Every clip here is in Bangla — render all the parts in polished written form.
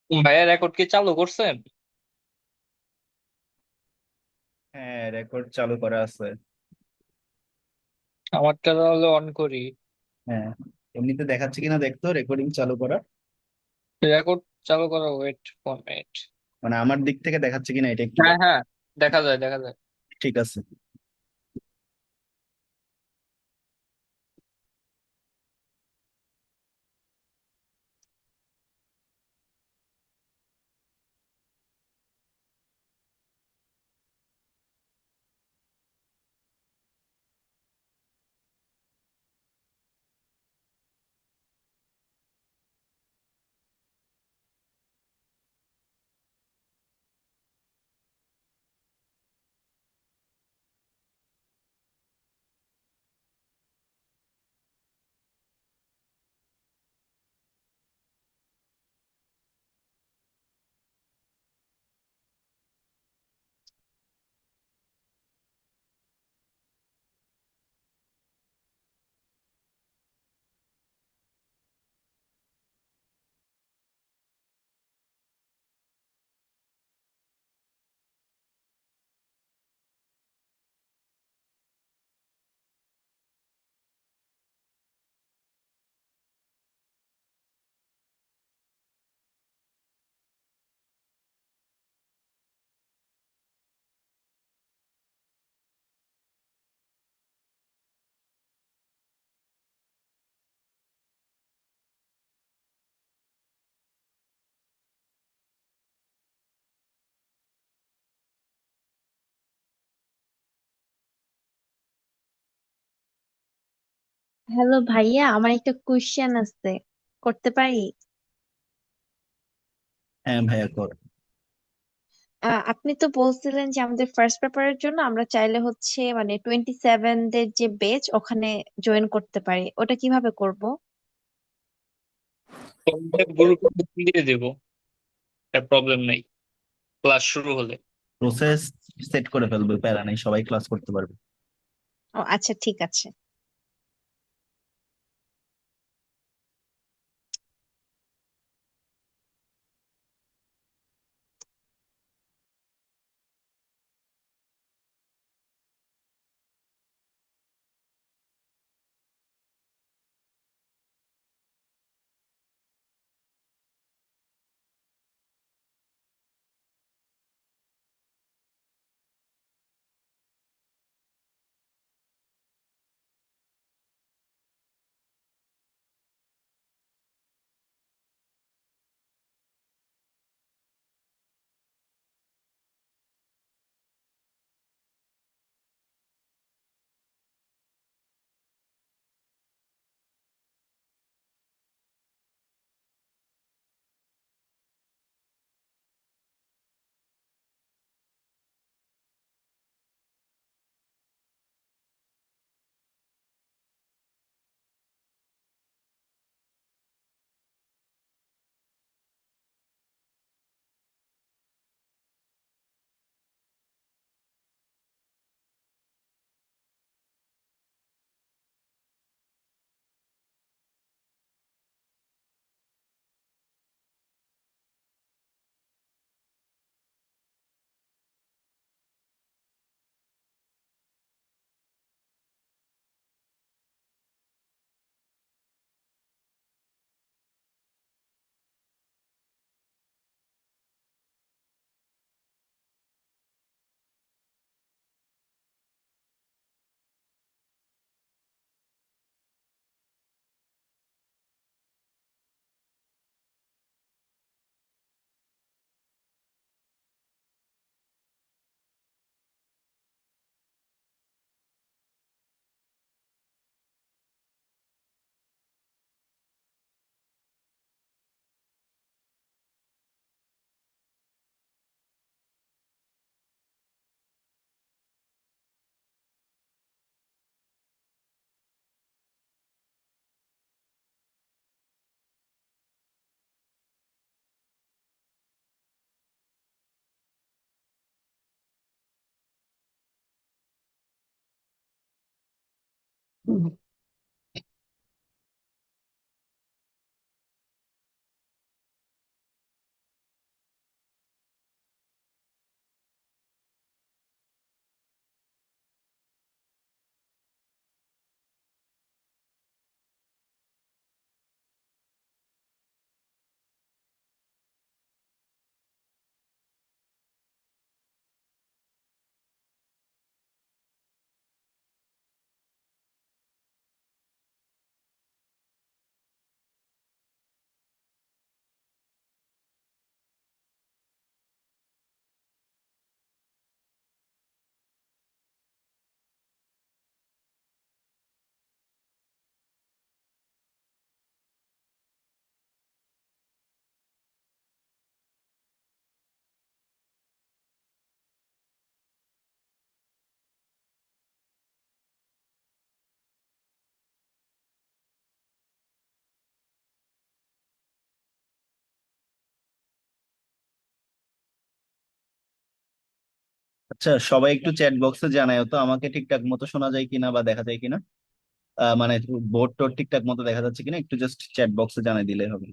ভাইয়া রেকর্ড কি চালু করছেন? হ্যাঁ, রেকর্ড চালু করা আছে। আমারটা তাহলে অন করি। হ্যাঁ, এমনিতে দেখাচ্ছে কিনা দেখতো রেকর্ডিং চালু করা। রেকর্ড চালু করা, ওয়েট 1 মিনিট। মানে আমার দিক থেকে দেখাচ্ছে কিনা এটা একটু হ্যাঁ দেখ। হ্যাঁ, দেখা যায় দেখা যায়। ঠিক আছে। হ্যালো ভাইয়া, আমার একটা কোশ্চেন আছে, করতে পারি? হ্যাঁ ভাইয়া, কর। আপনি তো বলছিলেন যে আমাদের ফার্স্ট পেপারের জন্য আমরা চাইলে হচ্ছে মানে 27 দের যে বেচ ওখানে জয়েন করতে পারি, ওটা কিভাবে করব? তোমাদের গ্রুপে দিয়ে দেবো, প্রবলেম নেই ক্লাস শুরু হলে। প্রসেস সেট করে ফেলবে, প্যারা নেই, সবাই ক্লাস করতে পারবে। ও আচ্ছা, ঠিক আছে। আচ্ছা, সবাই একটু চ্যাট বক্সে জানায় তো আমাকে ঠিকঠাক মতো শোনা যায় কিনা বা দেখা যায় কিনা, মানে বোর্ড টোড ঠিকঠাক মতো দেখা যাচ্ছে কিনা, একটু জাস্ট চ্যাট বক্সে জানাই দিলে হবে।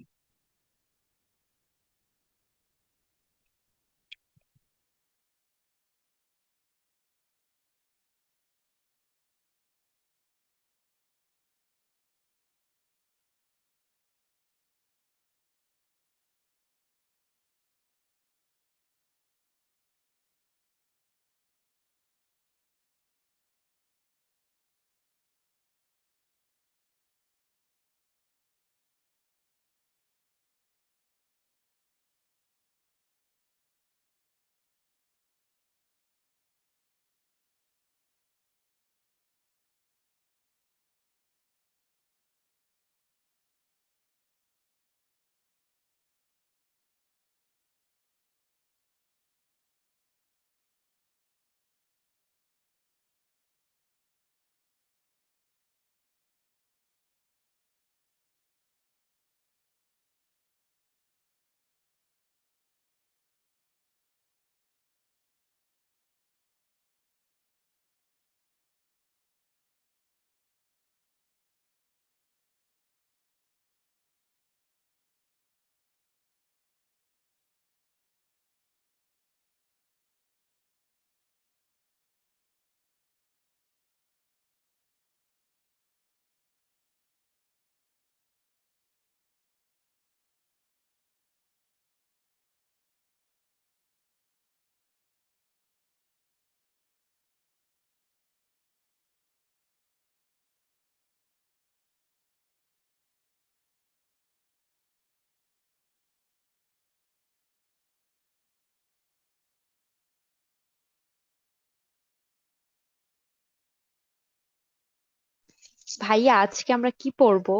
ভাইয়া আজকে আমরা কি পড়বো?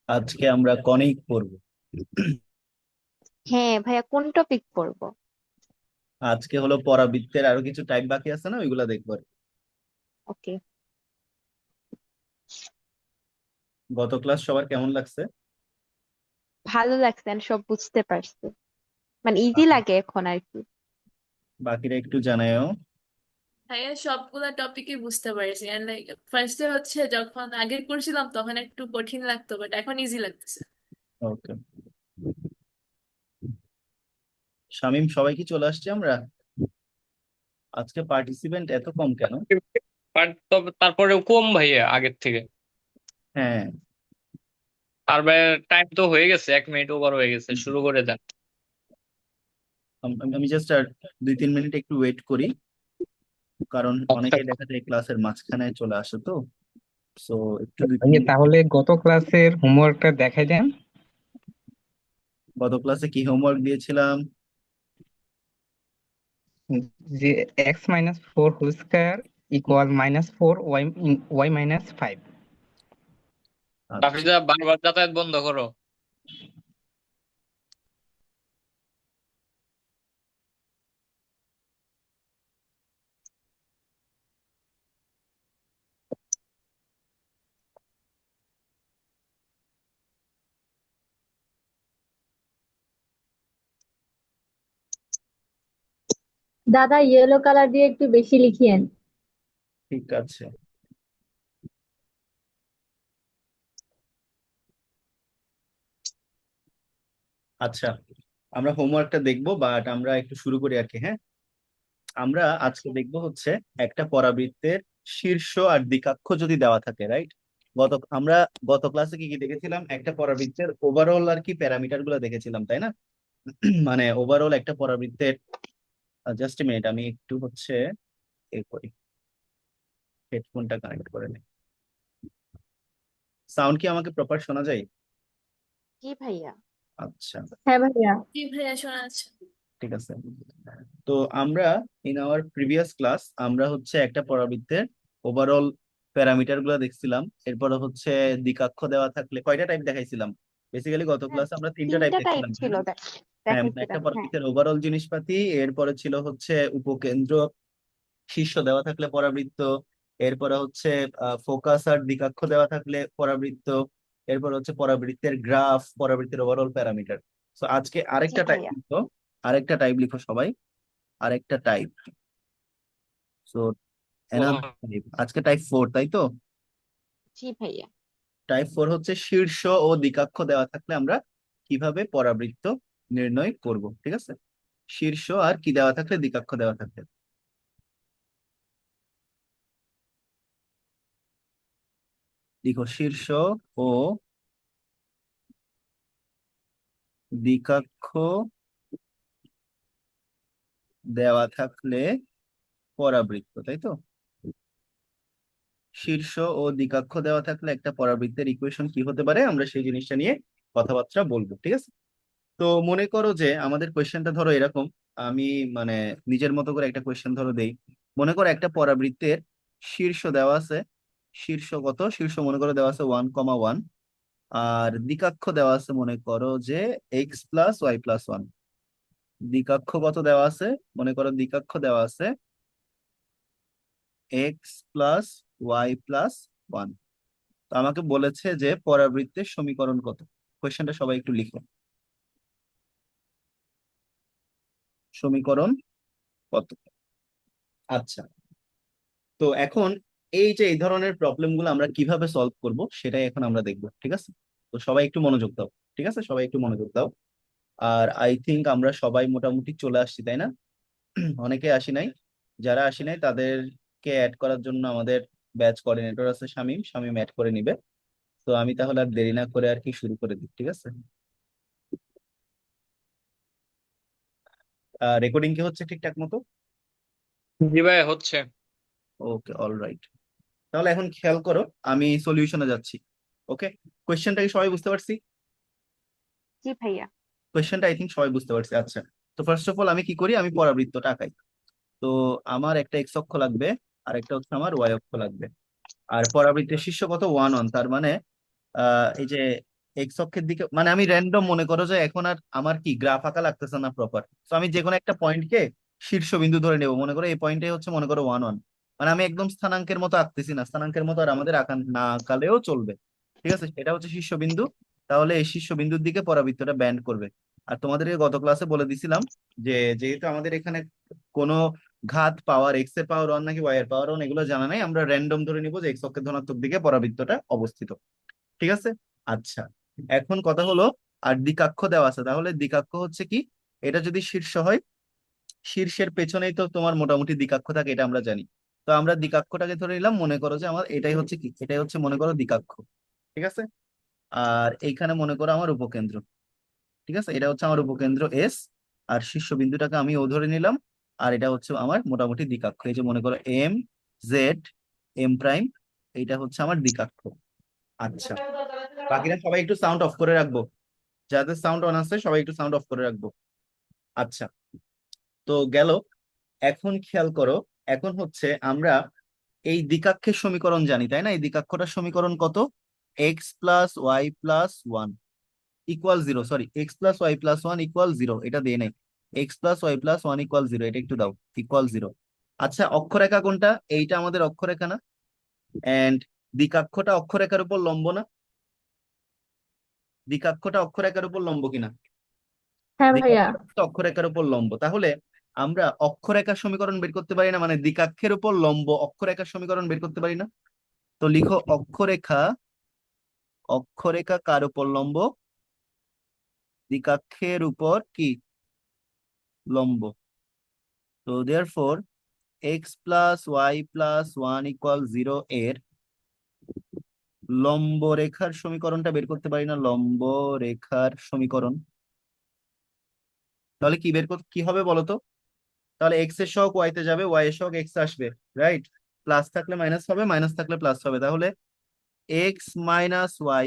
আজকে আমরা কনিক পড়বো। হ্যাঁ ভাইয়া, কোন টপিক পড়বো? আজকে হলো পরাবৃত্তের আরো কিছু টাইপ বাকি আছে না, ওইগুলা দেখবো আর কি। ওকে। গত ক্লাস সবার কেমন লাগছে? ভালো লাগছে, আমি সব বুঝতে পারছি, মানে ইজি বাকি- লাগে এখন আর কি। বাকিরা একটু জানায়ও। ভাইয়া সবগুলা টপিকই বুঝতে পারছি, এন্ড লাইক ফার্স্টে হচ্ছে যখন আগে করছিলাম তখন একটু কঠিন লাগতো, বাট এখন ইজি লাগতেছে। ওকে, শামিম সবাই কি চলে আসছে আমরা? আজকে পার্টিসিপেন্ট এত কম কেন? বাট তবে তারপরেও কম ভাইয়া আগের থেকে। হ্যাঁ, আর ভাই টাইম তো হয়ে গেছে, 1 মিনিট ওভার হয়ে গেছে, শুরু করে দেন। আমি জাস্ট আর 2-3 মিনিট একটু ওয়েট করি, কারণ আচ্ছা, অনেকেই দেখা যায় ক্লাসের মাঝখানে চলে আসে তো। সো একটু দুই তিন ভাইয়া মিনিট তাহলে গত ক্লাসের হোমওয়ার্কটা দেখাই দেন। গত ক্লাসে কি হোমওয়ার্ক দিয়েছিলাম? যে x-4 whole square equal -4 y-5। আচ্ছা, তাফিজা বারবার যাতায়াত বন্ধ করো। দাদা ইয়েলো কালার দিয়ে একটু বেশি লিখিয়েন। ঠিক আছে। আচ্ছা, আমরা হোমওয়ার্কটা দেখবো, বাট আমরা একটু শুরু করি আর কি। হ্যাঁ, আমরা আজকে দেখবো হচ্ছে একটা পরাবৃত্তের শীর্ষ আর দিকাক্ষ যদি দেওয়া থাকে, রাইট? আমরা গত ক্লাসে কি কি দেখেছিলাম, একটা পরাবৃত্তের ওভারঅল আর কি প্যারামিটার গুলো দেখেছিলাম, তাই না? মানে ওভারঅল একটা পরাবৃত্তের, জাস্ট মিনিট আমি একটু হচ্ছে এ করি, হেডফোনটা কানেক্ট করে নিই। সাউন্ড কি আমাকে প্রপার শোনা যায়? কি ভাইয়া? আচ্ছা, হ্যাঁ ভাইয়া। জি ভাইয়া, শোনা যাচ্ছে। ঠিক আছে। তো আমরা ইন আওয়ার প্রিভিয়াস ক্লাস আমরা হচ্ছে একটা পরাবৃত্তের ওভারঅল প্যারামিটার গুলো দেখছিলাম, এরপরে হচ্ছে দিকাক্ষ দেওয়া থাকলে কয়টা টাইপ দেখাইছিলাম। বেসিক্যালি গত হ্যাঁ, ক্লাসে আমরা 3টা টাইপ তিনটা টাইপ দেখছিলাম, তাই ছিল না? হ্যাঁ, মানে একটা দেখাইছিলাম, হ্যাঁ। পরাবৃত্তের ওভারঅল জিনিসপাতি, এরপরে ছিল হচ্ছে উপকেন্দ্র, শীর্ষ দেওয়া থাকলে পরাবৃত্ত, এরপরে হচ্ছে ফোকাস আর দিকাক্ষ দেওয়া থাকলে পরাবৃত্ত, এরপর হচ্ছে পরাবৃত্তের গ্রাফ, পরাবৃত্তের ওভারঅল প্যারামিটার। তো আজকে জি আরেকটা টাইপ ভাইয়া। লিখো, আরেকটা টাইপ লিখো সবাই, আরেকটা টাইপ। So Four. আজকে টাইপ 4, তাই তো? জি ভাইয়া। টাইপ 4 হচ্ছে শীর্ষ ও দ্বিকাক্ষ দেওয়া থাকলে আমরা কিভাবে পরাবৃত্ত নির্ণয় করব, ঠিক আছে? শীর্ষ আর কি দেওয়া থাকলে, দ্বিকাক্ষ দেওয়া থাকলে। লিখো শীর্ষ ও দ্বিকাক্ষ দেওয়া থাকলে পরাবৃত্ত, তাই তো? শীর্ষ ও দ্বিকাক্ষ দেওয়া থাকলে একটা পরাবৃত্তের ইকুয়েশন কি হতে পারে, আমরা সেই জিনিসটা নিয়ে কথাবার্তা বলবো, ঠিক আছে? তো মনে করো যে আমাদের কোয়েশ্চেনটা ধরো এরকম, আমি মানে নিজের মতো করে একটা কোয়েশ্চেন ধরো দেই। মনে করো একটা পরাবৃত্তের শীর্ষ দেওয়া আছে, শীর্ষ কত, শীর্ষ মনে করো দেওয়া আছে 1,1, আর দ্বিকাক্ষ দেওয়া আছে মনে করো যে x+y+1। দ্বিকাক্ষ কত দেওয়া আছে, মনে করো দ্বিকাক্ষ দেওয়া আছে x+y+1। তো আমাকে বলেছে যে পরাবৃত্তের সমীকরণ কত। কোয়েশ্চেনটা সবাই একটু লিখো, সমীকরণ কত। আচ্ছা, তো এখন এই যে এই ধরনের প্রবলেম গুলো আমরা কিভাবে সলভ করব সেটাই এখন আমরা দেখবো, ঠিক আছে? তো সবাই একটু মনোযোগ দাও, ঠিক আছে? সবাই একটু মনোযোগ দাও। আর আই থিংক আমরা সবাই মোটামুটি চলে আসছি, তাই না? অনেকে আসি নাই, যারা আসি নাই তাদেরকে অ্যাড করার জন্য আমাদের ব্যাচ কোঅর্ডিনেটর আছে শামীম, শামীম অ্যাড করে নিবে। তো আমি তাহলে আর দেরি না করে আর কি শুরু করে দিই, ঠিক আছে? রেকর্ডিং কি হচ্ছে ঠিকঠাক মতো? জি ভাই, হচ্ছে। ওকে, অলরাইট। তাহলে এখন খেয়াল করো, আমি সলিউশনে যাচ্ছি। ওকে, কোয়েশ্চেনটা কি সবাই বুঝতে পারছি? জি ভাইয়া। কোয়েশ্চেনটা আই থিঙ্ক সবাই বুঝতে পারছি। আচ্ছা, তো ফার্স্ট অফ অল আমি কি করি, আমি পরাবৃত্তটা আঁকাই। তো আমার একটা এক্স অক্ষ লাগবে, আর একটা হচ্ছে আমার ওয়াই অক্ষ লাগবে। আর পরাবৃত্তের শীর্ষ কত, 1 তার মানে এই যে এক্স অক্ষের দিকে, মানে আমি র্যান্ডম মনে করো যে এখন আর আমার কি গ্রাফ আঁকা লাগতেছে না প্রপার। তো আমি যে কোনো একটা পয়েন্টকে শীর্ষবিন্দু ধরে নেবো, মনে করো এই পয়েন্টে হচ্ছে মনে করো 1,1। মানে আমি একদম স্থানাঙ্কের মতো আঁকতেছি না, স্থানাঙ্কের মতো আর আমাদের আঁকা না আঁকালেও চলবে, ঠিক আছে? এটা হচ্ছে শীর্ষবিন্দু। তাহলে এই শীর্ষবিন্দুর দিকে পরাবৃত্তটা ব্যান্ড করবে। আর তোমাদেরকে গত ক্লাসে বলে দিছিলাম যে যেহেতু আমাদের এখানে কোনো ঘাত পাওয়ার, এক্স এর পাওয়ার 1 নাকি ওয়াই এর পাওয়ার 1 এগুলো জানা নাই, আমরা র্যান্ডম ধরে নিবো যে এক্স অক্ষের ধনাত্মক দিকে পরাবৃত্তটা অবস্থিত, ঠিক আছে? আচ্ছা, এখন কথা হলো, আর দ্বিকাক্ষ দেওয়া আছে, তাহলে দ্বিকাক্ষ হচ্ছে কি, এটা যদি শীর্ষ হয়, শীর্ষের পেছনেই তো তোমার মোটামুটি দ্বিকাক্ষ থাকে, এটা আমরা জানি। তো আমরা দ্বিকাক্ষটাকে ধরে নিলাম, মনে করো যে আমার এটাই হচ্ছে কি, এটাই হচ্ছে মনে করো দ্বিকাক্ষ, ঠিক আছে? আর এইখানে মনে করো আমার উপকেন্দ্র, ঠিক আছে? এটা হচ্ছে আমার উপকেন্দ্র এস, আর শীর্ষবিন্দুটাকে আমি ও ধরে নিলাম। আর এটা হচ্ছে আমার মোটামুটি দ্বিকাক্ষ, এই যে মনে করো এম জেড এম প্রাইম, এইটা হচ্ছে আমার দ্বিকাক্ষ। আচ্ছা, বাকিরা সবাই একটু সাউন্ড অফ করে রাখবো, যাদের সাউন্ড অন আছে সবাই একটু সাউন্ড অফ করে রাখবো। আচ্ছা, তো গেল। এখন খেয়াল করো, এখন হচ্ছে আমরা এই দ্বিকাক্ষের সমীকরণ জানি, তাই না? এই দ্বিকাক্ষটার সমীকরণ কত, x+y+1 equal 0, sorry x+y+1 equal 0, এটা দিয়ে নাই। x+y+1 ইকুয়াল 0, এটা একটু দাও, ইকুয়াল 0। আচ্ছা, অক্ষরেখা কোনটা, এইটা আমাদের অক্ষরেখা না? এন্ড দ্বিকাক্ষটা অক্ষরেখার উপর লম্ব না? দ্বিকাক্ষটা অক্ষরেখার উপর লম্ব কিনা? হ্যাঁ ভাইয়া। দ্বিকাক্ষটা অক্ষরেখার উপর লম্ব, তাহলে আমরা অক্ষরেখার সমীকরণ বের করতে পারি না, মানে দ্বিকাক্ষের উপর লম্ব অক্ষরেখার সমীকরণ বের করতে পারি না? তো লিখো অক্ষরেখা, অক্ষরেখা কার উপর লম্ব, দ্বিকাক্ষের উপর কি লম্ব। তো দেয়ারফর x+y+1 ইকুয়াল 0 এর লম্ব রেখার সমীকরণটা বের করতে পারি না, লম্ব রেখার সমীকরণ। তাহলে কি বের করতে কি হবে বলো তো? তাহলে এক্স এর সহগ ওয়াই তে যাবে, ওয়াই এর সহগ এক্স আসবে, রাইট? প্লাস থাকলে মাইনাস হবে, মাইনাস থাকলে প্লাস হবে, তাহলে x minus y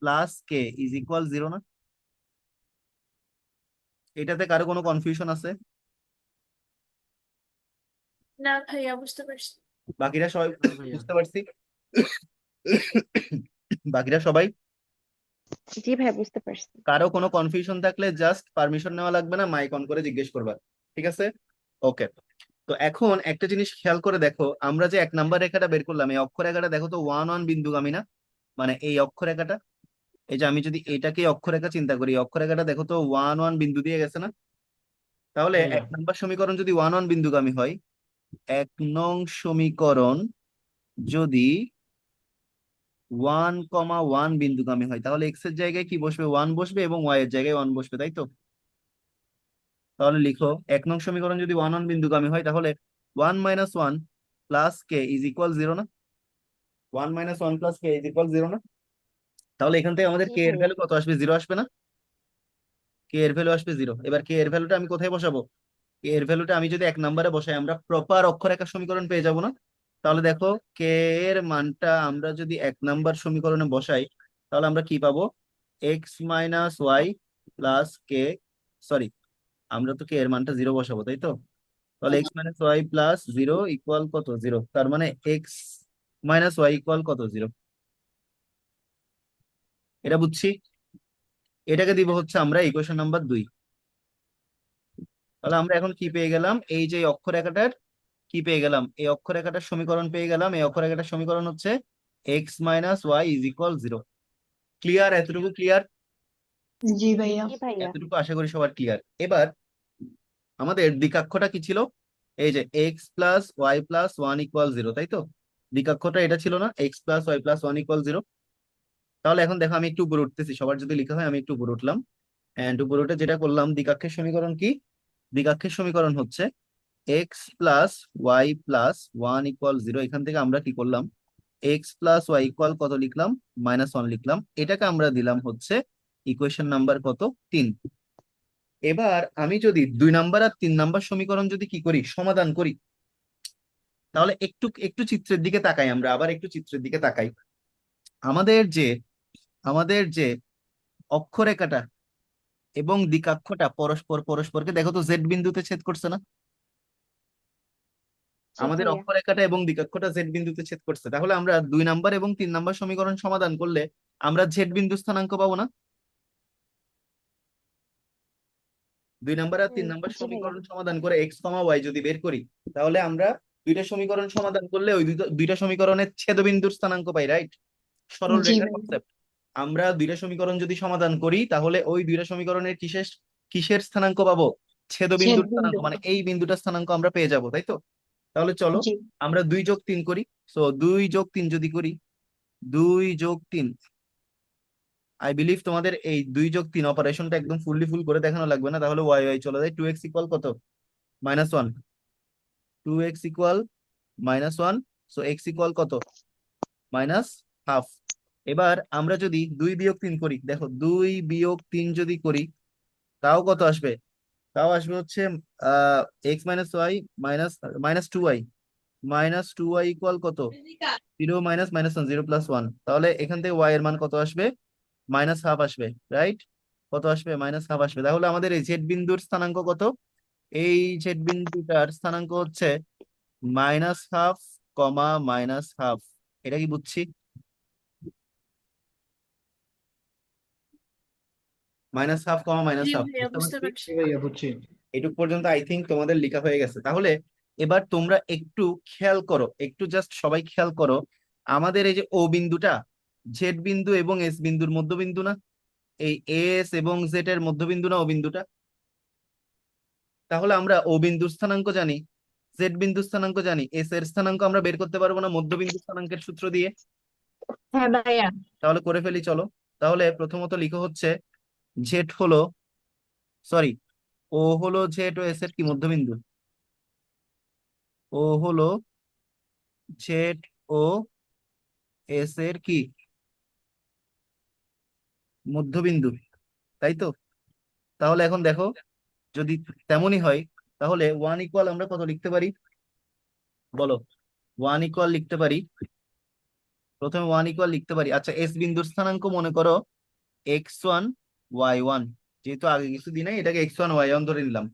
plus k is equal 0 না? এটাতে কারো কোনো কনফিউশন আছে? না ভাইয়া, বুঝতে পারছি। বাকিরা সবাই বুঝতে পারছি? বাকিরা সবাই, জি ভাই, বুঝতে পারছি। কারো কোনো কনফিউশন থাকলে জাস্ট পারমিশন নেওয়া লাগবে না, মাইক অন করে জিজ্ঞেস করবা, ঠিক আছে? ওকে, তো এখন একটা জিনিস খেয়াল করে দেখো, আমরা যে 1 নাম্বার রেখাটা বের করলাম, এই অক্ষরেখাটা দেখো তো 1 1 বিন্দুগামী না? মানে এই অক্ষরেখাটা, এই যে আমি যদি এটাকে অক্ষরেখা চিন্তা করি, এই অক্ষরেখাটা দেখো তো 1 1 বিন্দু দিয়ে গেছে না? তাহলে হুম। 1 নম্বর সমীকরণ যদি 1 1 বিন্দুগামী হয়, 1 নং সমীকরণ যদি 1 1 বিন্দুগামী হয়, তাহলে এক্স এর জায়গায় কি বসবে? 1 বসবে এবং ওয়াই এর জায়গায় 1 বসবে, তাই তো? তাহলে লিখো 1 নং সমীকরণ যদি 1 1 বিন্দুগামী হয়, তাহলে 1 - 1 প্লাস কে ইজ ইকুয়াল 0 না? 1 - 1 প্লাস কে ইজ ইকুয়াল 0 না? তাহলে এখান থেকে আমাদের জি কে এর ভাইয়া। ভ্যালু কত আসবে? 0 আসবে না? কে এর ভ্যালু আসবে 0। এবার কে এর ভ্যালুটা আমি কোথায় বসাবো? কে এর ভ্যালুটা আমি যদি 1 নম্বরে বসাই, আমরা প্রপার অক্ষরেখা সমীকরণ পেয়ে যাব না? তাহলে দেখো কে এর মানটা আমরা যদি 1 নম্বর সমীকরণে বসাই, তাহলে আমরা কি পাবো? x - y প্লাস কে, সরি, আমরা তো কে এর মানটা 0 বসাবো, তাই তো? তাহলে x - y প্লাস 0 ইকুয়াল কত? 0। তার মানে x - y ইকুয়াল কত? 0। এটা বুঝছি। এটাকে দিব হচ্ছে আমরা ইকুয়েশন নাম্বার 2। তাহলে আমরা এখন কি পেয়ে গেলাম? এই যে অক্ষরেখাটার কি পেয়ে গেলাম? এই অক্ষরেখাটার সমীকরণ পেয়ে গেলাম। এই অক্ষরেখাটার সমীকরণ হচ্ছে x - y is equal 0। Clear? এতটুকু ক্লিয়ার? জি ভাইয়া। এতটুকু আশা করি সবার ক্লিয়ার। এবার আমাদের দিকাক্ষটা কি ছিল? এই যে x + y + 1 ইকুয়াল 0, তাই তো? দিকাক্ষটা এটা ছিল না, x + y + 1 ইকুয়াল 0। তাহলে এখন দেখো আমি একটু উপরে উঠতেছি, সবার যদি লেখা হয় আমি একটু উপরে উঠলাম। এন্ড উপরে উঠে যেটা করলাম, দিকাক্ষের সমীকরণ কি? দিকাক্ষের সমীকরণ হচ্ছে x + y + 1 ইকুয়াল 0। এখান থেকে আমরা কি করলাম? x + y ইকুয়াল কত লিখলাম? -1 লিখলাম। এটাকে আমরা দিলাম হচ্ছে ইকুয়েশন নাম্বার কত? 3। এবার আমি যদি 2 নম্বর আর 3 নম্বর সমীকরণ যদি কি করি? সমাধান করি, তাহলে একটু একটু চিত্রের দিকে তাকাই, আমরা আবার একটু চিত্রের দিকে তাকাই। আমাদের যে আমাদের যে অক্ষরেখাটা এবং দিকাক্ষটা পরস্পর পরস্পরকে দেখো তো জেড বিন্দুতে ছেদ করছে না? জি আমাদের ভাইয়া। অক্ষরেখাটা এবং দিকাক্ষটা জেড বিন্দুতে ছেদ করছে। তাহলে আমরা 2 নম্বর এবং 3 নম্বর সমীকরণ সমাধান করলে আমরা জেড বিন্দু স্থানাঙ্ক পাবো না? 2 নম্বর আর 3 নম্বর জি ভাইয়া। সমীকরণ সমাধান করে x, y যদি বের করি, তাহলে আমরা দুইটা সমীকরণ সমাধান করলে ওই দুইটা সমীকরণের ছেদবিন্দুর স্থানাঙ্ক পাই, রাইট? সরল জি রেখার ভাইয়া। কনসেপ্ট। আমরা দুইটা সমীকরণ যদি সমাধান করি, তাহলে ওই দুইটা সমীকরণের কিসের কিসের স্থানাঙ্ক পাবো? ছেদ ছেদবিন্দুর স্থানাঙ্ক, বিন্দু। মানে এই বিন্দুটার স্থানাঙ্ক আমরা পেয়ে যাব, তাই তো? তাহলে চলো জি। আমরা 2 + 3 করি। সো 2 + 3 যদি করি, 2 + 3, আই বিলিভ তোমাদের এই 2 + 3 অপারেশনটা একদম ফুল করে দেখানো লাগবে না। তাহলে y চলে যায়। 2x ইকুয়াল কত? -1। 2x equal -1। So x equal কত? -½ এবার আমরা যদি 2 - 3 করি, দেখো 2 - 3 যদি করি, তাও কত আসবে? তাও আসবে হচ্ছে x - y -2y। -2y equal কত? 0 - -1 0 + 1। তাহলে এখান থেকে y এর মান কত আসবে? -½ আসবে, রাইট? কত আসবে? -½ আসবে। তাহলে আমাদের এই জেড বিন্দুর স্থানাঙ্ক কত? এই জেড বিন্দুটার স্থানাঙ্ক হচ্ছে -½ -½ এটা কি বুঝছি? -½ জি -½ ভাইয়া বুঝতে বুঝতে পারছি? পারছি। এটুক পর্যন্ত আই থিঙ্ক তোমাদের লেখা হয়ে গেছে। তাহলে এবার তোমরা একটু খেয়াল করো, একটু জাস্ট সবাই খেয়াল করো। আমাদের এই যে ও বিন্দুটা জেড বিন্দু এবং এস বিন্দুর মধ্যবিন্দু না? এই এস এবং জেড এর মধ্যবিন্দু না ও বিন্দুটা? তাহলে আমরা ও বিন্দুর স্থানাঙ্ক জানি, জেড বিন্দুর স্থানাঙ্ক জানি, এস এর স্থানাঙ্ক আমরা বের করতে পারবো না মধ্যবিন্দু স্থানাঙ্কের সূত্র দিয়ে? হ্যাঁ ভাইয়া। তাহলে করে ফেলি চলো। তাহলে প্রথমত লিখো হচ্ছে জেড হলো, সরি, ও হলো জেড ও এস এর কি মধ্যবিন্দু? ও হলো জেড ও এস এর কি মধ্যবিন্দু, তাই তো? তাহলে এখন দেখো, যদি তেমনই হয়, তাহলে 1 ইকুয়াল আমরা কত লিখতে পারি বলো? 1 ইকুয়াল লিখতে পারি, প্রথমে 1 ইকুয়াল লিখতে পারি। আচ্ছা, এস বিন্দুর স্থানাঙ্ক মনে করো x1 y1। যেহেতু আগে কিছু দিনে এটাকে x1 y1 ধরে নিলাম,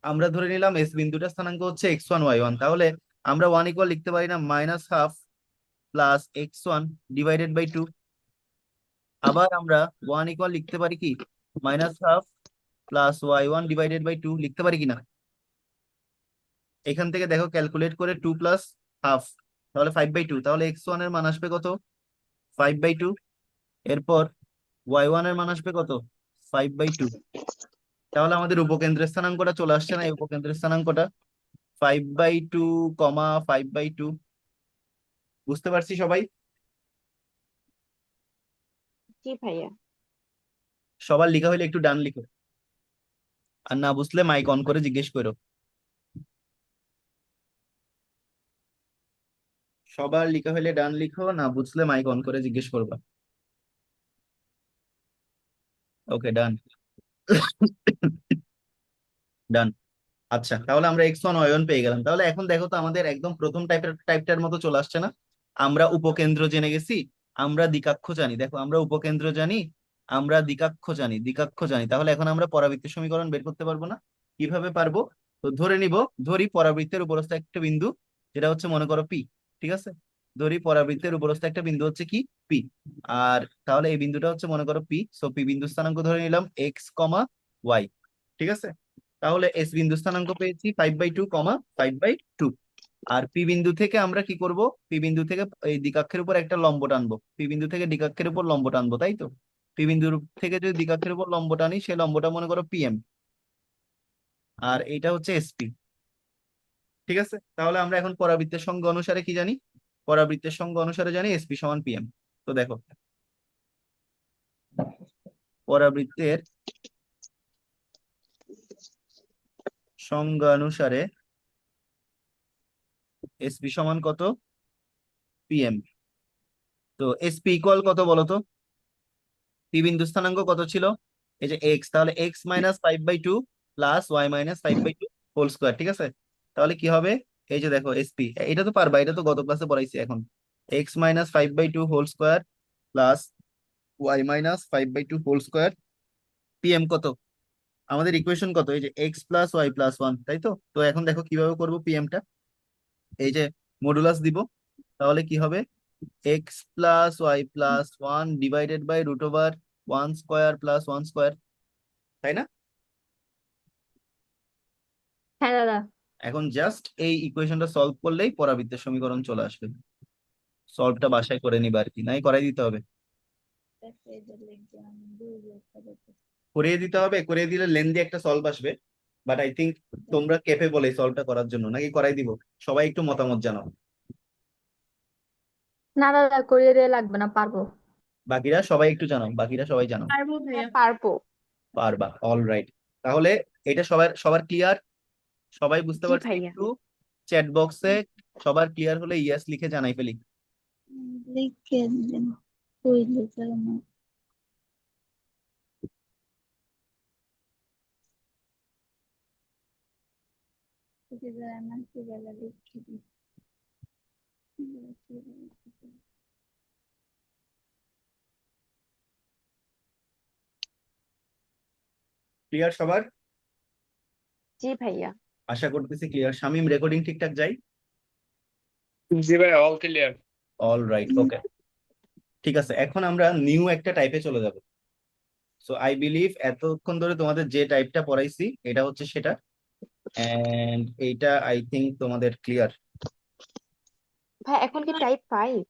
আমরা ধরে নিলাম এস বিন্দুটার স্থানাঙ্ক হচ্ছে x1 y1। তাহলে আমরা 1 ইকুয়াল লিখতে পারি না -½ প্লাস x1/2। আবার আমরা 1 ইকুয়াল লিখতে পারি কি -½ প্লাস y1/2 লিখতে পারি কিনা? এখান থেকে দেখো ক্যালকুলেট করে 2 + ½ তাহলে 5/2। তাহলে x1 এর মান আসবে কত? 5/2। এরপর y1 এর মান আসবে কত? 5/2। তাহলে আমাদের উপকেন্দ্রের স্থানাঙ্কটা চলে আসছে না, এই উপকেন্দ্রের স্থানাঙ্কটা 5/2, 5/2। বুঝতে পারছি সবাই? জি ভাইয়া। সবার লেখা হইলে একটু ডান লিখো, আর না বুঝলে মাইক অন করে জিজ্ঞেস করো। সবার লেখা হইলে ডান লিখো, না বুঝলে মাইক অন করে জিজ্ঞেস করবা। ওকে, ডান। ডান। আচ্ছা, তাহলে আমরা x1 y1 পেয়ে গেলাম। তাহলে এখন দেখো তো আমাদের একদম প্রথম টাইপটার মতো চলে আসছে না? আমরা উপকেন্দ্র জেনে গেছি, আমরা দিকাক্ষ জানি। দেখো, আমরা উপকেন্দ্র জানি, আমরা দিকাক্ষ জানি। তাহলে এখন আমরা পরাবৃত্তের সমীকরণ বের করতে পারবো না? কিভাবে পারবো? তো ধরি পরাবৃত্তের উপরস্থ একটা বিন্দু, যেটা হচ্ছে মনে করো পি। ঠিক আছে, ধরি পরাবৃত্তের উপরস্থ একটা বিন্দু হচ্ছে কি? পি। আর তাহলে এই বিন্দুটা হচ্ছে মনে করো পি, সো পি বিন্দু স্থানাঙ্ক ধরে নিলাম x, y। ঠিক আছে, তাহলে এস বিন্দু স্থানাঙ্ক পেয়েছি 5/2, 5/2। আর পি বিন্দু থেকে আমরা কি করব? পি বিন্দু থেকে এই দিকাক্ষের উপর একটা লম্ব টানবো, পি বিন্দু থেকে দিকাক্ষের উপর লম্ব টানবো, তাই তো? পি বিন্দু থেকে যদি দিকাক্ষের উপর লম্ব টানি, সেই লম্বটা মনে করো পিএম, আর এটা হচ্ছে এসপি। ঠিক আছে, তাহলে আমরা এখন পরাবৃত্তের সংজ্ঞা অনুসারে কি জানি? পরাবৃত্তের সংজ্ঞা অনুসারে জানি এসপি সমান পিএম। তো দেখো, পরাবৃত্তের সংজ্ঞা অনুসারে এসপি সমান কত? পিএম। তো এসপি ইকুয়াল কত বলো তো? পি বিন্দু স্থানাঙ্ক কত ছিল? এই যে এক্স, তাহলে x - 5/2 plus y - 5/2 whole square. ঠিক আছে, তাহলে কি হবে? এই যে দেখো এসপি, এটা তো পারবা, এটা তো গত ক্লাসে পড়াইছি। এখন x - 5/2 whole square plus y - 5/2 whole square, PM কত? আমাদের ইকুয়েশন কত? এই যে x প্লাস ওয়াই প্লাস 1, তাই তো? তো এখন দেখো কিভাবে করবো পিএমটা। এই যে মডুলাস দিব, তাহলে কি হবে? X plus y plus 1 divided by √ওভার 1 স্কোয়ার প্লাস 1 স্কোয়ার, তাই না? হ্যাঁ দাদা। এখন জাস্ট এই ইকুয়েশনটা সলভ করলেই পরাবৃত্তের সমীকরণ চলে আসবে। সলভটা বাসায় করে নিবা আর কি, নাই করাই দিতে হবে। করিয়ে দিতে হবে, করিয়ে দিলে লেন্দি একটা সলভ আসবে, বাট আই থিঙ্ক তোমরা কেপেবল এই সলভটা করার জন্য, নাকি করাই দিব? সবাই একটু মতামত জানাও। না দাদা, করিয়ে দিয়ে লাগবে না, পারবো। বাকিরা সবাই একটু জানাও, বাকিরা সবাই জানাও। পারবো হ্যাঁ ভাইয়া। পারবো। পারবা, সবার রাইট। তাহলে এটা সবার ক্লিয়ার? সবাই বুঝতে জি পারছি? ভাইয়া। একটু চ্যাট বক্সে সবার ক্লিয়ার হলে ইয়েস লিখে জানাই ফেলি। লিখে দিন, কই লিখে না। ক্লিয়ার সবার? জি ভাইয়া। আশা করতেছি ক্লিয়ার। শামিম, রেকর্ডিং ঠিকঠাক যাই? জি ভাই, অল ক্লিয়ার। অল রাইট, ওকে। ঠিক আছে, এখন আমরা নিউ একটা টাইপে চলে যাব। সো আই বিলিভ এতক্ষণ ধরে তোমাদের যে টাইপটা পড়াইছি এটা হচ্ছে সেটা, এন্ড এইটা আই থিঙ্ক তোমাদের ক্লিয়ার। ভাই এখন কি টাইপ 5?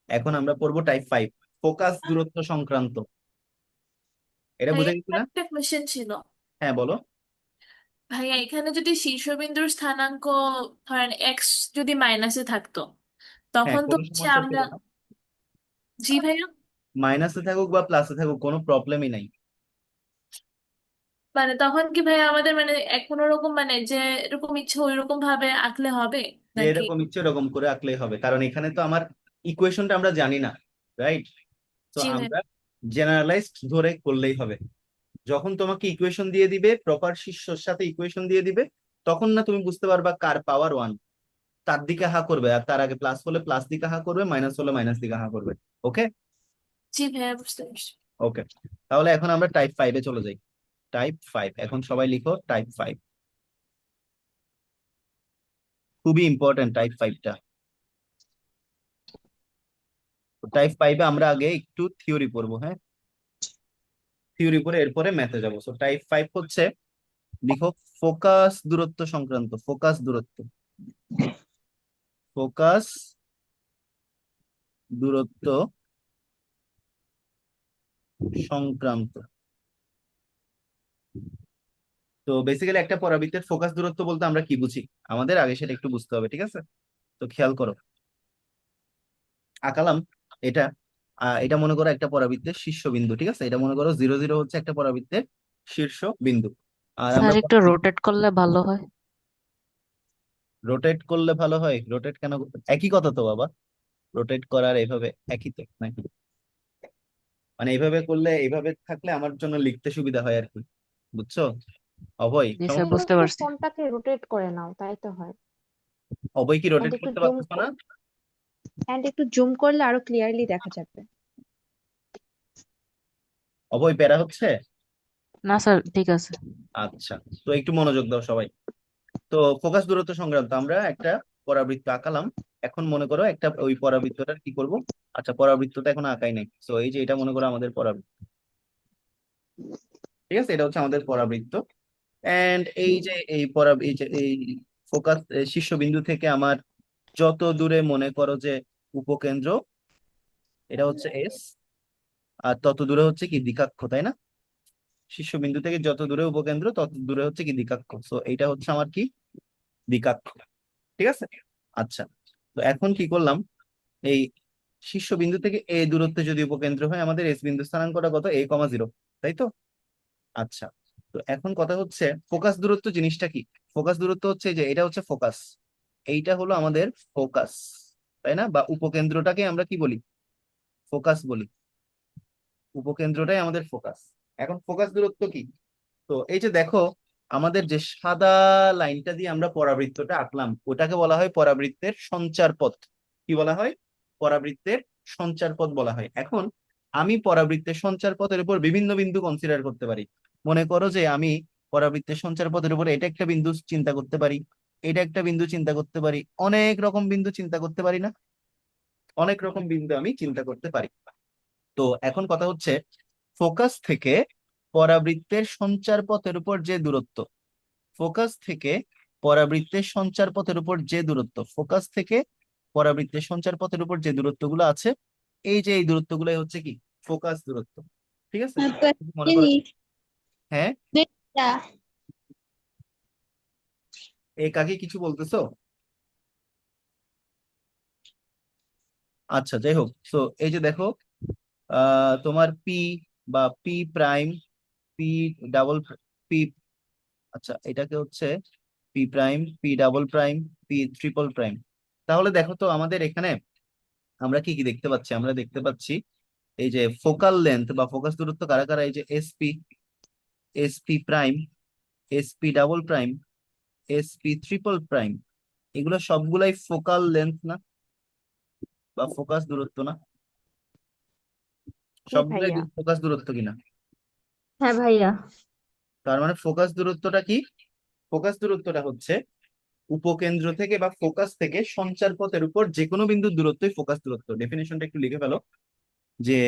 এখন আমরা পড়বো টাইপ 5, ফোকাস দূরত্ব সংক্রান্ত। এটা ভাইয়া বুঝে গেছি আমার না? একটা কোয়েশ্চেন ছিল। হ্যাঁ, বলো। ভাইয়া এখানে যদি শীর্ষবিন্দুর স্থানাঙ্ক ধরেন এক্স যদি মাইনাসে থাকতো, হ্যাঁ, তখন তো কোনো হচ্ছে সমস্যা আমরা। ছিল না। জি ভাইয়া। মাইনাসে থাকুক বা প্লাসে থাকুক কোনো প্রবলেমই নাই। মানে তখন কি ভাইয়া আমাদের মানে কোনো রকম মানে যে এরকম ইচ্ছে ওই রকম ভাবে আঁকলে হবে যে নাকি? এরকম ইচ্ছে এরকম করে আঁকলেই হবে, কারণ এখানে তো আমার ইকুয়েশনটা আমরা জানি না, রাইট? তো জি ভাইয়া। আমরা জেনারেলাইজড ধরে করলেই হবে। যখন তোমাকে ইকুয়েশন দিয়ে দিবে, প্রপার শীর্ষের সাথে ইকুয়েশন দিয়ে দিবে, তখন না তুমি বুঝতে পারবা কার পাওয়ার 1, তার দিকে হা করবে, আর তার আগে প্লাস হলে প্লাস দিকে হা করবে, মাইনাস হলে মাইনাস দিকে হা করবে। ওকে। জি ভাইয়া, বুঝতে পারছি। ওকে, তাহলে এখন আমরা টাইপ 5-এ চলে যাই। টাইপ 5, এখন সবাই লিখো টাইপ 5। খুবই ইম্পর্টেন্ট টাইপ 5টা। টাইপ 5-এ আমরা আগে একটু থিওরি পড়বো, হ্যাঁ? থিওরি পরে এরপরে ম্যাথে যাবো। সো টাইপ 5 হচ্ছে, লিখো ফোকাস দূরত্ব সংক্রান্ত। ফোকাস দূরত্ব, ফোকাস দূরত্ব সংক্রান্ত। তো বেসিক্যালি একটা পরাবৃত্তের ফোকাস দূরত্ব বলতে আমরা কি বুঝি, আমাদের আগে সেটা একটু বুঝতে হবে, ঠিক আছে? তো খেয়াল করো, আঁকালাম এটা। এটা মনে করো একটা পরাবৃত্তের শীর্ষবিন্দু, ঠিক আছে? এটা মনে করো 0 0 হচ্ছে একটা পরাবৃত্তের শীর্ষ বিন্দু। আর স্যার আমরা একটু রোটেট করলে ভালো হয়। রোটেট করলে ভালো হয়? রোটেট কেন? একই কথা তো বাবা, রোটেট করার এইভাবে একই তো নাকি? মানে এইভাবে করলে, এইভাবে থাকলে আমার জন্য লিখতে সুবিধা হয় আর কি, বুঝছো? অভয় জি স্যার, সমস্যা? তুমি বুঝতে একটু পারছি। ফোনটাকে রোটেট করে নাও, তাই তো হয়। অভয় কি এন্ড রোটেট একটু করতে জুম পারতেছো না? একটু জুম করলে আরো ক্লিয়ারলি দেখা যাবে। অভয় প্যারা হচ্ছে? না স্যার, ঠিক আছে। আচ্ছা, তো একটু মনোযোগ দাও সবাই। তো ফোকাস দূরত্ব সংক্রান্ত আমরা একটা পরাবৃত্ত আঁকালাম। এখন মনে করো একটা ওই পরাবৃত্তটার কি করব? আচ্ছা, পরাবৃত্তটা এখন আঁকাই নাই, তো এই যে এটা মনে করো আমাদের পরাবৃত্ত, ঠিক আছে? এটা হচ্ছে আমাদের পরাবৃত্ত। এন্ড এই যে এই যে এই ফোকাস শীর্ষবিন্দু থেকে আমার যত দূরে মনে করো যে উপকেন্দ্র, এটা হচ্ছে এস, আর তত দূরে হচ্ছে কি দিকাক্ষ, তাই না? শীর্ষবিন্দু থেকে যত দূরে উপকেন্দ্র তত দূরে হচ্ছে কি দিকাক্ষ, সো এইটা হচ্ছে আমার কি দিকাক্ষ, ঠিক আছে? আচ্ছা, তো এখন কি করলাম, এই শীর্ষবিন্দু থেকে এই দূরত্বে যদি উপকেন্দ্র হয়, আমাদের এস বিন্দু স্থানাঙ্কটা কত? a,0, তাই তো? আচ্ছা, তো এখন কথা হচ্ছে ফোকাস দূরত্ব জিনিসটা কি? ফোকাস দূরত্ব হচ্ছে যে এটা হচ্ছে ফোকাস, এইটা হলো আমাদের ফোকাস, তাই না? বা উপকেন্দ্রটাকে আমরা কি বলি? ফোকাস বলি। উপকেন্দ্রটাই আমাদের ফোকাস। এখন ফোকাস দূরত্ব কি? তো এই যে দেখো, আমাদের যে সাদা লাইনটা দিয়ে আমরা পরাবৃত্তটা আঁকলাম, ওটাকে বলা হয় পরাবৃত্তের সঞ্চার পথ। কি বলা হয়? পরাবৃত্তের সঞ্চার পথ বলা হয়। এখন আমি পরাবৃত্তের সঞ্চার পথের উপর বিভিন্ন বিন্দু কনসিডার করতে পারি। মনে করো যে আমি পরাবৃত্তের সঞ্চার পথের উপর এটা একটা বিন্দু চিন্তা করতে পারি, এটা একটা বিন্দু চিন্তা করতে পারি, অনেক রকম বিন্দু চিন্তা করতে পারি না? অনেক রকম বিন্দু আমি চিন্তা করতে পারি। তো এখন কথা হচ্ছে ফোকাস থেকে পরাবৃত্তের সঞ্চার পথের উপর যে দূরত্ব, ফোকাস থেকে পরাবৃত্তের সঞ্চার পথের উপর যে দূরত্ব, ফোকাস থেকে পরাবৃত্তের সঞ্চার পথের উপর যে দূরত্বগুলো আছে, এই যে এই দূরত্বগুলোই হচ্ছে কি ফোকাস দূরত্ব, ঠিক আছে? মনে করো, হ্যাঁ, এই কাকে কিছু বলতেছো? আচ্ছা, যাই হোক, তো এই যে দেখো, তোমার পি বা P prime, P double, P, আচ্ছা এটাকে হচ্ছে P prime, P double prime, P triple prime. তাহলে দেখো তো আমাদের এখানে আমরা কি কি দেখতে পাচ্ছি? আমরা দেখতে পাচ্ছি এই যে ফোকাল লেন্থ বা ফোকাস দূরত্ব কারা কারা, এই যে SP, SP prime, SP double prime, SP triple prime, এগুলো সবগুলাই ফোকাল লেন্থ না, বা ফোকাস দূরত্ব না? জি সবগুলাই ভাইয়া। ফোকাস দূরত্ব কিনা? হ্যাঁ ভাইয়া। তার মানে ফোকাস দূরত্বটা কি? ফোকাস দূরত্বটা হচ্ছে উপকেন্দ্র থেকে বা ফোকাস থেকে সঞ্চার পথের উপর যে কোনো বিন্দুর দূরত্বই ফোকাস দূরত্ব। ডেফিনেশনটা একটু লিখে ফেলো, যে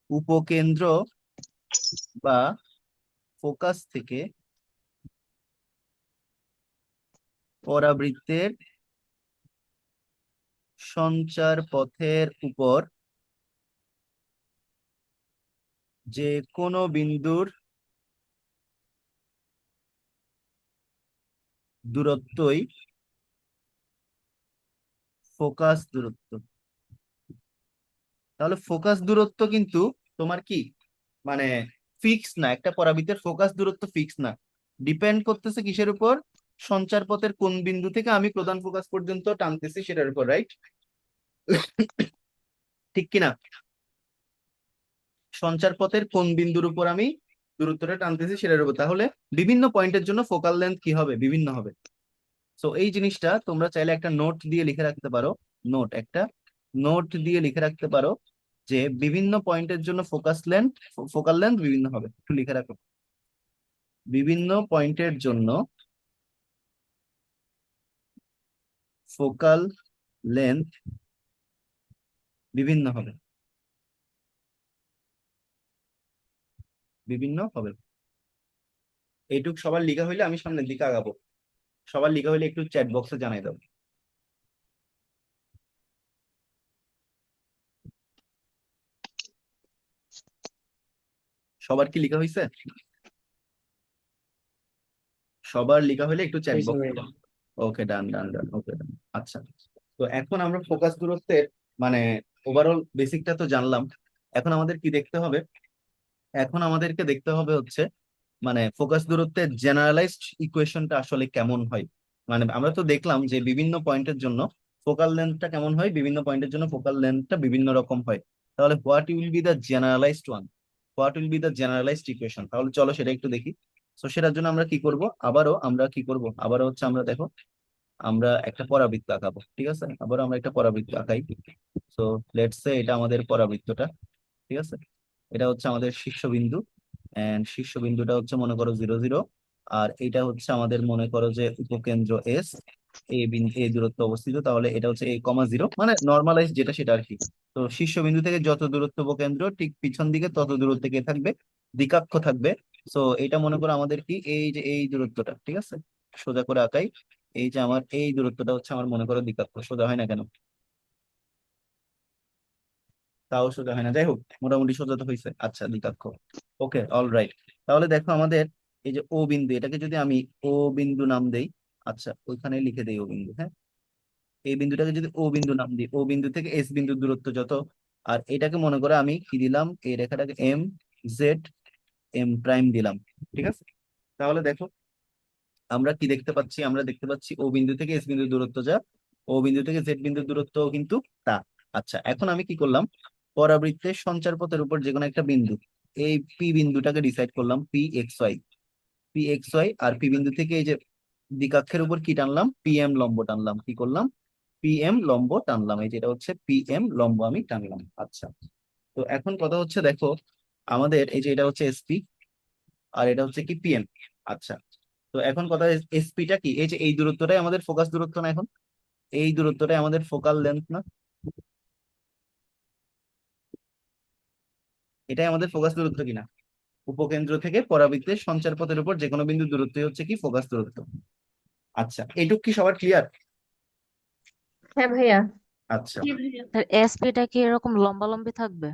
উপকেন্দ্র বা ফোকাস থেকে পরাবৃত্তের সঞ্চার পথের উপর যে কোনো বিন্দুর দূরত্বই ফোকাস দূরত্ব। তাহলে ফোকাস দূরত্ব কিন্তু তোমার কি মানে ফিক্স না, একটা পরাবৃত্তের ফোকাস দূরত্ব ফিক্স না, ডিপেন্ড করতেছে কিসের উপর? সঞ্চার পথের কোন বিন্দু থেকে আমি প্রধান ফোকাস পর্যন্ত টানতেছি সেটার উপর, রাইট? ঠিক কিনা? সঞ্চার পথের কোন বিন্দুর উপর আমি দূরত্বটা টানতেছি সেটার উপর। তাহলে বিভিন্ন পয়েন্টের জন্য ফোকাল লেন্থ কি হবে? বিভিন্ন হবে। সো এই জিনিসটা তোমরা চাইলে একটা নোট দিয়ে লিখে রাখতে পারো, একটা নোট দিয়ে লিখে রাখতে পারো যে বিভিন্ন পয়েন্টের জন্য ফোকাল লেন্থ বিভিন্ন হবে, একটু লিখে রাখো। বিভিন্ন পয়েন্টের জন্য ফোকাল লেন্থ বিভিন্ন হবে, বিভিন্ন হবে। এইটুক সবার লিখা হইলে আমি সামনের দিকে আগাবো। সবার লিখা হইলে একটু চ্যাট বক্সে জানাই দাও। সবার কি লেখা হয়েছে? সবার লেখা হলে একটু চ্যাট বক্স। ওকে, ডান ডান ডান, ওকে ডান। আচ্ছা, তো এখন আমরা ফোকাস দূরত্বের মানে ওভারঅল বেসিকটা তো জানলাম। এখন আমাদের কি দেখতে হবে? এখন আমাদেরকে দেখতে হবে হচ্ছে মানে ফোকাস দূরত্বের জেনারেলাইজড ইকুয়েশনটা আসলে কেমন হয়। মানে আমরা তো দেখলাম যে বিভিন্ন পয়েন্টের জন্য ফোকাল লেন্থটা কেমন হয়, বিভিন্ন পয়েন্টের জন্য ফোকাল লেন্থটা বিভিন্ন রকম হয়। তাহলে what will be the generalised one, what will be the generalised equation? তাহলে চলো সেটা একটু দেখি। তো সেটার জন্য আমরা কি করব, আবারও হচ্ছে আমরা দেখো আমরা একটা পরাবৃত্ত আঁকাবো, ঠিক আছে? আবারও আমরা একটা পরাবৃত্ত আঁকাই। সো লেটস সে এটা আমাদের পরাবৃত্তটা, ঠিক আছে? এটা হচ্ছে আমাদের শীর্ষবিন্দু, এন্ড শীর্ষবিন্দুটা হচ্ছে মনে করো 0 0। আর এটা হচ্ছে আমাদের মনে করো যে উপকেন্দ্র এস, এই দূরত্ব অবস্থিত। তাহলে এটা হচ্ছে a, 0, মানে নর্মালাইজ যেটা সেটা আর কি। তো শীর্ষবিন্দু থেকে যত দূরত্ব উপকেন্দ্র, ঠিক পিছন দিকে তত দূরত্বে কে থাকবে? দ্বিকাক্ষ থাকবে। সো এটা মনে করো আমাদের কি, এই যে এই দূরত্বটা, ঠিক আছে? সোজা করে আঁকাই। এই যে আমার এই দূরত্বটা হচ্ছে আমার মনে করো দ্বিকাক্ষ। সোজা হয় না কেন? তাও সোজা হয় না, যাই হোক মোটামুটি সোজা তো হয়েছে। আচ্ছা, দ্বিকাক্ষ। ওকে, অল রাইট। তাহলে দেখো আমাদের এই যে ও বিন্দু, এটাকে যদি আমি ও বিন্দু নাম দেই, আচ্ছা ওইখানে লিখে দেই ও বিন্দু, হ্যাঁ। এই বিন্দুটাকে যদি ও বিন্দু নাম দিই, ও বিন্দু থেকে এস বিন্দুর দূরত্ব যত। আর এটাকে মনে করে আমি কি দিলাম, এই রেখাটাকে M Z M' দিলাম, ঠিক আছে? তাহলে দেখো আমরা কি দেখতে পাচ্ছি, আমরা দেখতে পাচ্ছি ও বিন্দু থেকে এস বিন্দুর দূরত্ব যা, ও বিন্দু থেকে জেড বিন্দুর দূরত্ব কিন্তু তা। আচ্ছা, এখন আমি কি করলাম, পরাবৃত্তের সঞ্চার পথের উপর যে কোনো একটা বিন্দু, এই পি বিন্দুটাকে ডিসাইড করলাম পি এক্স ওয়াই। আর পি বিন্দু থেকে এই যে দ্বিকাক্ষের উপর কি টানলাম, PM লম্ব টানলাম। কি করলাম? PM লম্ব টানলাম। এই যেটা হচ্ছে PM লম্ব আমি টানলাম। আচ্ছা, তো এখন কথা হচ্ছে দেখো আমাদের এই যে এটা হচ্ছে SP, আর এটা হচ্ছে কি PM। আচ্ছা, তো এখন কথা, এসপিটা কি? এই যে এই দূরত্বটাই আমাদের ফোকাস দূরত্ব না? এখন এই দূরত্বটাই আমাদের ফোকাল লেন্থ না? এটাই আমাদের ফোকাস দূরত্ব কিনা? উপকেন্দ্র থেকে পরাবৃত্তের সঞ্চার পথের উপর যে কোনো বিন্দু দূরত্বই হচ্ছে কি ফোকাস দূরত্ব। আচ্ছা, এইটুক কি সবার ক্লিয়ার? হ্যাঁ ভাইয়া। আচ্ছা, জি ভাইয়া। স্যার এসপিটা কি এরকম লম্বালম্বি থাকবে?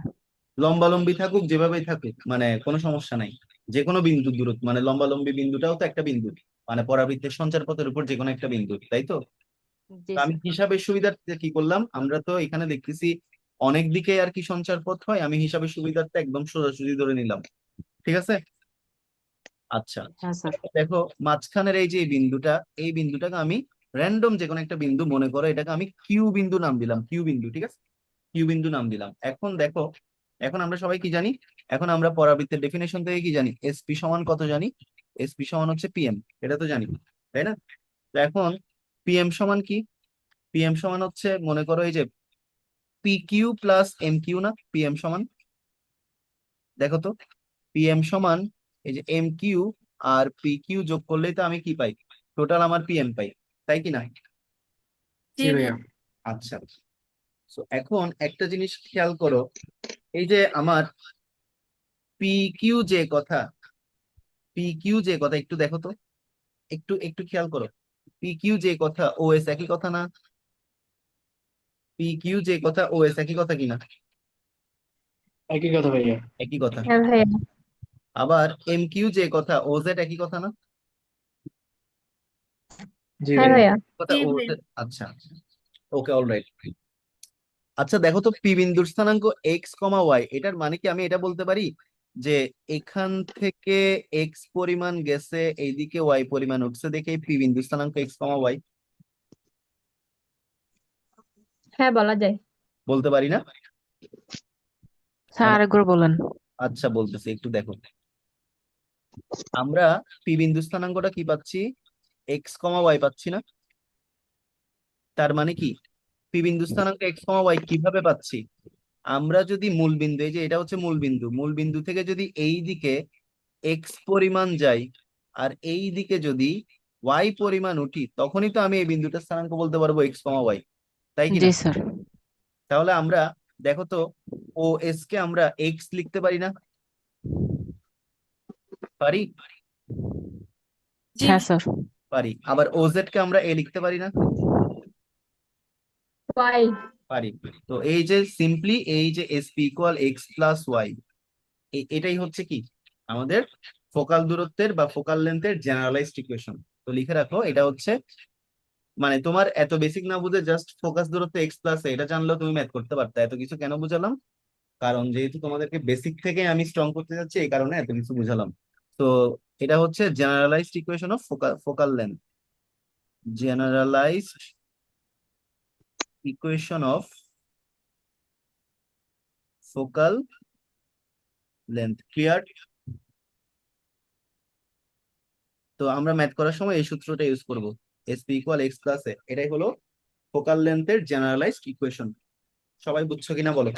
লম্বালম্বি থাকুক, যেভাবেই থাকুক, মানে কোনো সমস্যা নাই। যে কোনো বিন্দু দূরত্ব, মানে লম্বালম্বি বিন্দুটাও তো একটা বিন্দু, মানে পরাবৃত্তের সঞ্চার পথের উপর যে কোনো একটা বিন্দু, তাই তো? জি তো আমি স্যার। হিসাবের সুবিধার্থে কি করলাম, আমরা তো এখানে দেখতেছি অনেক দিকে আর কি সঞ্চার পথ হয়, আমি হিসাবের সুবিধার্থে একদম সোজাসুজি ধরে নিলাম, ঠিক আছে? আচ্ছা, হ্যাঁ স্যার। দেখো মাঝখানের এই যে এই বিন্দুটা, এই বিন্দুটাকে আমি র্যান্ডম যে কোনো একটা বিন্দু মনে করো, এটাকে আমি কিউ বিন্দু নাম দিলাম, কিউ বিন্দু, ঠিক আছে? কিউ বিন্দু নাম দিলাম। এখন দেখো, এখন আমরা সবাই কি জানি, এখন আমরা পরাবৃত্তের ডেফিনেশন থেকে কি জানি, এসপি সমান কত জানি? এসপি সমান হচ্ছে PM, এটা তো জানি, তাই না? তো এখন PM সমান কি? PM সমান হচ্ছে মনে করো এই যে PQ+MQ না? PM সমান, দেখো তো, PM সমান এই যে MQ আর PQ যোগ করলেই তো আমি কি পাই? টোটাল আমার PM পাই, তাই কি না? জি ভাইয়া। আচ্ছা, তো এখন একটা জিনিস খেয়াল করো, এই যে আমার PQ যে কথা, PQ যে কথা একটু দেখো তো, একটু একটু খেয়াল করো। PQ যে কথা, OS একই কথা না? PQ যে কথা, OS একই কথা কিনা? একই কথা ভাইয়া। একই কথা। হ্যাঁ ভাইয়া। আবার MQ যে কথা, OZ একই কথা না? জি হ্যাঁ ভাইয়া। ভাইয়া। কথা জি OZ। ভাইয়া। আচ্ছা, ওকে, অলরাইট। আচ্ছা দেখো তো, পি বিন্দুর স্থানাঙ্ক X, Y, এটার মানে কি আমি এটা বলতে পারি যে এখান থেকে X পরিমাণ গেছে, এইদিকে Y পরিমাণ উঠছে, দেখে পি বিন্দুর স্থানাঙ্ক X, Y? হ্যাঁ বলা যায়। বলতে পারি না? স্যার মানে আরেকবার বলেন। আচ্ছা বলতেছি, একটু দেখো। আমরা পি বিন্দু স্থানাঙ্কটা কি পাচ্ছি? X, Y পাচ্ছি না? তার মানে কি পি বিন্দু স্থানাঙ্ক X, Y কিভাবে পাচ্ছি? আমরা যদি মূল বিন্দু, এই যে এটা হচ্ছে মূল বিন্দু থেকে যদি এই দিকে X পরিমাণ যাই, আর এই দিকে যদি Y পরিমাণ উঠি, তখনই তো আমি এই বিন্দুটার স্থানাঙ্ক বলতে পারবো X, Y, তাই কি জি না? স্যার। তাহলে আমরা দেখো তো, ও এস কে আমরা X লিখতে পারি না? পারি? জি হ্যাঁ স্যার। পারি। আবার OZ কে আমরা A লিখতে পারি না? ওয়াই। পারি। তো এই যে সিম্পলি এই যে SP = X+Y, এটাই হচ্ছে কি আমাদের ফোকাল দূরত্বের বা ফোকাল লেন্থের জেনারেলাইজড ইকুয়েশন। তো লিখে রাখো, এটা হচ্ছে মানে তোমার এত বেসিক না বুঝে জাস্ট ফোকাস দূরত্ব এক্স প্লাস এটা জানলেও তুমি ম্যাথ করতে পারতে। এত কিছু কেন বুঝালাম? কারণ যেহেতু তোমাদেরকে বেসিক থেকে আমি স্ট্রং করতে যাচ্ছি, এই কারণে এত কিছু বুঝালাম। তো এটা হচ্ছে generalised equation of focal length, generalised equation of focal length. Clear? তো আমরা ম্যাথ করার সময় এই সূত্রটা ইউজ করব, এসপি ইকুয়াল এক্স প্লাস এ। এটাই হলো ফোকাল লেন্থের জেনারেলাইজড ইকুয়েশন। সবাই বুঝছো কিনা বলো?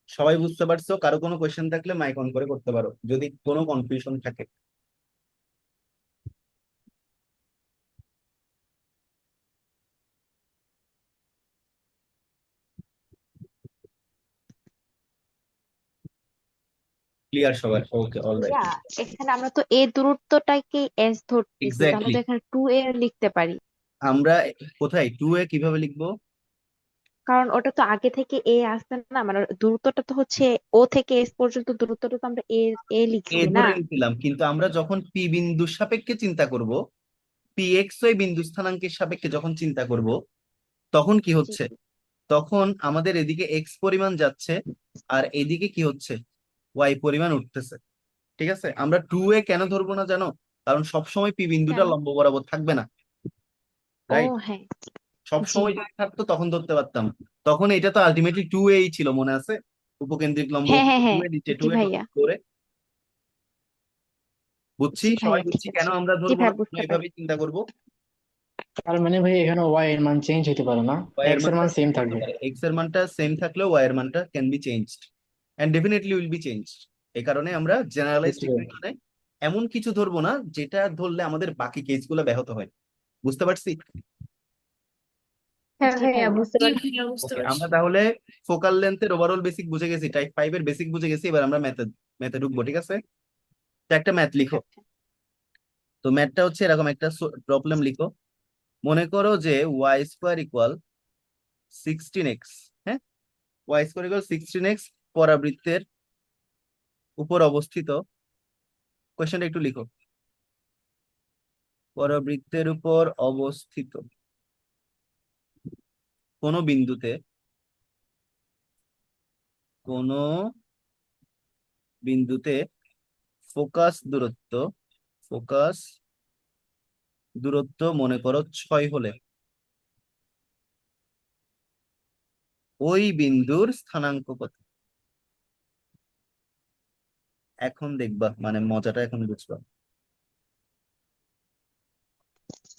সবাই বুঝতে পারছো? কারো কোনো কোয়েশ্চেন থাকলে মাইক অন করে করতে পারো যদি কোনো কনফিউশন থাকে। ক্লিয়ার সবার? ওকে, অলরাইট। ভাইয়া এখানে আমরা তো এ দূরত্বটাকে এস ধরতেছি, তো আমরা এক্স্যাক্টলি। তো এখানে 2a লিখতে পারি, আমরা কোথায় 2a কিভাবে লিখবো? কারণ ওটা তো আগে থেকে এ আসছে না, মানে দূরত্বটা তো হচ্ছে ও থেকে এস পর্যন্ত দূরত্বটা তো আমরা এ এ এ লিখছি না। ধরে নিছিলাম, কিন্তু আমরা যখন পি বিন্দুর সাপেক্ষে চিন্তা করব, পি এক্স ওয়াই বিন্দু স্থানাঙ্কের সাপেক্ষে যখন চিন্তা করব, তখন কি জি হচ্ছে? তখন আমাদের এদিকে এক্স পরিমাণ যাচ্ছে, আর এদিকে কি হচ্ছে? ওয়াই পরিমাণ উঠতেছে। ঠিক আছে? আমরা 2a কেন ধরবো না জানো? কারণ সবসময় পি বিন্দুটা কেন? লম্ব বরাবর থাকবে না, ও রাইট? হ্যাঁ। সব জি সময় যদি থাকতো তখন ধরতে পারতাম। তখন এটা তো আলটিমেটলি 2a ছিল, মনে আছে? উপকেন্দ্রিক লম্ব হ্যাঁ হ্যাঁ উপরে, হ্যাঁ। 2a নিচে, জি 2a ভাইয়া। করে। বুঝছি, জি সবাই ভাইয়া ঠিক বুঝছি কেন আছে। আমরা জি ধরবো না, ভাইয়া আমরা বুঝতে এইভাবেই পারছি। চিন্তা করবো। তার মানে ভাই এখানে ওয়াই এর মান চেঞ্জ হতে পারে না, ওয়াই এর এক্স এর মানটা মান সেম চেঞ্জ হতে থাকবে। পারে, এক্স এর মানটা সেম থাকলেও ওয়াই এর মানটা can be changed, and definitely will be changed. এই কারণে আমরা জেনারেলাইজড বুঝতে পারলাম। ইকুয়েশনে এমন কিছু ধরবো না যেটা ধরলে আমাদের বাকি কেসগুলো ব্যাহত হয়। বুঝতে পারছি? হ্যাঁ জি ভাইয়া ভাইয়া। বুঝতে জি পারছি। ভাইয়া বুঝতে ওকে, পারছি। আমরা তাহলে ফোকাল লেন্থের ওভারঅল বেসিক বুঝে গেছি, টাইপ 5 এর বেসিক বুঝে গেছি, এবার আমরা ম্যাথে ম্যাথে ঢুকবো। ঠিক আছে? তো একটা ম্যাথ লিখো। আচ্ছা। তো ম্যাথটা হচ্ছে এরকম একটা প্রবলেম লিখো। মনে করো যে ওয়াই স্কোয়ার ইকুয়াল 16x, হ্যাঁ, ওয়াই স্কোয়ার ইকুয়াল 16x পরাবৃত্তের উপর অবস্থিত, কোয়েশ্চেনটা একটু লিখো, পরাবৃত্তের উপর অবস্থিত কোনো বিন্দুতে, কোনো বিন্দুতে ফোকাস দূরত্ব, ফোকাস দূরত্ব মনে করো 6 হলে ওই বিন্দুর স্থানাঙ্ক কত? এখন দেখবা, মানে মজাটা এখন বুঝবা।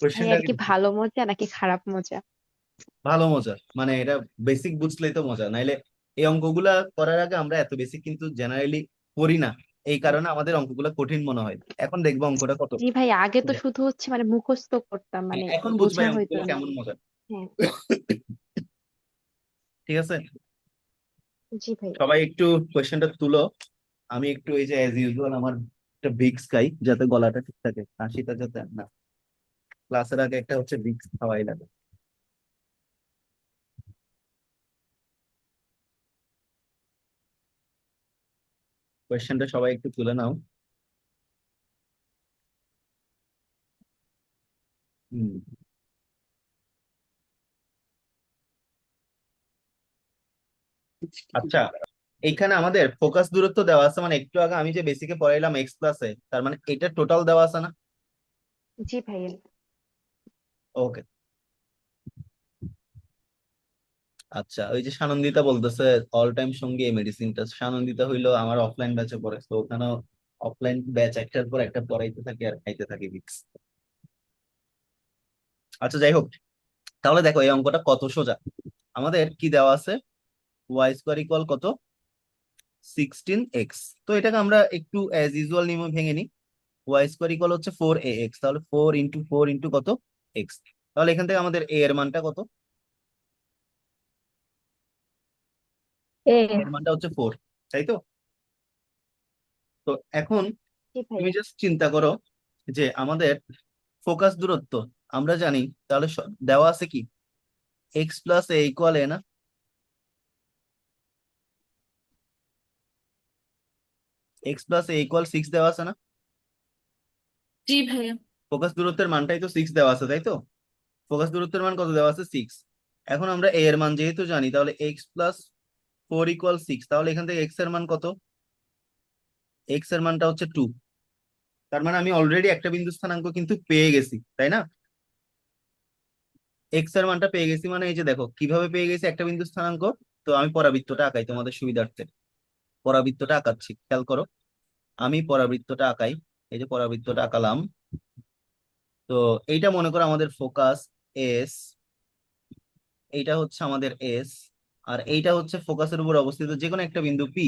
ভাইয়া কোয়েশ্চেনটা এটা কি ভালো মজা নাকি খারাপ মজা? ভালো মজা, মানে এটা বেসিক বুঝলেই তো মজা, নাইলে এই অঙ্কগুলা করার আগে আমরা এত বেসিক কিন্তু জেনারেলি করি না, এই কারণে আমাদের অঙ্কগুলা কঠিন মনে হয়। এখন দেখবো অঙ্কটা কত জি ভাইয়া, আগে তো সোজা। শুধু হচ্ছে মানে মুখস্থ করতাম, হ্যাঁ, মানে এখন বুঝবা বোঝা এই হইতো অঙ্কগুলো না। কেমন মজা। হ্যাঁ। ঠিক আছে? জি ভাইয়া। সবাই একটু কোয়েশ্চেনটা তুলো। আমি একটু এই যে অ্যাজ ইউজুয়াল আমার একটা ভিক্স খাই যাতে গলাটা ঠিক থাকে, কাশিটা যাতে না। ক্লাসের আগে একটা হচ্ছে ভিক্স খাওয়াই লাগে। কোয়েশ্চেনটা সবাই একটু তুলে নাও। হুম। আচ্ছা, এইখানে আমাদের ফোকাস দূরত্ব দেওয়া আছে, মানে একটু আগে আমি যে বেসিকে পড়াইলাম এক্স প্লাসে, তার মানে এটা টোটাল দেওয়া আছে না? জি ভাইয়া। ওকে। আচ্ছা, ওই যে সানন্দিতা বলতেছে অল টাইম সঙ্গী এই মেডিসিনটা, সানন্দিতা হইলো আমার অফলাইন ব্যাচে পড়ে, তো ওখানে অফলাইন ব্যাচ একটার পর একটা পড়াইতে থাকি আর খাইতে থাকি ভিক্স। আচ্ছা, যাই হোক, তাহলে দেখো এই অঙ্কটা কত সোজা। আমাদের কি দেওয়া আছে? ওয়াই স্কোয়ার ইকুয়াল কত? 16x। তো এটাকে আমরা একটু অ্যাজ ইউজুয়াল নিয়মে ভেঙে নিই। ওয়াই স্কোয়ার ইকুয়াল হচ্ছে 4ax, তাহলে 4 × 4 × কত? এক্স। তাহলে এখান থেকে আমাদের a এর মানটা কত? এ এর মানটা হচ্ছে 4, তাই তো? তো এখন জি তুমি ভাইয়া। জাস্ট চিন্তা করো যে আমাদের ফোকাস দূরত্ব আমরা জানি, তাহলে দেওয়া আছে কি? x প্লাস এ ইকুয়াল এ না? এক্স প্লাস এ ইকুয়াল 6 দেওয়া আছে না? জি ভাইয়া। ফোকাস দূরত্বের মানটাই তো 6 দেওয়া আছে, তাই তো? ফোকাস দূরত্বের মান কত দেওয়া আছে? 6। এখন আমরা এ এর মান যেহেতু জানি, তাহলে এক্স প্লাস 4 ইকুয়াল 6, তাহলে এখান থেকে এক্স এর মান কত? এক্স এর মানটা হচ্ছে 2। তার মানে আমি অলরেডি একটা বিন্দু স্থানাঙ্ক কিন্তু পেয়ে গেছি, তাই না? এক্স এর মানটা পেয়ে গেছি, মানে এই যে দেখো কিভাবে পেয়ে গেছি একটা বিন্দু স্থানাঙ্ক। তো আমি পরাবৃত্তটা আঁকাই তোমাদের সুবিধার্থে। পরাবৃত্তটা আঁকাচ্ছি, খেয়াল করো। আমি পরাবৃত্তটা আঁকাই। এই যে পরাবৃত্তটা আঁকালাম। তো এইটা মনে করো আমাদের ফোকাস এস, এইটা হচ্ছে আমাদের এস, আর এইটা হচ্ছে ফোকাসের উপর অবস্থিত যে কোনো একটা বিন্দু পি,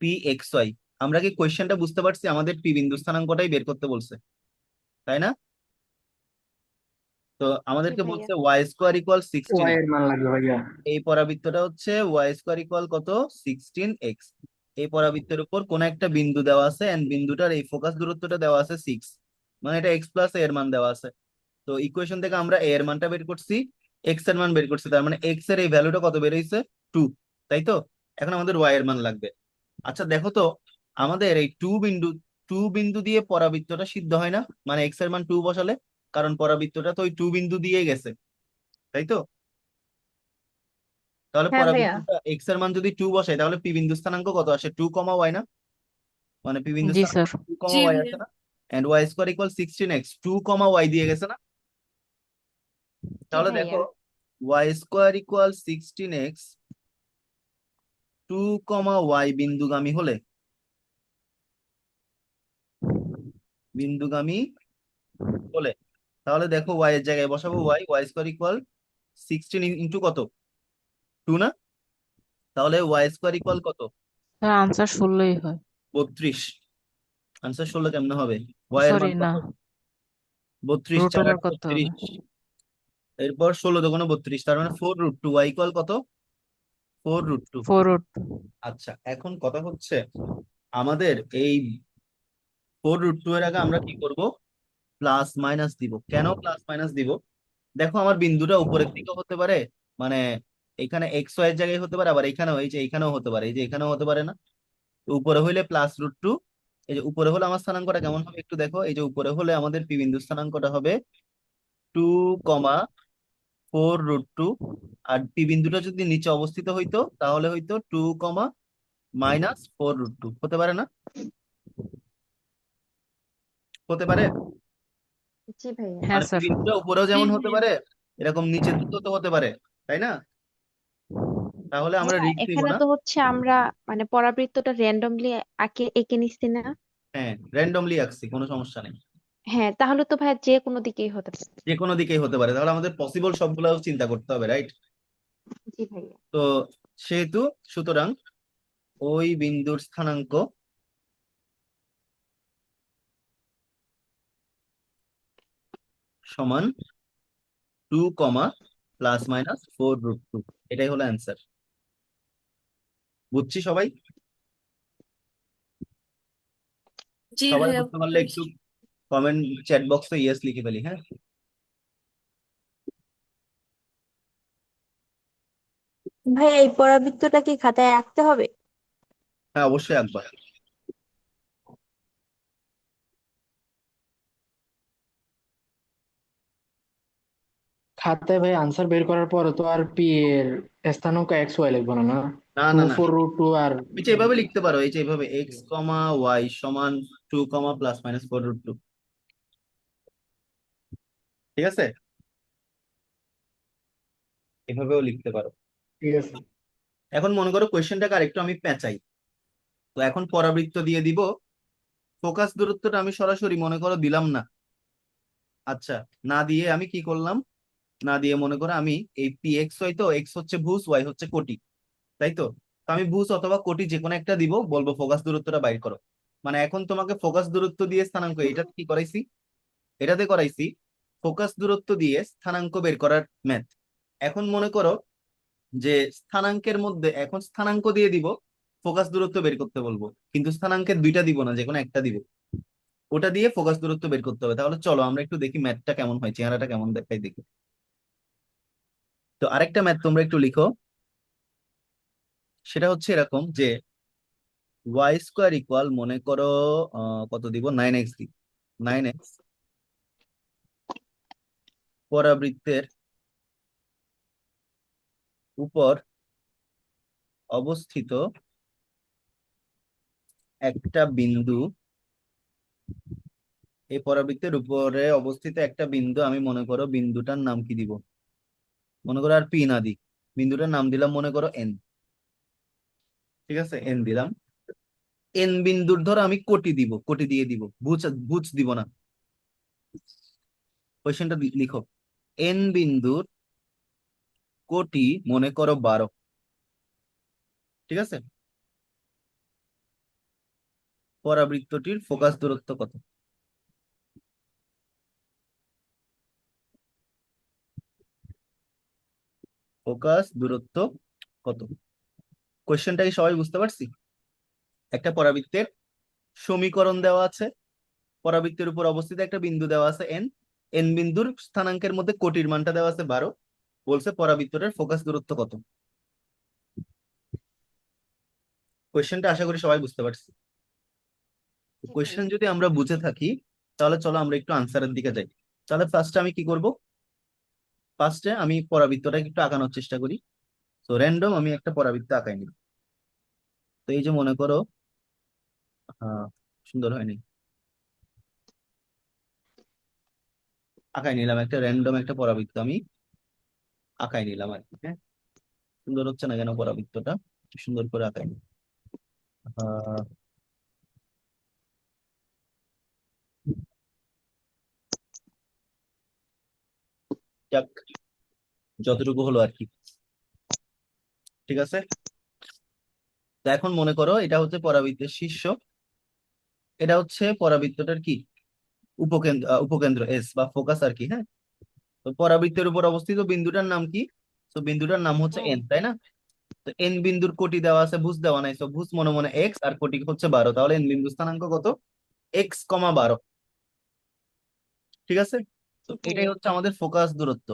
পি এক্স ওয়াই। আমরা কি কোয়েশ্চেনটা বুঝতে পারছি? আমাদের পি বিন্দু স্থানাঙ্কটাই বের করতে বলছে, তাই না? তো জি আমাদেরকে ভাইয়া। বলছে ওয়াই স্কোয়ার ইকুয়াল 16। ওয়াই এর মান লাগবে ভাইয়া। এই পরাবৃত্তটা হচ্ছে ওয়াই স্কোয়ার ইকুয়াল কত? 16x। এই পরাবৃত্তের উপর কোন একটা বিন্দু দেওয়া আছে, এন্ড বিন্দুটার এই ফোকাস দূরত্বটা দেওয়া আছে 6, মানে এটা এক্স প্লাস এর মান দেওয়া আছে। তো ইকুয়েশন থেকে আমরা এ এর মানটা বের করছি, এক্স এর মান বের করছি, তার মানে এক্স এর এই ভ্যালুটা কত বের হয়েছে? 2, তাই তো? এখন আমাদের ওয়াই এর মান লাগবে। আচ্ছা দেখো তো, আমাদের এই টু বিন্দু দিয়ে পরাবৃত্তটা সিদ্ধ হয় না, মানে এক্স এর মান 2 বসালে, কারণ পরাবৃত্তটা তো ওই 2 বিন্দু দিয়ে গেছে, তাই তো? তাহলে হ্যাঁ ভাইয়া। পরাবৃত্তটা এক্স এর মান যদি 2 বসাই, তাহলে পি বিন্দু স্থানাঙ্ক কত আসে? 2, ওয়াই না? মানে পি বিন্দু জি স্থানাঙ্ক স্যার। 2, জি ওয়াই ভাইয়া। আছে না? And y square equal 16x, 2, y দিয়ে গেছে না? জি তাহলে দেখো ভাইয়া। Y square equal 16x, 2, y বিন্দুগামী হলে তাহলে দেখো ওয়াই এর জায়গায় বসাবো ওয়াই স্কোয়ার ইকুয়াল 16 ইন্টু কত? 2 না? তাহলে ওয়াই স্কোয়ার ইকুয়াল কত? স্যার আনসার 16ই হয়। 32। আনসার 16 কেমনে হবে? ওয়াই এর সরি মান না, কত? 32, রুট 4 ওভার 8 করতে হবে। 32। এরপর 16 দুগুণে 32, তার মানে 4√2। ওয়াই ইকুয়াল কত? 4√2। 4 রুট। আচ্ছা এখন কথা হচ্ছে, আমাদের এই 4√2 এর আগে আমরা কি করব? প্লাস মাইনাস দিব। কেন প্লাস মাইনাস দিব? দেখো আমার বিন্দুটা উপরের দিকে হতে পারে, মানে এখানে এক্স ওয়াই এর জায়গায় হতে পারে, আবার এখানেও, এই যে এখানেও হতে পারে, এই যে এখানেও হতে পারে না? তো উপরে হইলে +√2। এই যে উপরে হলে আমার স্থানাঙ্কটা কেমন হবে একটু দেখো। এই যে উপরে হলে আমাদের পি বিন্দু স্থানাঙ্কটা হবে 2, 4√2। আর পি বিন্দুটা যদি নিচে অবস্থিত হইতো, তাহলে হইতো 2, -4√2। হতে পারে না? হতে পারে। জি ভাইয়া। হ্যাঁ মানে পি স্যার। বিন্দুটা উপরেও জি যেমন হতে ভাইয়া। পারে, এরকম নিচের দিকেও তো হতে পারে, তাই না? তাহলে আমরা ভাইয়া রিস্ক নিব এখানে না। তো হচ্ছে আমরা মানে পরাবৃত্তটা র্যান্ডমলি এঁকে নিচ্ছি না। হ্যাঁ, র্যান্ডমলি আঁকছি, কোনো সমস্যা নেই। হ্যাঁ, তাহলে তো ভাইয়া যে কোনো দিকেই হতে পারে। যে কোনো দিকেই হতে পারে, তাহলে আমাদের পসিবল সবগুলো চিন্তা করতে হবে, রাইট? জি ভাইয়া। তো সেহেতু, সুতরাং ওই বিন্দুর স্থানাঙ্ক সমান 2, +-4√2। এটাই হলো অ্যান্সার। বুঝছি সবাই? জি সবাই ভাইয়া বুঝতে বুঝতে পারলে একটু পারছি। কমেন্ট চ্যাট বক্সে ইয়েস লিখে ফেলি, হ্যাঁ? ভাই এই পরাবৃত্তটা কি খাতায় আঁকতে হবে? হ্যাঁ অবশ্যই একবার। খাতায় ভাই আনসার বের করার পর তো আর পি এর স্থানাঙ্ক এক্স ওয়াই লিখবো না, না? না টু না না, ফোর রুট টু আর এই যে এভাবে লিখতে পারো, এই যে এভাবে x, y = 2, +-4√2। ঠিক আছে, এভাবেও লিখতে পারো। ঠিক আছে। এখন মনে করো কোয়েশ্চেনটাকে আরেকটু আমি পেঁচাই। তো এখন পরাবৃত্ত দিয়ে দিব, ফোকাস দূরত্বটা আমি সরাসরি মনে করো দিলাম না। আচ্ছা, না দিয়ে আমি কি করলাম? না দিয়ে মনে করো আমি এই পি এক্স ওয়াই, তো এক্স হচ্ছে ভুজ, ওয়াই হচ্ছে কোটি, তাই তো? তো আমি ভুজ অথবা কোটি যে কোনো একটা দিব, বলবো ফোকাস দূরত্বটা বাইর করো। মানে এখন তোমাকে ফোকাস দূরত্ব দিয়ে স্থানাঙ্ক, এটা কি করাইছি? এটাতে করাইছি ফোকাস দূরত্ব দিয়ে স্থানাঙ্ক বের করার ম্যাথ। এখন মনে করো যে স্থানাঙ্কের মধ্যে, এখন স্থানাঙ্ক দিয়ে দিব, ফোকাস দূরত্ব বের করতে বলবো, কিন্তু স্থানাঙ্কের দুইটা দিব না, যে কোনো একটা দিব। ওটা দিয়ে ফোকাস দূরত্ব বের করতে হবে। তাহলে চলো আমরা একটু দেখি ম্যাথটা কেমন হয়, চেহারাটা কেমন দেখাই দেখি। তো আরেকটা ম্যাথ তোমরা একটু লিখো। সেটা হচ্ছে এরকম যে ওয়াই স্কোয়ার ইকুয়াল মনে করো কত দিব, 9x দিব। 9x পরাবৃত্তের উপর অবস্থিত একটা বিন্দু, এই পরাবৃত্তের উপরে অবস্থিত একটা বিন্দু, আমি মনে করো বিন্দুটার নাম কি দিব, মনে করো আর পি না দিই, বিন্দুটার নাম দিলাম মনে করো এন। ঠিক আছে, এন দিলাম। এন বিন্দুর ধরো আমি কোটি দিব, কোটি দিয়ে দিব, ভুজ ভুজ দিব না। কোয়েশ্চেনটা লিখো, এন বিন্দুর কোটি মনে করো 12। ঠিক আছে, পরাবৃত্তটির ফোকাস দূরত্ব কত? ফোকাস দূরত্ব কত? কোয়েশ্চেনটা কি সবাই বুঝতে পারছি? একটা পরাবৃত্তের সমীকরণ দেওয়া আছে, পরাবৃত্তের উপর অবস্থিত একটা বিন্দু দেওয়া আছে এন, এন বিন্দুর স্থানাঙ্কের মধ্যে কোটির মানটা দেওয়া আছে 12, বলছে পরাবৃত্তটার ফোকাস দূরত্ব কত। কোয়েশ্চেনটা আশা করি সবাই বুঝতে পারছি। জি কোয়েশ্চেন ভাইয়া। যদি আমরা বুঝে থাকি তাহলে চলো আমরা একটু আনসারের দিকে যাই। তাহলে ফার্স্টে আমি কি করব, ফার্স্টে আমি পরাবৃত্তটাকে একটু আঁকানোর চেষ্টা করি। তো র্যান্ডম আমি একটা পরাবৃত্ত আঁকাই নিই। তো এই যে মনে করো, সুন্দর হয়নি, আঁকাই নিলাম একটা র্যান্ডম একটা পরাবৃত্ত, আমি আঁকাই নিলাম আর কি। হ্যাঁ, সুন্দর হচ্ছে না কেন পরাবৃত্তটা, সুন্দর করে আঁকাই নি। আহ যাক, যতটুকু হলো আর কি। ঠিক আছে, তো এখন মনে করো এটা হচ্ছে পরাবৃত্তের শীর্ষ, এটা হচ্ছে পরাবৃত্তটার কি উপকেন্দ্র, উপকেন্দ্র এস বা ফোকাস আর কি। হ্যাঁ, তো পরাবৃত্তের উপর অবস্থিত বিন্দুটার নাম কি? তো বিন্দুটার নাম হচ্ছে এন। এন, তাই না? তো এন বিন্দুর কোটি দেওয়া আছে, ভুজ দেওয়া নাই, তো ভুজ মনে মনে এক্স আর কোটি হচ্ছে 12, তাহলে এন বিন্দু স্থানাঙ্ক কত? x, 12। ঠিক আছে, তো জি এটাই ভাইয়া। হচ্ছে আমাদের ফোকাস দূরত্ব,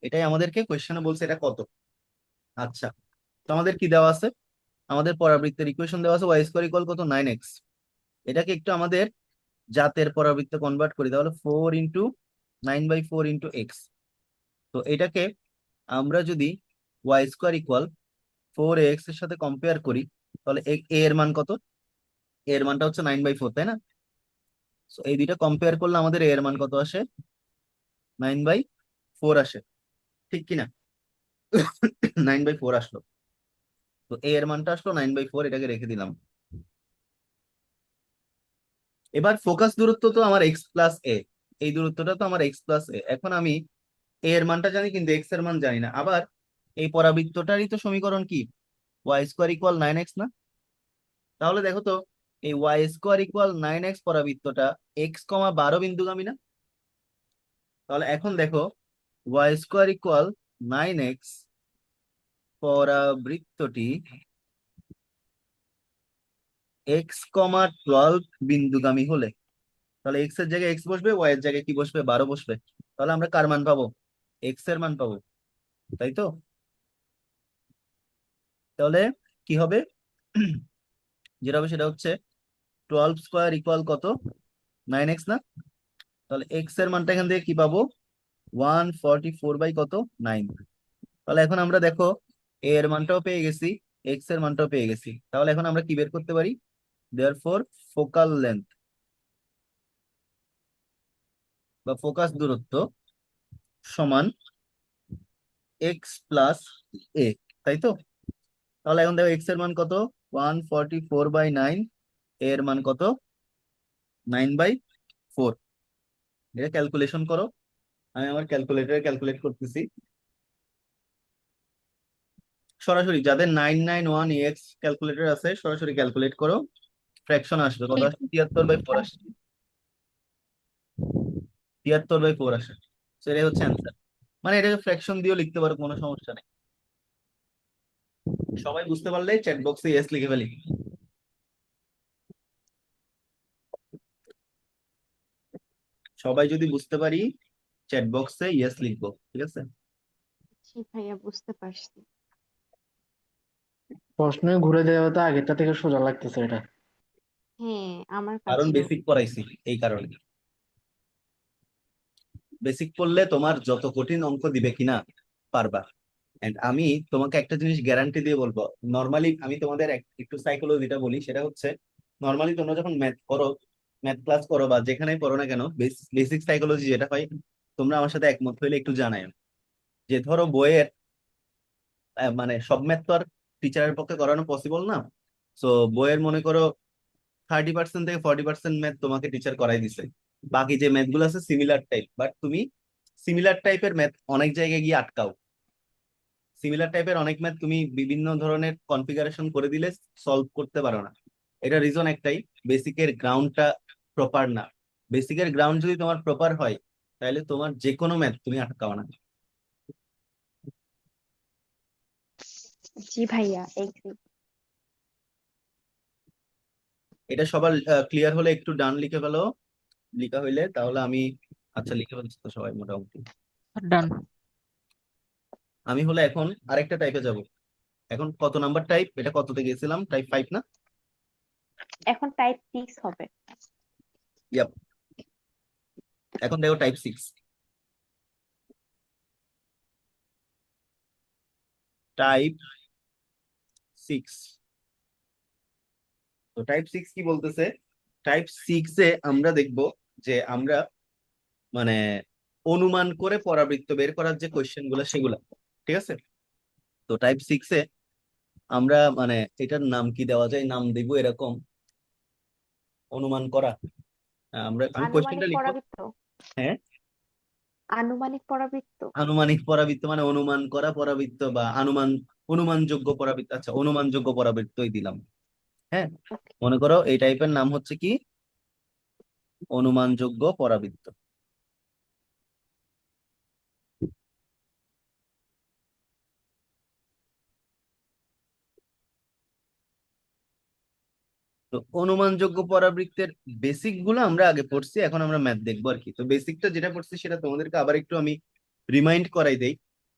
এটাই আমাদেরকে কোয়েশ্চেনে বলছে এটা কত। আচ্ছা, তো আমাদের কি দেওয়া আছে, আমাদের পরাবৃত্তের ইকুয়েশন দেওয়া আছে ওয়াই স্কোয়ার ইকুয়াল কত, 9x। এটাকে একটু আমাদের জাতের পরাবৃত্তে কনভার্ট করি, তাহলে 4 × 9/4 × x। তো এটাকে আমরা যদি ওয়াই স্কোয়ার ইকুয়াল 4ax এর সাথে কম্পেয়ার করি, তাহলে a এর মান কত? a এর মানটা হচ্ছে 9/4, তাই না? তো এই দুইটা কম্পেয়ার করলে আমাদের a এর মান কত আসে? 9/4 আসে, ঠিক কিনা? 9/4 আসলো, তো a এর মানটা আসলো 9/4, এটাকে রেখে দিলাম। এবার ফোকাস দূরত্ব তো আমার x+a, এই দূরত্বটা তো আমার x+a। এখন আমি a এর মানটা জানি কিন্তু x এর মান জানি না। আবার এই পরাবৃত্তটারই তো সমীকরণ কি, ওয়াই স্কোয়ার ইকুয়াল 9x না? তাহলে দেখো তো, এই ওয়াই স্কোয়ার ইকুয়াল 9x পরাবৃত্তটা x, 12 বিন্দুগামী না? তাহলে এখন দেখো, ওয়াই স্কোয়ার ইকুয়াল 9x পরাবৃত্তটি x, 12 বিন্দুগামী হলে, তাহলে এক্স এর জায়গায় এক্স বসবে, ওয়াই এর জায়গায় কি বসবে, 12 বসবে। তাহলে আমরা কার মান পাবো? এক্স এর মান পাবো, তাই তো? তাহলে কি হবে, যেটা হবে সেটা হচ্ছে 12² ইকুয়াল কত, 9x না? তাহলে এক্স এর মানটা এখান থেকে কি পাবো, 144 কত, 9। তাহলে এখন আমরা দেখো a এর মানটাও পেয়ে গেছি, এক্স এর মানটাও পেয়ে গেছি, তাহলে এখন আমরা কি বের করতে পারি, দেয়ারফর ফোকাল লেন্থ বা ফোকাস দূরত্ব সমান x+a, তাই তো? তাহলে এখন দেখো এক্স এর মান কত, 144/9, এর মান কত, 9/4। এটা ক্যালকুলেশন করো, আমি আমার ক্যালকুলেটরে ক্যালকুলেট করতেছি। সরাসরি যাদের 991 ক্যালকুলেটর আছে সরাসরি ক্যালকুলেট করো, ফ্র্যাকশন আসবে কত আসবে, 73/4 আসছে, 73/4 আসে। তো এটাই হচ্ছে অ্যান্সার, মানে এটাকে ফ্র্যাকশন দিয়েও লিখতে পারো, কোনো সমস্যা নেই। সবাই বুঝতে পারলে চ্যাট বক্সে ইয়েস লিখে ফেলি। সবাই যদি বুঝতে পারি চ্যাট বক্সে ইয়েস লিখবো, ঠিক আছে? জি ভাইয়া, বুঝতে পারছি। প্রশ্ন ঘুরে দেওয়া তো আগেরটা থেকে সোজা লাগতেছে এটা। হ্যাঁ, আমার কারণ কাছেও। বেসিক পড়াইছি এই কারণে। বেসিক পড়লে তোমার যত কঠিন অঙ্ক দিবে কিনা পারবা। এন্ড আমি তোমাকে একটা জিনিস গ্যারান্টি দিয়ে বলবো, নর্মালি আমি তোমাদের একটু সাইকোলজিটা বলি, সেটা হচ্ছে নর্মালি তোমরা যখন ম্যাথ করো, ম্যাথ ক্লাস করো বা যেখানেই পড়ো না কেন, বেসিক সাইকোলজি যেটা হয়, তোমরা আমার সাথে একমত হইলে একটু জানাই যে ধরো বইয়ের মানে সব ম্যাথ তো আর টিচারের পক্ষে করানো পসিবল না। সো বইয়ের মনে করো 30% থেকে 40% ম্যাথ তোমাকে টিচার করাই দিছে, বাকি যে ম্যাথ গুলো আছে সিমিলার টাইপ, বাট তুমি সিমিলার টাইপের ম্যাথ অনেক জায়গায় গিয়ে আটকাও। সিমিলার টাইপের অনেক ম্যাথ তুমি বিভিন্ন ধরনের কনফিগারেশন করে দিলে সলভ করতে পারো না। এটা রিজন একটাই, বেসিকের গ্রাউন্ডটা প্রপার না। বেসিকের গ্রাউন্ড যদি তোমার প্রপার হয়, তাহলে তোমার যে কোনো ম্যাথ তুমি আটকাও না। জি ভাইয়া, এগ্রি। এটা সবার ক্লিয়ার হলে একটু ডান লিখে ফেলো, লিখা হইলে তাহলে আমি, আচ্ছা লিখে ফেলছি তো সবাই মোটামুটি। ডান। আমি হলে এখন আরেকটা টাইপে যাব। এখন কত নাম্বার টাইপ, এটা কততে গেছিলাম, টাইপ 5 না? এখন টাইপ 6 হবে। ইয়াপ, এখন দেখো টাইপ 6। টাইপ 6, তো টাইপ 6 কি বলতেছে? টাইপ 6 এ আমরা দেখব যে আমরা মানে অনুমান করে পরাবৃত্ত বের করার যে কোয়েশ্চেন গুলো সেগুলা, ঠিক আছে? তো টাইপ 6 এ আমরা মানে এটার নাম কি দেওয়া যায়, নাম দিব এরকম অনুমান করা। আমি কোয়েশ্চেনটা আনুমানিক লিখবো। পরাবৃত্ত। হ্যাঁ, আনুমানিক পরাবৃত্ত। আনুমানিক পরাবৃত্ত মানে অনুমান করা পরাবৃত্ত বা অনুমানযোগ্য পরাবৃত্ত। আচ্ছা, অনুমানযোগ্য পরাবৃত্তই দিলাম। হ্যাঁ, ওকে। মনে করো এই টাইপের নাম হচ্ছে কি অনুমানযোগ্য পরাবৃত্ত। তো অনুমানযোগ্য পরাবৃত্তের বেসিক গুলো আমরা আগে পড়ছি, এখন আমরা ম্যাথ দেখবো আর কি। তো বেসিকটা যেটা পড়ছি সেটা তোমাদেরকে আবার একটু আমি রিমাইন্ড করাই দেই।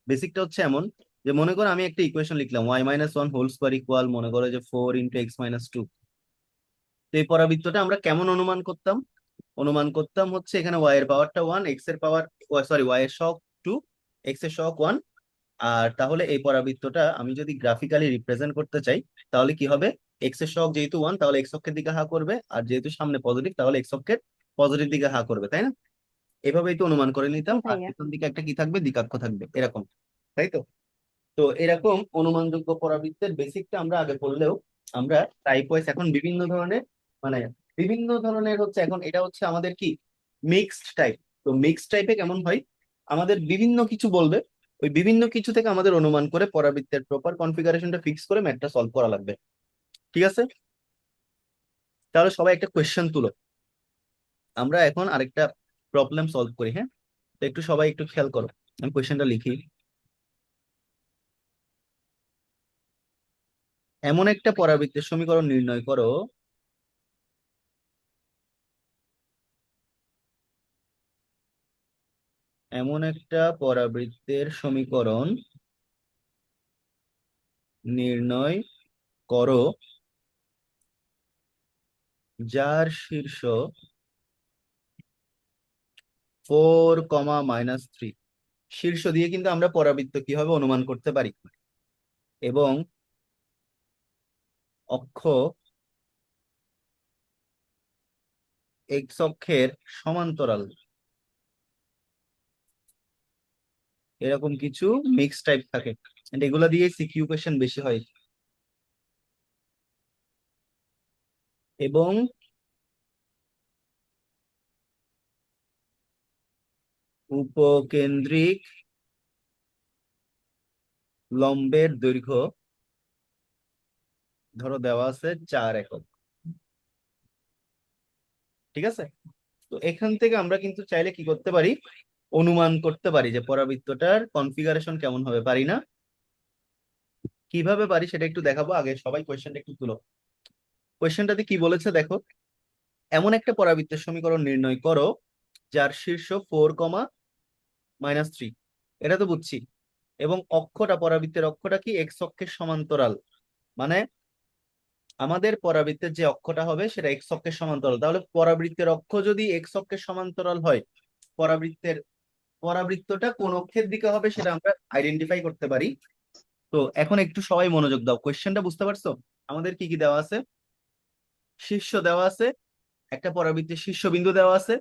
বেসিকটা হচ্ছে এমন যে মনে করো আমি একটা ইকুয়েশন লিখলাম y-1 হোল স্কোয়ার ইকুয়াল মনে করো যে 4 × x-2। তো এই পরাবৃত্তটা আমরা কেমন অনুমান করতাম? অনুমান করতাম হচ্ছে এখানে y এর পাওয়ারটা 1, x এর পাওয়ার সরি y এর সহগ 2, x এর সহগ 1। আর তাহলে এই পরাবৃত্তটা আমি যদি গ্রাফিক্যালি রিপ্রেজেন্ট করতে চাই, তাহলে কি হবে? এক্স এর সহগ যেহেতু 1, তাহলে এক্স অক্ষের দিকে হা করবে, আর যেহেতু সামনে পজিটিভ, তাহলে এক্স অক্ষের পজিটিভ দিকে হা করবে, তাই না? এভাবেই তো অনুমান করে জি নিতাম, আর ভাইয়া। পিছন দিকে একটা কি থাকবে, দ্বিকাক্ষ থাকবে, এরকম, তাই তো? তো এরকম অনুমানযোগ্য পরাবৃত্তের বেসিকটা আমরা আগে পড়লেও আমরা টাইপ ওয়াইজ এখন বিভিন্ন ধরনের মানে বিভিন্ন ধরনের হচ্ছে, এখন এটা হচ্ছে আমাদের কি মিক্সড টাইপ। তো মিক্সড টাইপে কেমন হয়, আমাদের বিভিন্ন কিছু বলবে, ওই বিভিন্ন কিছু থেকে আমাদের অনুমান করে পরাবৃত্তের প্রপার কনফিগারেশনটা ফিক্স করে ম্যাথটা সলভ করা লাগবে, ঠিক আছে? তাহলে সবাই একটা কোয়েশ্চেন তুলো, আমরা এখন আরেকটা প্রবলেম সলভ করি। হ্যাঁ, তো একটু সবাই একটু খেয়াল করো, আমি কোয়েশ্চেনটা লিখি। এমন একটা পরাবৃত্তের সমীকরণ নির্ণয় করো এমন একটা পরাবৃত্তের সমীকরণ নির্ণয় করো যার শীর্ষ 4, -3। শীর্ষ দিয়ে কিন্তু আমরা পরাবৃত্ত কিভাবে অনুমান করতে পারি, এবং অক্ষ এক্স অক্ষের সমান্তরাল, এরকম কিছু মিক্স টাইপ থাকে। And এগুলা দিয়ে সিকিউ কোয়েশ্চেন বেশি হয়। এবং উপকেন্দ্রিক লম্বের দৈর্ঘ্য ধরো দেওয়া আছে 4 একক, ঠিক আছে? তো এখান থেকে আমরা কিন্তু চাইলে কি করতে পারি, অনুমান করতে পারি যে পরাবৃত্তটার কনফিগারেশন কেমন হবে, পারি না? কিভাবে পারি সেটা একটু দেখাবো, আগে সবাই কোয়েশ্চেনটা একটু তুলো। কোয়েশ্চেনটাতে কি বলেছে দেখো, এমন একটা পরাবৃত্তের সমীকরণ নির্ণয় করো যার শীর্ষ 4, -3, এটা তো বুঝছি। এবং অক্ষটা পরাবৃত্তের অক্ষটা কি এক্স অক্ষের সমান্তরাল, মানে আমাদের পরাবৃত্তের যে অক্ষটা হবে সেটা এক্স অক্ষের সমান্তরাল, তাহলে পরাবৃত্তের অক্ষ যদি এক্স অক্ষের সমান্তরাল হয়, পরাবৃত্তটা কোন অক্ষের দিকে হবে সেটা আমরা আইডেন্টিফাই করতে পারি। তো এখন একটু সবাই মনোযোগ দাও, কোয়েশ্চেনটা বুঝতে পারছো? আমাদের কি কি দেওয়া আছে? শীর্ষ দেওয়া আছে, একটা পরাবৃত্তের শীর্ষবিন্দু দেওয়া আছে,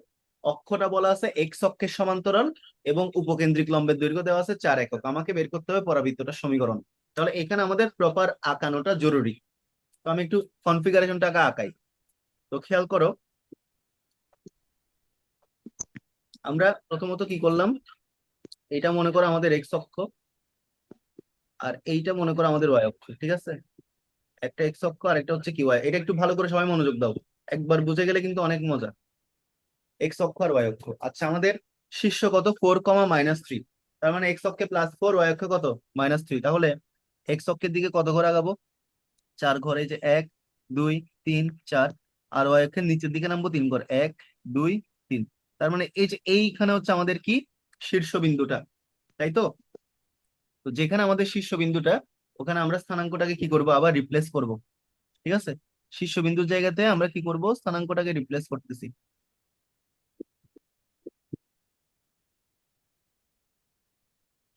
অক্ষটা বলা আছে এক্স অক্ষের সমান্তরাল, এবং উপকেন্দ্রিক লম্বের দৈর্ঘ্য দেওয়া আছে 4 একক। আমাকে বের করতে হবে পরাবৃত্তটার সমীকরণ। তাহলে এখানে আমাদের প্রপার আঁকানোটা জরুরি। তো আমি একটু কনফিগারেশনটা আঁকাই। তো খেয়াল করো, আমরা প্রথমত কি করলাম, এটা মনে করো আমাদের এক্স অক্ষ, আর এইটা মনে করো আমাদের ওয়াই অক্ষ, ঠিক আছে? একটা এক্স অক্ষ আর একটা হচ্ছে কি ওয়াই। এটা একটু ভালো করে সবাই মনোযোগ দাও, একবার বুঝে গেলে কিন্তু অনেক মজা। এক্স অক্ষ আর ওয়াই অক্ষ। আচ্ছা, আমাদের শীর্ষ কত? 4, -3। তার মানে এক্স অক্ষে +4, ওয়াই অক্ষে কত? -3। তাহলে এক্স অক্ষের দিকে কত ঘর আগাবো? 4 ঘর। এই যে 1 2 3 4। আর ওয়াই অক্ষের নিচের দিকে নামবো 3 ঘর, 1 2 3। তার মানে এই যে এইখানে হচ্ছে আমাদের কি শীর্ষবিন্দুটা, তাই তো? তো যেখানে আমাদের শীর্ষবিন্দুটা, ওখানে আমরা স্থানাঙ্কটাকে কি করব? আবার রিপ্লেস করব, ঠিক আছে? শীর্ষবিন্দুর জায়গাতে আমরা কি করব? স্থানাঙ্কটাকে রিপ্লেস করতেছি।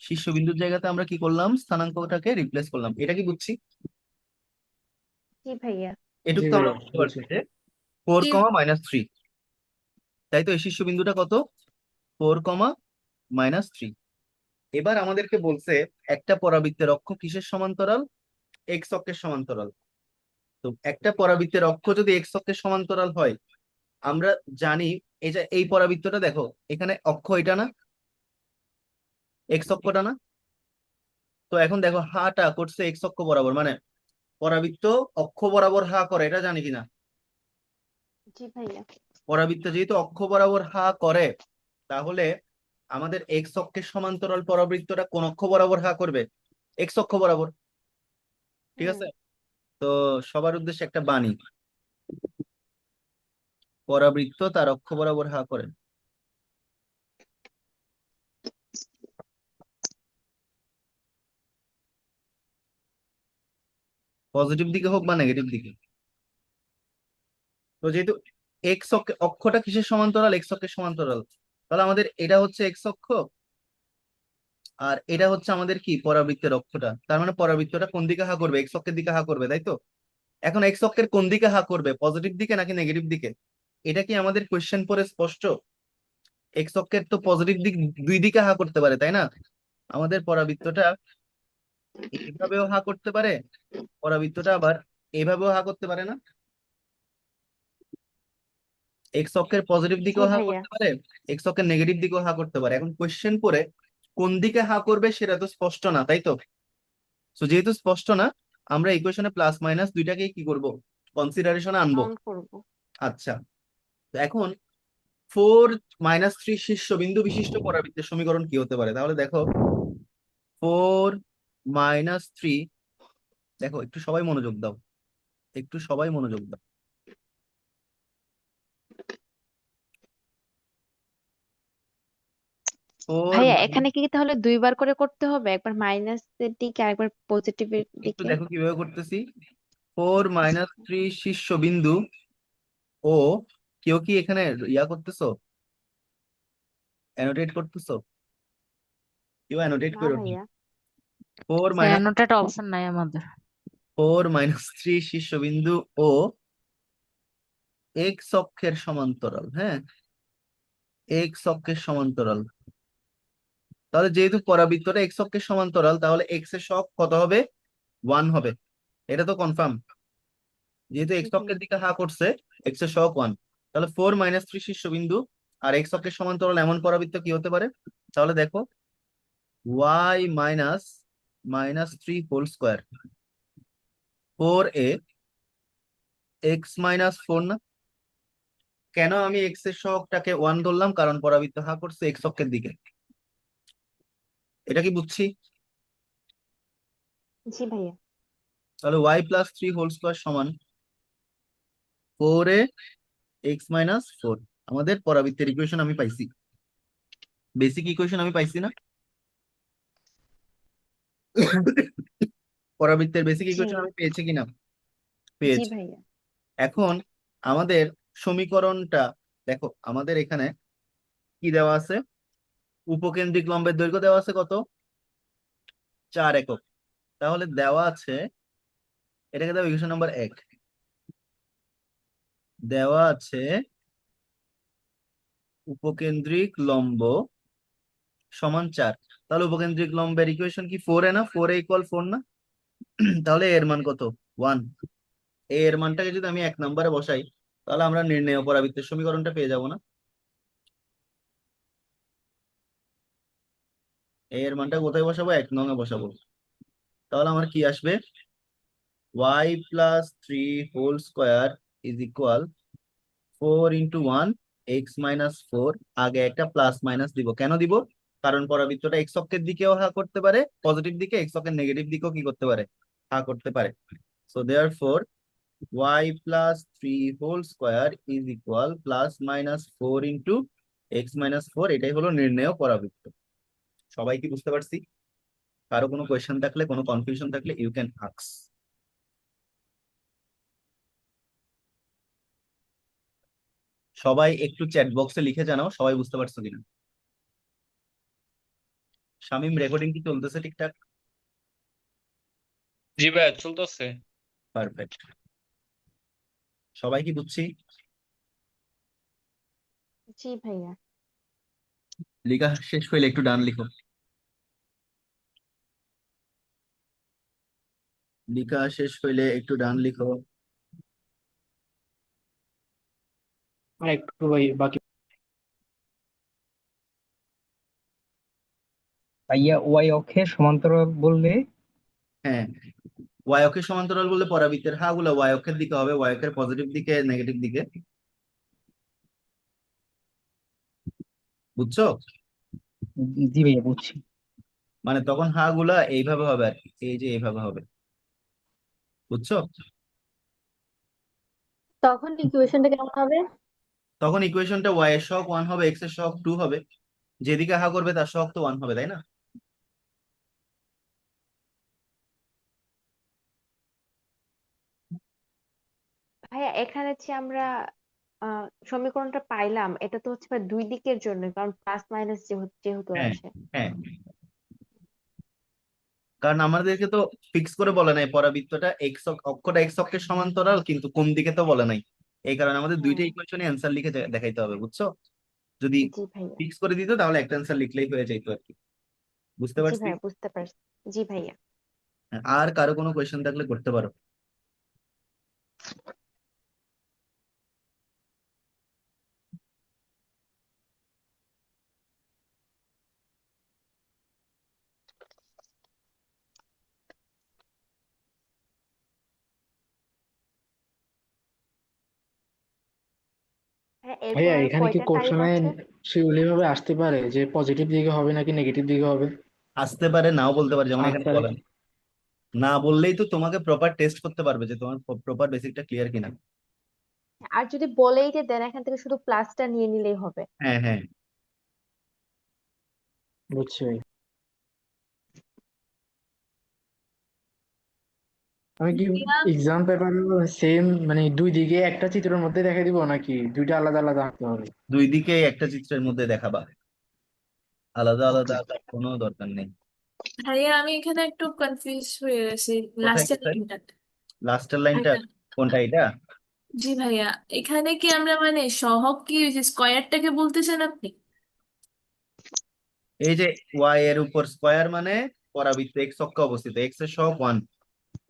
শীর্ষবিন্দুর জায়গাতে আমরা কি করলাম? স্থানাঙ্কটাকে রিপ্লেস করলাম। এটা কি বুঝছি? জি ভাইয়া। এটুক জি তো আমরা ভাইয়া বুঝতে বুঝছি। পারছি যে 4, জি, 3। তাই তো? এই শীর্ষবিন্দুটা কত? 4, -3। এবার আমাদেরকে বলছে একটা পরাবৃত্তের অক্ষ কিসের সমান্তরাল? এক্স অক্ষের সমান্তরাল। তো একটা পরাবৃত্তের অক্ষ যদি এক্স অক্ষের সমান্তরাল হয়, আমরা জানি এই যে এই পরাবৃত্তটা দেখো, এখানে অক্ষ এটা না, এক্স অক্ষটা না? তো এখন দেখো হাটা করছে এক্স অক্ষ বরাবর, মানে পরাবৃত্ত অক্ষ বরাবর হা করে, এটা জানি কিনা? জি ভাইয়া। পরাবৃত্ত যেহেতু অক্ষ বরাবর হা করে, তাহলে আমাদের এক্স অক্ষের সমান্তরাল পরাবৃত্তটা কোন অক্ষ বরাবর হা করবে? এক্স অক্ষ বরাবর, ঠিক হুম। আছে? তো সবার উদ্দেশ্যে একটা বাণী, পরাবৃত্ত তার অক্ষ বরাবর হা করে। পজিটিভ দিকে হোক বা নেগেটিভ দিকে। তো যেহেতু এক্স অক্ষটা কিসের সমান্তরাল? এক্স অক্ষের সমান্তরাল। তাহলে আমাদের এটা হচ্ছে এক্স অক্ষ, আর এটা হচ্ছে আমাদের কি পরাবৃত্তের অক্ষটা। তার মানে পরাবৃত্তটা কোন দিকে হা করবে? এক্স অক্ষের দিকে হা করবে, তাই তো? এখন এক্স অক্ষের কোন দিকে হা করবে? পজিটিভ দিকে নাকি নেগেটিভ দিকে? এটা কি আমাদের কোয়েশ্চেন পরে স্পষ্ট? এক্স অক্ষের তো পজিটিভ দিক দুই দিকে হা করতে পারে, তাই না? আমাদের পরাবৃত্তটা এইভাবেও হা করতে পারে, পরাবৃত্তটা আবার এইভাবেও হা করতে পারে না? এক্স অক্ষের পজিটিভ জি দিকেও হা ভাইয়া। করতে পারে, এক্স অক্ষের নেগেটিভ দিকেও হা করতে পারে। এখন কোয়েশ্চেন পরে কোন দিকে হা করবে সেটা তো স্পষ্ট না, তাই তো? তো যেহেতু স্পষ্ট না, আমরা ইকুয়েশনে প্লাস মাইনাস দুইটাকেই কি করব? কনসিডারেশনে আনবো। কাউন্ট করব। আচ্ছা, তো এখন 4, -3 শীর্ষবিন্দু বিশিষ্ট পরাবৃত্তের সমীকরণ কি হতে পারে? তাহলে দেখো 4, -3, দেখো একটু সবাই মনোযোগ দাও, একটু সবাই মনোযোগ দাও। 4 ভাইয়া এখানে কি তাহলে দুইবার করে করতে হবে, একবার মাইনাসের দিকে আর একবার পজিটিভের একটু দিকে? দেখো কিভাবে করতেছি। 4, -3 শীর্ষবিন্দু ও, কেউ কি এখানে ইয়া করতেছো, অ্যানোটেট করতেছো? কেউ অ্যানোটেট না করো নি। ভাইয়া। 4 স্যার মাইনাস অ্যানোটেট অপশন নাই আমাদের। 4, -3 শীর্ষবিন্দু ও এক্স অক্ষের সমান্তরাল, হ্যাঁ, এক্স অক্ষের সমান্তরাল। তাহলে যেহেতু পরাবৃত্তটা এক্স অক্ষের সমান্তরাল, তাহলে এক্স এর সহগ কত হবে? 1 হবে। এটা তো কনফার্ম, যেহেতু এক্স জি। অক্ষের দিকে হা করছে, এক্স এর সহগ 1। তাহলে 4, -3 শীর্ষবিন্দু আর এক্স অক্ষের সমান্তরাল এমন পরাবৃত্ত কি হতে পারে? তাহলে দেখো y-3 whole square, 4a x-4 না? কেন আমি এক্স এর সহগটাকে 1 ধরলাম? কারণ পরাবৃত্ত হা করছে এক্স অক্ষের দিকে। এটা কি বুঝছি? জি ভাইয়া। তাহলে y+3 হোল স্কোয়ার সমান 4a x-4। আমাদের পরাবৃত্তের ইকুয়েশন আমি পাইছি, বেসিক ইকুয়েশন আমি পাইছি না? পরাবৃত্তের বেসিক জি ইকুয়েশন আমি পেয়েছি কিনা? জি পেয়েছি। ভাইয়া। এখন আমাদের সমীকরণটা দেখো, আমাদের এখানে কি দেওয়া আছে? উপকেন্দ্রিক লম্বের দৈর্ঘ্য দেওয়া আছে কত? 4 একক। তাহলে দেওয়া আছে, এটাকে দেওয়া ইকুয়েশন নাম্বার 1, দেওয়া আছে উপকেন্দ্রিক লম্ব সমান 4। তাহলে উপকেন্দ্রিক লম্বের ইকুয়েশন কি 4 এ না? 4 ইকুয়াল 4 না? তাহলে এর মান কত? 1। এর মানটাকে যদি আমি 1 নম্বরে বসাই, তাহলে আমরা নির্ণেয় পরাবৃত্তের সমীকরণটা পেয়ে যাব না? এর মানটা কোথায় বসাবো? 1 নং এ বসাবো। তাহলে আমার কি আসবে? y plus 3 whole square is equal 4 into 1 x minus 4। আগে একটা প্লাস মাইনাস দিব। কেন দিব? কারণ পরাবৃত্তটা এক্স অক্ষের দিকেও হা করতে পারে, পজিটিভ দিকে, এক্স অক্ষের নেগেটিভ দিকেও কি করতে পারে? হা করতে পারে। So therefore y plus 3 whole square is equal plus minus 4 into x minus 4। এটাই হলো নির্ণেয় পরাবৃত্ত। সবাই কি বুঝতে পারছি? কারো কোনো কোয়েশ্চেন থাকলে, কোনো কনফিউশন থাকলে ইউ ক্যান আস্ক। সবাই একটু চ্যাট বক্সে লিখে জানাও সবাই বুঝতে পারছো কিনা। শামীম, রেকর্ডিং কি চলতেছে ঠিকঠাক? জি ভাইয়া, চলতেছে। পারফেক্ট। সবাই কি বুঝছি? জি ভাইয়া। লেখা শেষ হইলে একটু ডান লিখো। লেখা শেষ হইলে একটু ডান লিখো। আর একটু ভাই বাকি। ভাইয়া ওয়াই অক্ষের সমান্তরাল বললে? হ্যাঁ, ওয়াই অক্ষের সমান্তরাল বললে পরাবৃত্তের হা গুলো ওয়াই অক্ষের দিকে হবে, ওয়াই অক্ষের পজিটিভ দিকে, নেগেটিভ দিকে। বুঝছো? জি ভাইয়া বুঝছি। মানে তখন হা গুলা এইভাবে হবে আর কি, এই যে এইভাবে হবে। বুঝছো? তখন ইকুয়েশনটা কেমন হবে? তখন ইকুয়েশনটা ওয়াই এর সহগ 1 হবে, এক্স এর সহগ 2 হবে। যেদিকে হা করবে তার সহগ তো 1 হবে, তাই না? ভাইয়া এখানে যে আমরা সমীকরণটা পাইলাম, এটা তো হচ্ছে ভাই দুই দিকের জন্য, কারণ প্লাস মাইনাস যেহেতু হ্যাঁ, আছে। হ্যাঁ, কারণ আমাদেরকে তো ফিক্স করে বলে নাই পরাবৃত্তটা এক্স অক্ষটা এক্স অক্ষের সমান্তরাল, কিন্তু কোন দিকে তো বলে নাই। এই কারণে আমাদের দুইটা হ্যাঁ। ইকুয়েশনে অ্যান্সার লিখে দেখাইতে হবে। বুঝছো? যদি জি ভাইয়া। ফিক্স করে দিত তাহলে একটা অ্যান্সার লিখলেই হয়ে যেত আর কি। বুঝতে জি পারছি? ভাইয়া বুঝতে পারছি। জি ভাইয়া। আর কারো কোনো কোয়েশ্চেন থাকলে করতে পারো। হ্যাঁ, এরপর ভাইয়া আর এখানে কি কয়টা টাইপ কোশ্চেনে আছে? শিওরলি ভাবে আসতে পারে যে পজিটিভ দিকে হবে নাকি নেগেটিভ দিকে হবে? আসতে পারে, নাও বলতে পারে, যেমন এখানে আনসারে বলেন। না বললেই তো তোমাকে প্রপার টেস্ট করতে পারবে যে তোমার প্রপার বেসিকটা ক্লিয়ার কিনা। আর যদি বলেই যে দেন এখান থেকে শুধু প্লাসটা নিয়ে নিলেই হবে। হ্যাঁ, হ্যাঁ, বুঝছি ভাই। আমি কি ভাইয়া, এক্সাম পেপার সেম মানে দুই দিকে একটা চিত্রের মধ্যে দেখে দিব নাকি দুইটা আলাদা আলাদা আঁকতে হবে? দুই দিকে একটা চিত্রের মধ্যে দেখাবা, আলাদা আলাদা ওকে। আঁকার কোনো দরকার নেই। ভাইয়া আমি এখানে একটু কনফিউজ হয়ে গেছি কোথায় লাস্টের কোথায়? লাইনটাতে। লাস্টের লাইনটা ভাইয়া, কোনটা? এটা? জি ভাইয়া, এখানে কি আমরা মানে সহগ কি ওই যে স্কয়ারটাকে বলতেছেন আপনি? এই যে ওয়াই এর উপর স্কয়ার মানে পরাবৃত্ত এক্স অক্ষে অবস্থিত, এক্স এর সহগ 1।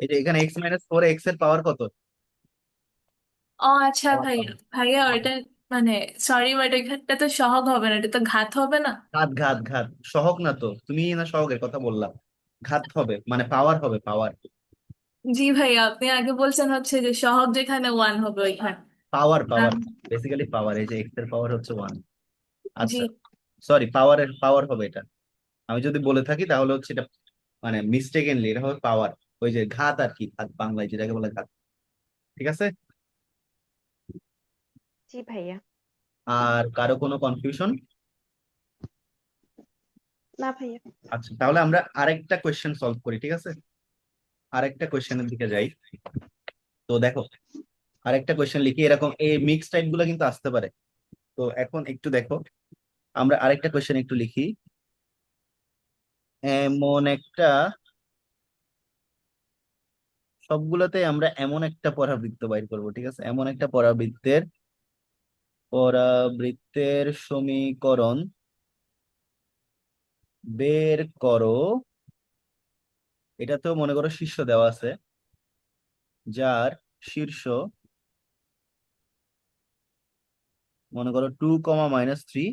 এই যে এখানে এক্স মাইনাস 4, এক্স এর পাওয়ার কত? ও আচ্ছা ভাইয়া, ভাইয়া ওইটা মানে সরি বাট এখানটা তো সহগ হবে না, এটা তো ঘাত হবে না? ঘাত, ঘাত, ঘাত। সহগ না তো, তুমি না সহগের কথা বললা। ঘাত হবে, মানে পাওয়ার হবে, পাওয়ার। জি ভাইয়া, আপনি আগে বলছেন হচ্ছে যে সহগ যেখানে ওয়ান হবে ওইখানে। পাওয়ার, পাওয়ার। আম, বেসিক্যালি পাওয়ার, এই যে এক্স এর পাওয়ার হচ্ছে 1। জি। আচ্ছা, সরি, পাওয়ারের পাওয়ার হবে এটা। আমি যদি বলে থাকি তাহলে হচ্ছে এটা মানে মিস্টেকেনলি এটা হবে পাওয়ার। ওই যে ঘাত আর কি, ঘাত বাংলায় যেটাকে বলে ঘাত। ঠিক আছে? জি ভাইয়া। আর কারো কোনো কনফিউশন? না ভাইয়া। আচ্ছা, তাহলে আমরা আরেকটা কোয়েশ্চেন সলভ করি, ঠিক আছে? আরেকটা কোয়েশ্চেনের দিকে যাই। তো দেখো, আরেকটা কোয়েশ্চেন লিখি, এরকম এই মিক্স টাইপ গুলো কিন্তু আসতে পারে। তো এখন একটু দেখো, আমরা আরেকটা কোয়েশ্চেন একটু লিখি। এমন একটা, সবগুলোতে আমরা এমন একটা পরাবৃত্ত বাইর করব, ঠিক আছে? এমন একটা পরাবৃত্তের সমীকরণ বের করো। এটা তো মনে করো শীর্ষ দেওয়া আছে, যার শীর্ষ মনে করো 2, -3।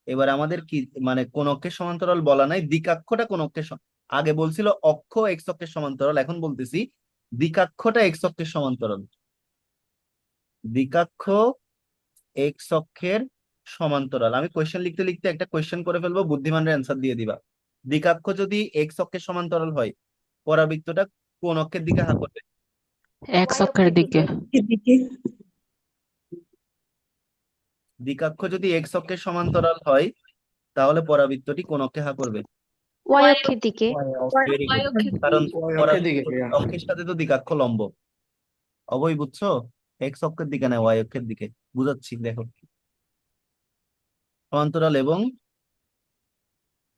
এবার আমাদের কি, মানে কোন অক্ষের সমান্তরাল বলা নাই, দ্বিকাক্ষটা কোন অক্ষের আগে বলছিল অক্ষ এক্স অক্ষের সমান্তরাল, এখন বলতেছি দ্বিকাক্ষটা এক্স অক্ষের সমান্তরাল। দ্বিকাক্ষ এক্স অক্ষের সমান্তরাল। আমি কোয়েশ্চেন লিখতে লিখতে একটা কোয়েশ্চেন করে ফেলবো, বুদ্ধিমানের অ্যান্সার দিয়ে দিবা। দ্বিকাক্ষ যদি এক্স অক্ষের সমান্তরাল হয়, পরাবৃত্তটা কোন অক্ষের দিকে হা করবে? এক ওয়াই অক্ষের অক্ষের দিকে। দিকে। দ্বিকাক্ষ যদি এক্স অক্ষের সমান্তরাল হয়, তাহলে পরাবৃত্তটি কোন অক্ষে হা করবে? ওয়াই অক্ষের দিকে। ভেরি ওয়াই গুড। অক্ষের কারণ ওয়াই অক্ষের দিকে পরাবৃত্ত ভাইয়া। অক্ষের সাথে তো দ্বিকাক্ষ লম্ব। অবৈ বুঝছো? এক্স অক্ষের দিকে না, ওয়াই অক্ষের দিকে। বুঝাচ্ছি, দেখো। সমান্তরাল এবং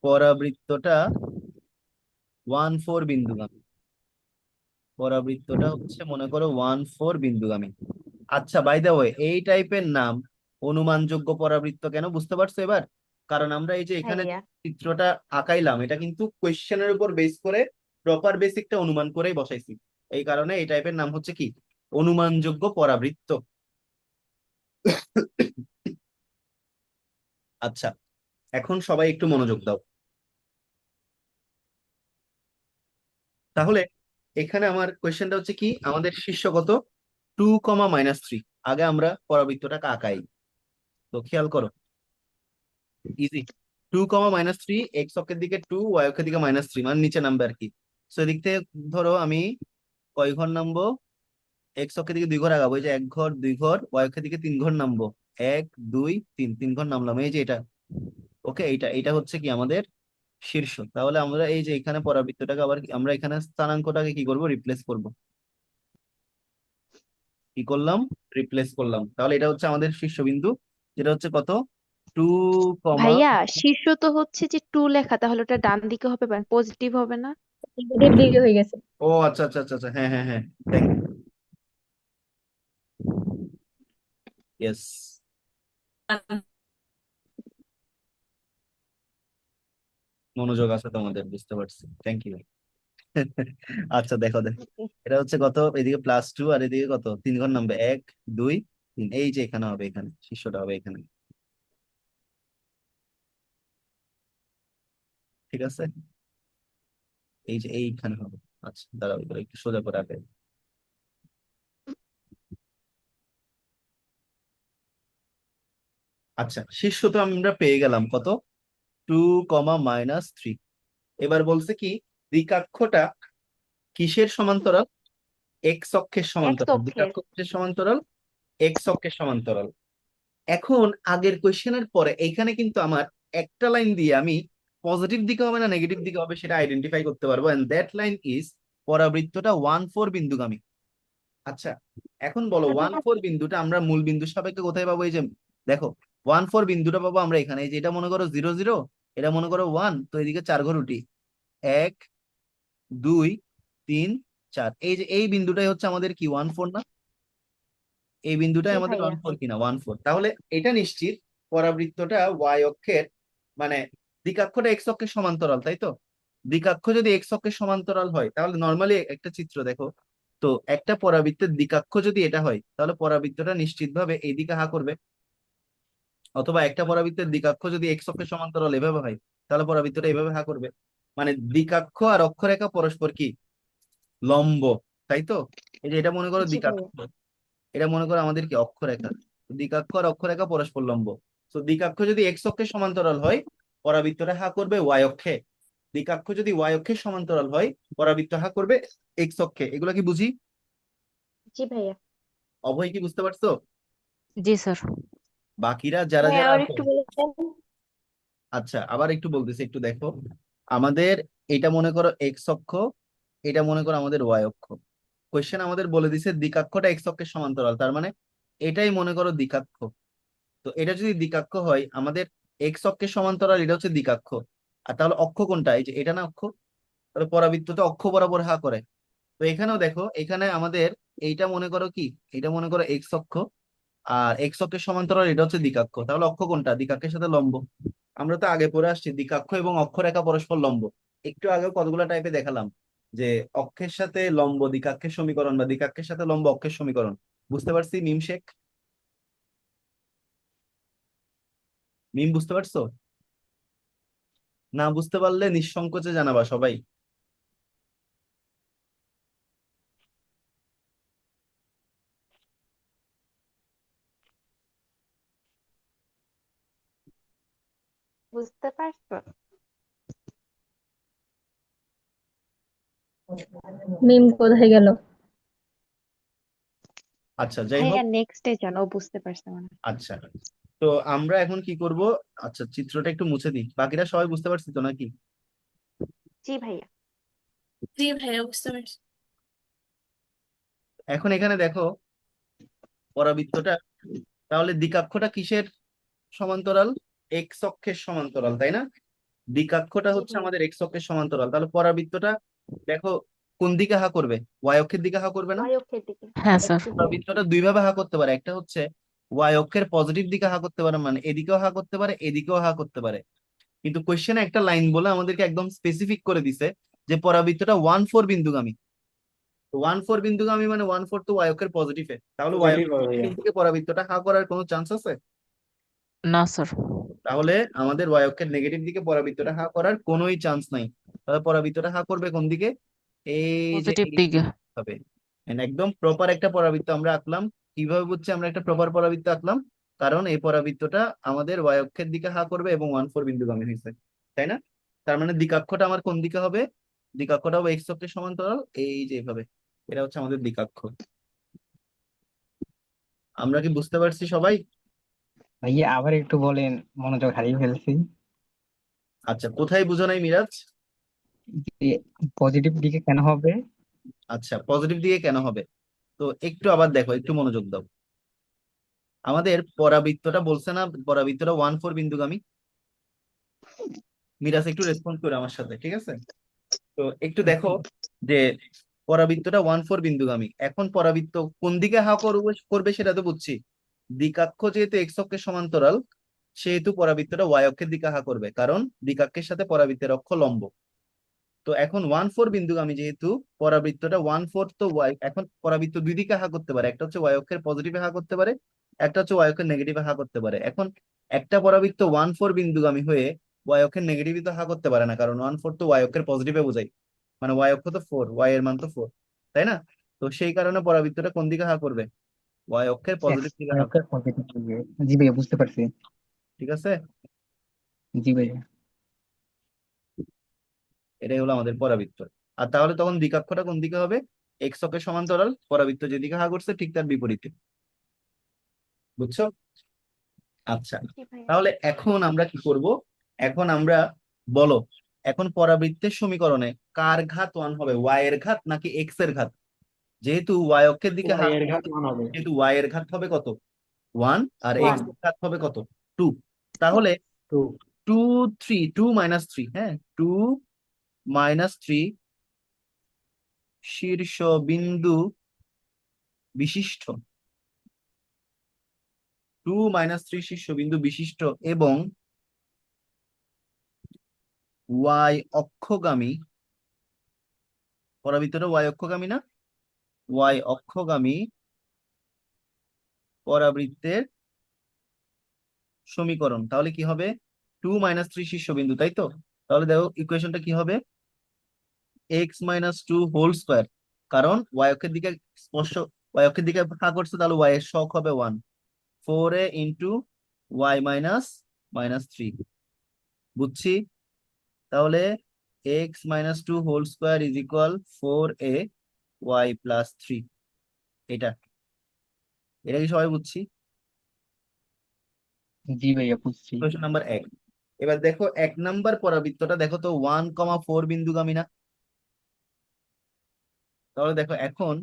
পরাবৃত্তটা 1, 4 বিন্দুগামী। পরাবৃত্তটা হচ্ছে মনে করো 1, 4 বিন্দুগামী। আচ্ছা, বাই দ্য ওয়ে, এই টাইপের নাম অনুমানযোগ্য পরাবৃত্ত কেন, বুঝতে পারছো এবার? কারণ আমরা এই যে এখানে ভাইয়া চিত্রটা আঁকাইলাম, এটা কিন্তু কোয়েশ্চেনের উপর বেস করে প্রপার বেসিকটা অনুমান করেই বসাইছি। এই কারণে এই টাইপের নাম হচ্ছে কি, অনুমানযোগ্য পরাবৃত্ত। আচ্ছা, এখন সবাই একটু মনোযোগ দাও। তাহলে এখানে আমার কোয়েশ্চেনটা হচ্ছে কি, আমাদের শীর্ষ কত? 2, -3। আগে আমরা পরাবৃত্তটাকে আঁকাই। তো খেয়াল করো, ইজি। 2, -3, এক্স অক্ষের দিকে 2, ওয়াই অক্ষের দিকে -3, মানে নিচে নামবে আর কি। সো এদিক থেকে ধরো আমি কয় ঘর নামবো? এক্স অক্ষের দিকে 2 ঘর আগাবো, এই যে 1 ঘর 2 ঘর, ওয়াই অক্ষের দিকে 3 ঘর নামবো। 1, 2, 3, 3 ঘর নামলাম, এই যে এটা। ওকে, এইটা এইটা হচ্ছে কি আমাদের শীর্ষ। তাহলে আমরা এই যে এখানে পরাবৃত্তটাকে আবার আমরা এখানে স্থানাঙ্কটাকে কি করব, রিপ্লেস করব। কি করলাম? রিপ্লেস করলাম। তাহলে এটা হচ্ছে আমাদের শীর্ষবিন্দু, যেটা হচ্ছে কত? 2, ভাইয়া শীর্ষ তো হচ্ছে যে 2 লেখা, তাহলে ওটা ডান দিকে হবে, পজিটিভ হবে না? নেগেটিভ দিকে হয়ে গেছে। ও আচ্ছা আচ্ছা আচ্ছা আচ্ছা, হ্যাঁ হ্যাঁ হ্যাঁ, থ্যাংক ইয়েস। মনোযোগ আছে তোমাদের, বুঝতে পারছি, থ্যাংক ইউ। আচ্ছা, দেখো দেখো, এটা হচ্ছে কত, এদিকে +2 আর এদিকে কত, 3 ঘর নামবে, 1, 2, 3। এই যে এখানে হবে, এখানে শীর্ষটা হবে এখানে, ঠিক আছে? এই যে এইখানে হবে। আচ্ছা, দাঁড়াও, এগুলো একটু সোজা করে আগে। আচ্ছা, শীর্ষ তো আমরা পেয়ে গেলাম কত, 2, -3। এবার বলছে কি, দ্বিকাক্ষটা কিসের সমান্তরাল? এক্স অক্ষের এক্স সমান্তরাল। অক্ষের। দ্বিকাক্ষ কিসের সমান্তরাল? এক্স অক্ষের সমান্তরাল। এখন আগের কোয়েশ্চেনের পরে এইখানে কিন্তু আমার একটা লাইন দিয়ে আমি পজিটিভ দিকে হবে না নেগেটিভ দিকে হবে সেটা আইডেন্টিফাই করতে পারবো, এন্ড দ্যাট লাইন ইজ পরাবৃত্তটা 1, 4 বিন্দুগামী। আচ্ছা, এখন বলো, 1, 4 বিন্দুটা আমরা মূল বিন্দুর সাপেক্ষে কোথায় পাবো? এই যে দেখো, 1, 4 বিন্দুটা পাবো আমরা এখানে। এই যে এটা মনে করো 0, 0, এটা মনে করো 1, তো এদিকে 4 ঘর উঠি, 1, 2, 3, 4। এই যে এই বিন্দুটাই হচ্ছে আমাদের কি, 1, 4 না? এই বিন্দুটাই জি আমাদের ভাইয়া। 1, 4 কিনা, 1, 4। তাহলে এটা নিশ্চিত পরাবৃত্তটা ওয়াই অক্ষের, মানে দ্বিকাক্ষটা এক্স অক্ষের সমান্তরাল, তাই তো? দ্বিকাক্ষ যদি এক্স অক্ষের সমান্তরাল হয়, তাহলে নর্মালি একটা চিত্র দেখো, তো একটা পরাবৃত্তের দ্বিকাক্ষ যদি এটা হয়, তাহলে পরাবৃত্তটা নিশ্চিতভাবে এইদিকে হা করবে। অথবা একটা পরাবৃত্তের দ্বিকাক্ষ যদি এক্স অক্ষের সমান্তরাল এভাবে হয়, তাহলে পরাবৃত্তটা এভাবে হা করবে। মানে দ্বিকাক্ষ আর অক্ষরেখা পরস্পর কি, লম্ব, তাই তো? এই যে এটা মনে করো জি দ্বিকাক্ষ, ভাইয়া। এটা মনে করো আমাদের কি, অক্ষরেখা। দ্বিকাক্ষ আর অক্ষরেখা পরস্পর লম্ব। তো দ্বিকাক্ষ যদি এক্স অক্ষের সমান্তরাল হয়, পরাবৃত্তটা হা করবে ওয়াই অক্ষে। দ্বিকাক্ষ যদি ওয়াই অক্ষের সমান্তরাল হয়, পরাবৃত্ত হা করবে এক্স অক্ষে। এগুলো কি বুঝি? জি ভাইয়া। অভয় কি বুঝতে পারছো? জি স্যার। বাকিরা যারা ভাইয়া যারা আর আছো, একটু বলতেন। আচ্ছা আবার একটু বলতেছি, একটু দেখো। আমাদের এটা মনে করো এক্স অক্ষ, এটা মনে করো আমাদের ওয়াই অক্ষ। কোয়েশ্চেন আমাদের বলে দিছে দিকাক্ষটা এক্স অক্ষের সমান্তরাল, তার মানে এটাই মনে করো দিকাক্ষ। তো এটা যদি দিকাক্ষ হয়, আমাদের এক্স অক্ষের সমান্তরাল এটা হচ্ছে দিকাক্ষ। আর তাহলে অক্ষ কোনটা? এই যে এটা না অক্ষ, তাহলে পরাবৃত্তটা অক্ষ বরাবর হা করে। তো এখানেও দেখো, এখানে আমাদের এইটা মনে করো কি, এটা মনে করো এক্স অক্ষ, আর এক্স অক্ষের সমান্তরাল এটা হচ্ছে দিকাক্ষ। তাহলে অক্ষ কোনটা? দিকাক্ষের সাথে লম্ব। আমরা তো আগে পড়ে আসছি দিকাক্ষ এবং অক্ষরেখা পরস্পর লম্ব। একটু আগেও কতগুলো টাইপে দেখালাম যে অক্ষের সাথে লম্ব দিকাক্ষের সমীকরণ বা দিকাক্ষের সাথে লম্ব অক্ষের সমীকরণ। বুঝতে পারছি মিম শেখ? মিম বুঝতে পারছো? না বুঝতে পারলে নিঃসংকোচে জানাবা সবাই। বুঝতে পারছো? মিম কোথায় গেল? আচ্ছা যাই হোক। ভাইয়া নেক্সটে যান, ও বুঝতে পারছে মানে। আচ্ছা, তো আমরা এখন কি করব? আচ্ছা চিত্রটা একটু মুছে দিই, বাকিরা সবাই বুঝতে পারছি তো নাকি? জি ভাইয়া। জি ভাইয়া বুঝতে পারছি। এখন এখানে দেখো পরাবৃত্তটা, তাহলে দিকাক্ষটা কিসের সমান্তরাল? এক্স অক্ষের সমান্তরাল, তাই না? দিকাক্ষটা জি হচ্ছে ভাইয়া। আমাদের এক্স অক্ষের সমান্তরাল, তাহলে পরাবৃত্তটা দেখো কোন দিকে হা করবে? ওয়াই অক্ষের দিকে হা করবে না? ওয়াই অক্ষের দিকে। হ্যাঁ স্যার। জি ভাইয়া। পরাবৃত্তটা দুই ভাবে হা করতে পারে, একটা হচ্ছে ওয়াই অক্ষের পজিটিভ দিকে হা করতে পারে, মানে এদিকেও হা করতে পারে এদিকেও হা করতে পারে। কিন্তু কোশ্চেনে একটা লাইন বলে আমাদেরকে একদম স্পেসিফিক করে দিছে যে পরাবৃত্তটা 1-4 বিন্দুগামী। 1-4 বিন্দুগামী মানে 1-4 তো ওয়াই অক্ষের পজিটিভে, তাহলে ওয়াই পজিটিভ অক্ষের হবে ভাইয়া। negative দিকে পরাবৃত্তটা হা করার কোনো চান্স আছে? না স্যার। তাহলে আমাদের ওয়াই অক্ষের নেগেটিভ দিকে পরাবৃত্তটা হা করার কোনোই চান্স নাই। তাহলে পরাবৃত্তটা হা করবে কোন দিকে? এই যে পজিটিভ দিকে। হবে। And একদম প্রপার একটা পরাবৃত্ত আমরা আঁকলাম। কিভাবে বুঝছি আমরা একটা প্রপার পরাবৃত্ত আঁকলাম? কারণ এই পরাবৃত্তটা আমাদের ওয়াই অক্ষের দিকে হা করবে এবং 1-4 বিন্দুগামী হয়েছে, তাই না? তার মানে দিকাক্ষটা আমার কোন দিকে হবে? দিকাক্ষটা হবে এক্স অক্ষের সমান্তরাল, এই যে এইভাবে। এটা হচ্ছে আমাদের দিকাক্ষ। আমরা কি বুঝতে পারছি সবাই? ভাইয়া আবার একটু বলেন, মনোযোগ হারিয়ে ফেলছি। আচ্ছা, কোথায় বুঝো নাই মিরাজ? যে পজিটিভ দিকে কেন হবে? আচ্ছা, পজিটিভ দিকে কেন হবে? তো একটু আবার দেখো, একটু মনোযোগ দাও। আমাদের পরাবৃত্তটা বলছে না, পরাবৃত্তটা 1-4 বিন্দুগামী। মিরাজ একটু রেসপন্স করে আমার সাথে, ঠিক আছে? তো একটু দেখো যে পরাবৃত্তটা 1-4 বিন্দুগামী। এখন পরাবৃত্ত কোন দিকে হা করবে করবে সেটা তো বুঝছি। দিকাক্ষ যেহেতু এক্স অক্ষের সমান্তরাল, সেহেতু পরাবৃত্তটা ওয়াই অক্ষের দিকে হা করবে, কারণ দিকাক্ষের সাথে পরাবৃত্তের অক্ষ লম্ব। তো এখন 1-4 বিন্দুগামী যেহেতু, পরাবৃত্তটা 1-4 তো ওয়াই, এখন পরাবৃত্ত দুই দিকে হা করতে পারে, একটা হচ্ছে ওয়াই অক্ষের পজিটিভে হা করতে পারে, একটা হচ্ছে ওয়াই অক্ষের নেগেটিভে হা করতে পারে। এখন একটা পরাবৃত্ত 1-4 বিন্দুগামী হয়ে ওয়াই অক্ষের নেগেটিভে তো হা করতে পারে না, কারণ 1-4 তো ওয়াই অক্ষের পজিটিভে বোঝায়, মানে ওয়াই অক্ষ তো 4, ওয়াই এর মান তো 4, তাই না? তো সেই কারণে পরাবৃত্তটা কোন দিকে হা করবে? ওয়াই অক্ষের এক্স পজিটিভ দিকে হা করবে। পজিটিভ দিকে। জি ভাইয়া বুঝতে পারছি। ঠিক আছে, জি ভাইয়া। এটাই হলো আমাদের পরাবৃত্ত। আর তাহলে তখন দিকাক্ষটা কোন দিকে হবে? এক্স অক্ষের সমান্তরাল, পরাবৃত্ত যেদিকে হা করছে ঠিক তার বিপরীতে। বুঝছো? আচ্ছা, জি ভাইয়া। তাহলে এখন আমরা কি করব? এখন আমরা বলো, এখন পরাবৃত্তের সমীকরণে কার ঘাত 1 হবে? ওয়াই এর ঘাত নাকি এক্স এর ঘাত? যেহেতু ওয়াই অক্ষের দিকে ওয়াই হাত, এর ঘাত 1 হবে। যেহেতু ওয়াই এর ঘাত হবে কত? 1, আর এক্স 1 এর ঘাত হবে কত? 2। তাহলে 2। 2 হ্যাঁ, 2 - 3 শীর্ষ বিন্দু বিশিষ্ট, 2 - 3 শীর্ষবিন্দু বিশিষ্ট এবং ওয়াই অক্ষগামী, পরাবৃত্তটা ওয়াই অক্ষগামী না? ওয়াই অক্ষগামী পরাবৃত্তের সমীকরণ। তাহলে কি হবে? 2 - 3 শীর্ষবিন্দু, তাই তো? তাহলে দেখো ইকুয়েশনটা কি হবে? x - 2 হোল স্কোয়ার, কারণ ওয়াই অক্ষের দিকে স্পর্শ, ওয়াই অক্ষের দিকে ভাগ করছে, তাহলে ওয়াই এর শক হবে 1, 4a ইন্টু ওয়াই -3। বুঝছি? তাহলে x - 2 whole square is equal 4a y plus 3। এটা এটা কি সবাই বুঝছি? জি ভাইয়া বুঝছি। Question number 1। এবার দেখো 1 নাম্বার পরাবৃত্তটা দেখো তো 1,4 বিন্দুগামী না? তাহলে দেখো এখন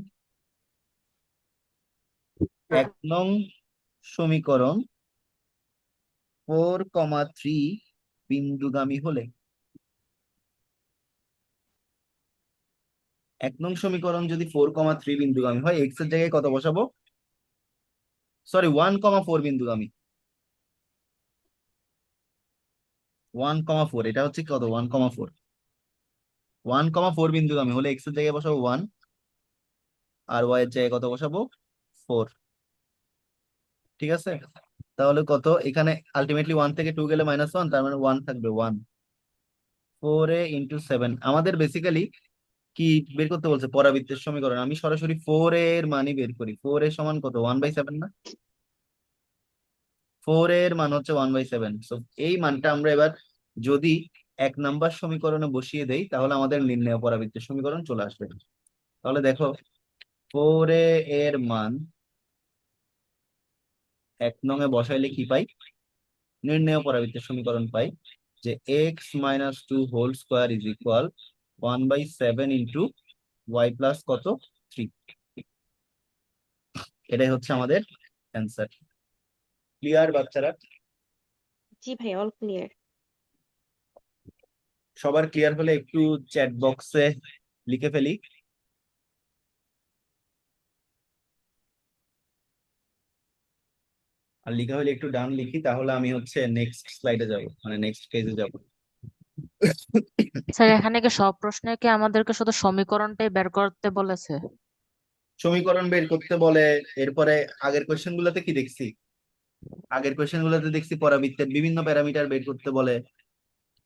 1 নং সমীকরণ 4,3 বিন্দুগামী হলে 1 নং সমীকরণ যদি 4,3 বিন্দুগামী হয়, এক্স এর জায়গায় কত বসাবো? সরি, 1,4 বিন্দুগামী। 1,4, এটা হচ্ছে কত? 1,4। 1,4 বিন্দুগামী হলে এক্স এর জায়গায় বসাবো 1, আর ওয়াই এর জায়গায় কত বসাবো? 4। ঠিক আছে, তাহলে কত? এখানে আলটিমেটলি 1 থেকে 2 গেলে -1, তার মানে 1 থাকবে। 4a × 7 আমাদের বেসিক্যালি কি বের করতে বলছে? পরাবৃত্তের সমীকরণ। আমি সরাসরি 4a এর মানই বের করি। 4a সমান কত? 1/7 না? 4a এর মান হচ্ছে 1/7। সো এই মানটা আমরা এবার যদি 1 নাম্বার সমীকরণে বসিয়ে দেই, তাহলে আমাদের নির্ণয় পরাবৃত্তের সমীকরণ চলে আসবে। তাহলে দেখো 4a এর মান 1 নং এ বসাইলে কি পাই? নির্ণয় পরাবৃত্তের সমীকরণ পাই যে x - 2 whole square is equal 1/7 × y plus কত? 3। এটাই হচ্ছে আমাদের অ্যান্সার। ক্লিয়ার বাচ্চারা? জি ভাই, অল ক্লিয়ার। সবার ক্লিয়ার হলে একটু চ্যাট বক্সে লিখে ফেলি। আর লিখা হলে একটু ডান লিখি, তাহলে আমি হচ্ছে নেক্সট স্লাইডে যাব, মানে নেক্সট পেজে যাব। স্যার এখানে কি সব প্রশ্নে কি আমাদেরকে শুধু সমীকরণটাই বের করতে বলেছে? সমীকরণ বের করতে বলে। এরপরে আগের কোয়েশ্চেন গুলোতে কি দেখছি? আগের কোয়েশ্চেন গুলোতে দেখছি পরাবৃত্তের বিভিন্ন প্যারামিটার বের করতে বলে।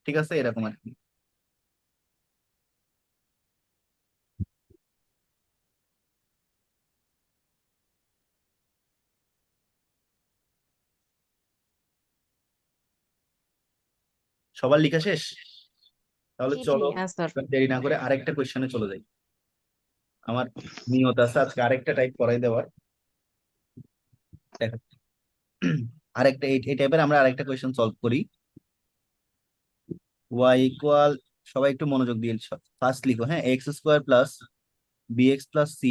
ঠিক আছে, এরকম আর কি। সবার লেখা শেষ? তাহলে জি চলো, ভাইয়া। হ্যাঁ স্যার। দেরি না করে আরেকটা কোয়েশ্চেনে চলে যাই। আমার নিয়ত আছে আজকে আরেকটা টাইপ করাই দেওয়ার। দেখো, আরেকটা এই টাইপের আমরা আরেকটা কোয়েশ্চেন সলভ করি। y ইকুয়াল, সবাই একটু মনোযোগ দিয়ে ফার্স্ট লিখো, হ্যাঁ। x² plus bx plus c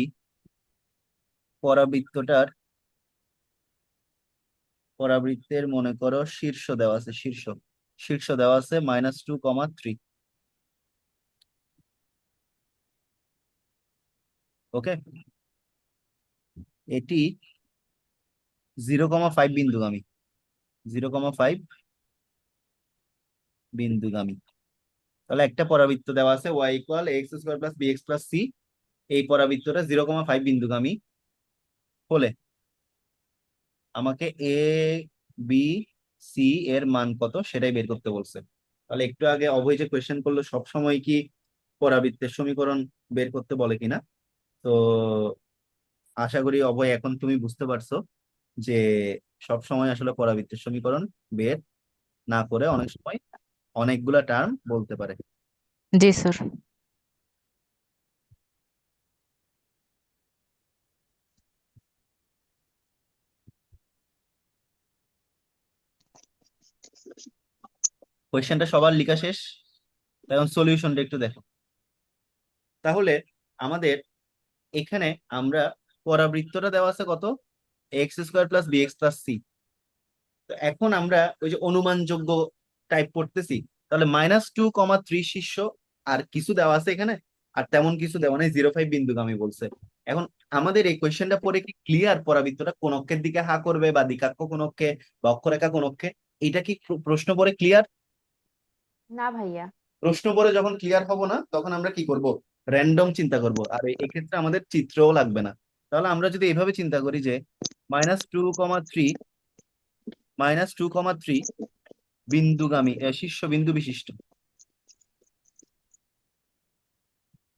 পরাবৃত্তের মনে করো শীর্ষ দেওয়া আছে, শীর্ষ দেওয়া আছে -2,3। ওকে, এটি 0,5 বিন্দুগামী, 0,5 বিন্দুগামী। তাহলে একটা পরাবৃত্ত দেওয়া আছে y equal x² plus bx plus c। এই পরাবৃত্তটা 0,5 বিন্দুগামী হলে আমাকে এ বি সি এর মান কত সেটাই বের করতে বলছে। তাহলে একটু আগে অভয় যে কোয়েশ্চেন করলো, সব সময় কি পরাবৃত্তের সমীকরণ বের করতে বলে কিনা? তো আশা করি অভয় এখন তুমি বুঝতে পারছো যে সব সময় আসলে পরাবৃত্তের সমীকরণ বের না করে অনেক সময় অনেকগুলা টার্ম বলতে পারে। জি স্যার। কোয়েশ্চেনটা সবার লেখা শেষ? এখন সলিউশনটা একটু দেখো। তাহলে আমাদের এখানে আমরা পরাবৃত্তটা দেওয়া আছে কত? x² plus bx plus c। তো এখন আমরা ওই যে অনুমানযোগ্য টাইপ করতেছি। তাহলে -2,3 শীর্ষ, আর কিছু দেওয়া আছে এখানে, আর তেমন কিছু দেওয়া নেই, 0,5 বিন্দুগামী বলছে। এখন আমাদের এই কোয়েশ্চেনটা পড়ে কি ক্লিয়ার পরাবৃত্তটা কোন অক্ষের দিকে হা করবে, বা দিকাক্ষ কোন অক্ষে, বা অক্ষরেখা কোন অক্ষে? এটা কি প্রশ্ন পড়ে ক্লিয়ার? না ভাইয়া। প্রশ্ন পড়ে যখন ক্লিয়ার হব না, তখন আমরা কি করব? র্যান্ডম চিন্তা করব, আর এক্ষেত্রে আমাদের চিত্রও লাগবে না। তাহলে আমরা যদি এইভাবে চিন্তা করি যে -2,3 -2,3 বিন্দুগামী শীর্ষ বিন্দু বিশিষ্ট।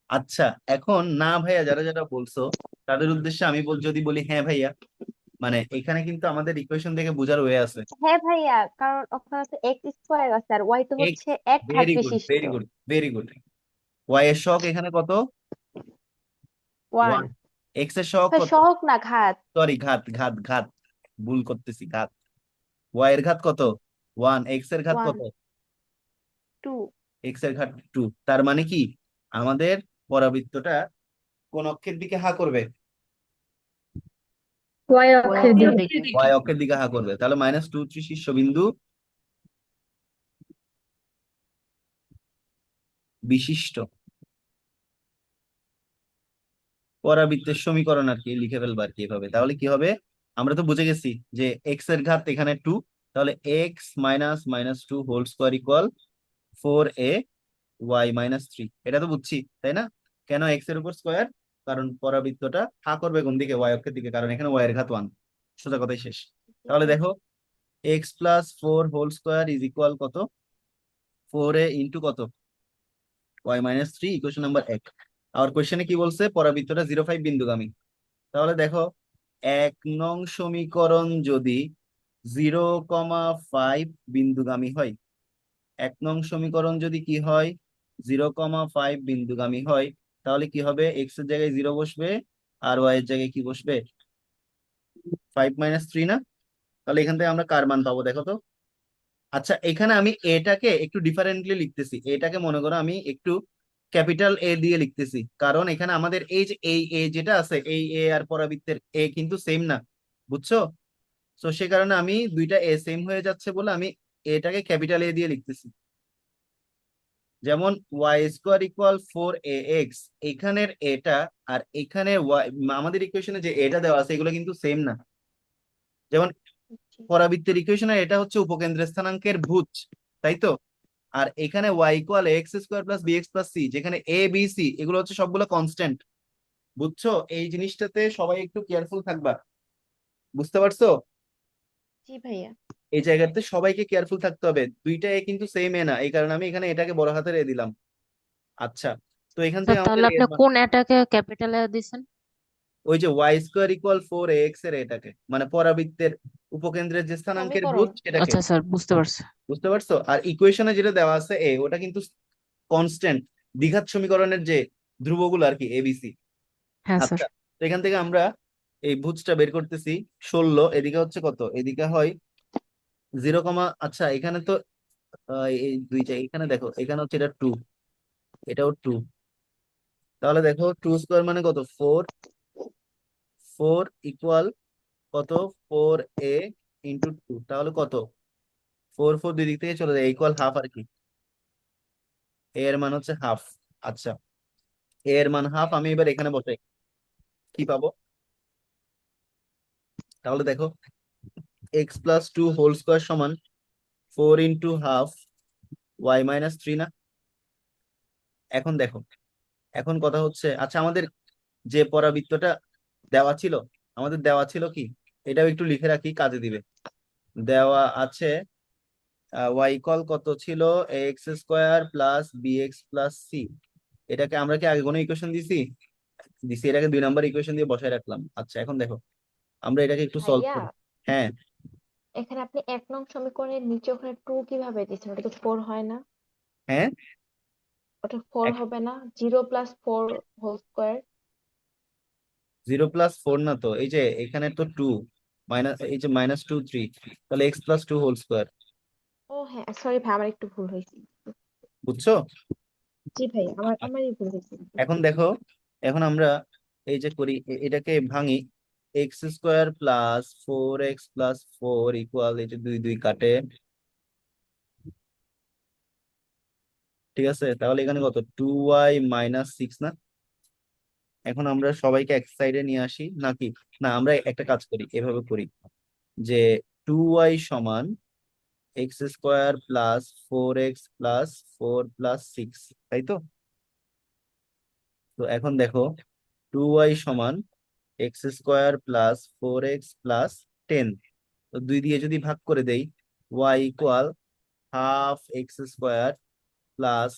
আচ্ছা, এখন না ভাইয়া যারা যারা বলছো তাদের উদ্দেশ্যে আমি যদি বলি হ্যাঁ ভাইয়া, মানে এখানে কিন্তু আমাদের ইকুয়েশন থেকে বোঝার ওয়ে আছে। হ্যাঁ ভাইয়া, কারণ ওখানে তো এক্স স্কোয়ার আছে আর ওয়াই তো এক্স, হচ্ছে এক ঘাত ভেরি গুড, বিশিষ্ট। Very good, very good. Y এর সহগ এখানে কত? ওয়ান। 1। এক্স এর সহগ কত? সহগ না, ঘাত। সরি, ঘাত, ঘাত, ঘাত, ভুল করতেছি, ঘাত। ওয়াই এর ঘাত কত? 1। এক্স এর ঘাত ওয়ান। কত? 2। এক্স এর ঘাত 2। তার মানে কি আমাদের পরাবৃত্তটা কোন অক্ষের দিকে হা করবে? ওয়াই অক্ষের দিকে। ওয়াই অক্ষের দিকে হা করবে, তাহলে -2 3 শীর্ষবিন্দু বিশিষ্ট পরাবৃত্তের সমীকরণ আর কি লিখে ফেলবো আর কি এভাবে। তাহলে কি হবে, আমরা তো বুঝে গেছি যে এক্স এর ঘাত এখানে 2, তাহলে x minus -2 whole square equal 4a y -3, এটা তো বুঝছি তাই না? কেন এক্স এর উপর স্কোয়ার? কারণ পরাবৃত্তটা হা করবে কোন দিকে? ওয়াই অক্ষের দিকে, কারণ এখানে ওয়াই এর ঘাত 1। সোজা কথাই শেষ। জি তাহলে ভাইয়া। দেখো x plus 4 whole square is equal কত? 4a ইন্টু কত? y-3, equation number 1। আর কোয়েশ্চেনে কি বলছে? পরাবৃত্তটা 0 5 বিন্দুগামী। তাহলে দেখো 1 নং সমীকরণ যদি 0,5 বিন্দুগামী হয়, 1 নং সমীকরণ যদি কি হয় 0,5 বিন্দুগামী হয়, তাহলে কি হবে? এক্স এর জায়গায় 0 বসবে আর ওয়াই এর জায়গায় কি বসবে? 5 -3 না? তাহলে এখান থেকে আমরা কার মান পাবো দেখো তো। আচ্ছা, এখানে আমি এটাকে একটু ডিফারেন্টলি লিখতেছি। এটাকে মনে করো আমি একটু ক্যাপিটাল এ দিয়ে লিখতেছি, কারণ এখানে আমাদের এই যে এই এ যেটা আছে, এই এ আর পরাবৃত্তের এ কিন্তু সেম না, বুঝছো? তো সে কারণে আমি দুইটা এ সেম হয়ে যাচ্ছে বলে আমি এটাকে ক্যাপিটাল এ দিয়ে লিখতেছি। যেমন ওয়াই স্কোয়ার ইকুয়াল 4ax, এখানের এটা আর এখানে আমাদের ইকুয়েশনে যে এটা দেওয়া আছে এগুলো কিন্তু সেম না। যেমন জি পরাবৃত্তের ইকুয়েশনে এটা হচ্ছে উপকেন্দ্র স্থানাঙ্কের ভুজ, তাই তো? আর এখানে y equal x square plus B x plus c, যেখানে এ বি সি এগুলো হচ্ছে সবগুলো কনস্ট্যান্ট, বুঝছো? এই জিনিসটাতে সবাই একটু কেয়ারফুল থাকবা, বুঝতে পারছো? জি ভাইয়া। এই জায়গাতে সবাইকে কেয়ারফুল থাকতে হবে, দুইটা এ কিন্তু সেম এ না, এই কারণে আমি এখানে এটাকে বড় হাতের এ দিলাম। আচ্ছা, তো এখান স্যার থেকে আমাদের তাহলে এর আপনি মান, কোন এটাকে ক্যাপিটালে দিছেন? ওই যে ওয়াই স্কোয়ার ইকুয়াল 4ax এর এটাকে, মানে পরাবৃত্তের উপকেন্দ্রের যে স্থানাঙ্কের সমীকরণ। ভুজ সেটাকে, আচ্ছা স্যার, বুঝতে পারছি। বুঝতে পারছো? আর ইকুয়েশনে যেটা দেওয়া আছে এ, ওটা কিন্তু কনস্ট্যান্ট, দ্বিঘাত সমীকরণের যে ধ্রুবগুলো আর কি, এবিসি। হ্যাঁ স্যার। আচ্ছা, তো এখান থেকে আমরা এই ভুজটা বের করতেছি 16, এদিকে হচ্ছে কত? এদিকে হয় 0, আচ্ছা এখানে তো এই দুইটা, এখানে দেখো এখানে হচ্ছে এটা 2, এটাও 2, তাহলে দেখো 2 স্কোয়ার মানে কত? 4, 4 ইকুয়াল কত? 4a ইন্টু 2, তাহলে কত? 4 4 দুই দিক থেকে চলে যায়, ইকুয়াল হাফ আর কি। এ এর মান হচ্ছে হাফ। আচ্ছা, এ এর মান হাফ, আমি এবার এখানে বসাই, কি পাবো? তাহলে দেখো এক্স প্লাস 2 হোল স্কোয়ার সমান 4 ইন্টু হাফ y-3 না? এখন দেখো, এখন কথা হচ্ছে, আচ্ছা আমাদের যে পরাবৃত্তটা দেওয়া ছিল, আমাদের দেওয়া ছিল কি, এটাও একটু লিখে রাখি, কাজে দিবে। দেওয়া আছে ওয়াই ইকুয়াল কত ছিল? X square plus B x plus c. এটাকে আমরা কি আগে কোনো ইকুয়েশন দিছি? দিছি, এটাকে 2 নম্বর ইকুয়েশন দিয়ে বসায় রাখলাম। আচ্ছা, এখন দেখো আমরা এটাকে একটু সলভ ভাইয়া, করি। হ্যাঁ, এখানে আপনি 1 নং সমীকরণের নিচে ওখানে 2 কিভাবে দিচ্ছেন? ওটা তো 4 হয় না? হ্যাঁ, ওটা 4 হবে না? 0 প্লাস 4 হোল স্কোয়ার। 0 + 4 না তো, এই যে এখানে তো 2 মাইনাস, এই যে -2 3, তাহলে এক্স প্লাস 2 হোল স্কোয়ার, ও হ্যাঁ, সরি ভাই, আমার একটু ভুল হয়েছে। বুঝছো? জি ভাই, আমারই ভুল হয়েছে। এখন দেখো, এখন আমরা এই যে করি এটাকে ভাঙি, x square plus 4x plus 4 equal, এই যে 2 2 কাটে, ঠিক আছে? তাহলে এখানে কত? 2y-6 না? এখন আমরা সবাইকে এক সাইডে নিয়ে আসি নাকি? না, আমরা একটা কাজ করি, এভাবে করি যে 2y সমান x square plus 4x plus 4 plus 6, তাই তো? তো এখন দেখো 2y সমান x square plus 4x plus 10, তো 2 দিয়ে যদি ভাগ করে দেই, y equal half x square plus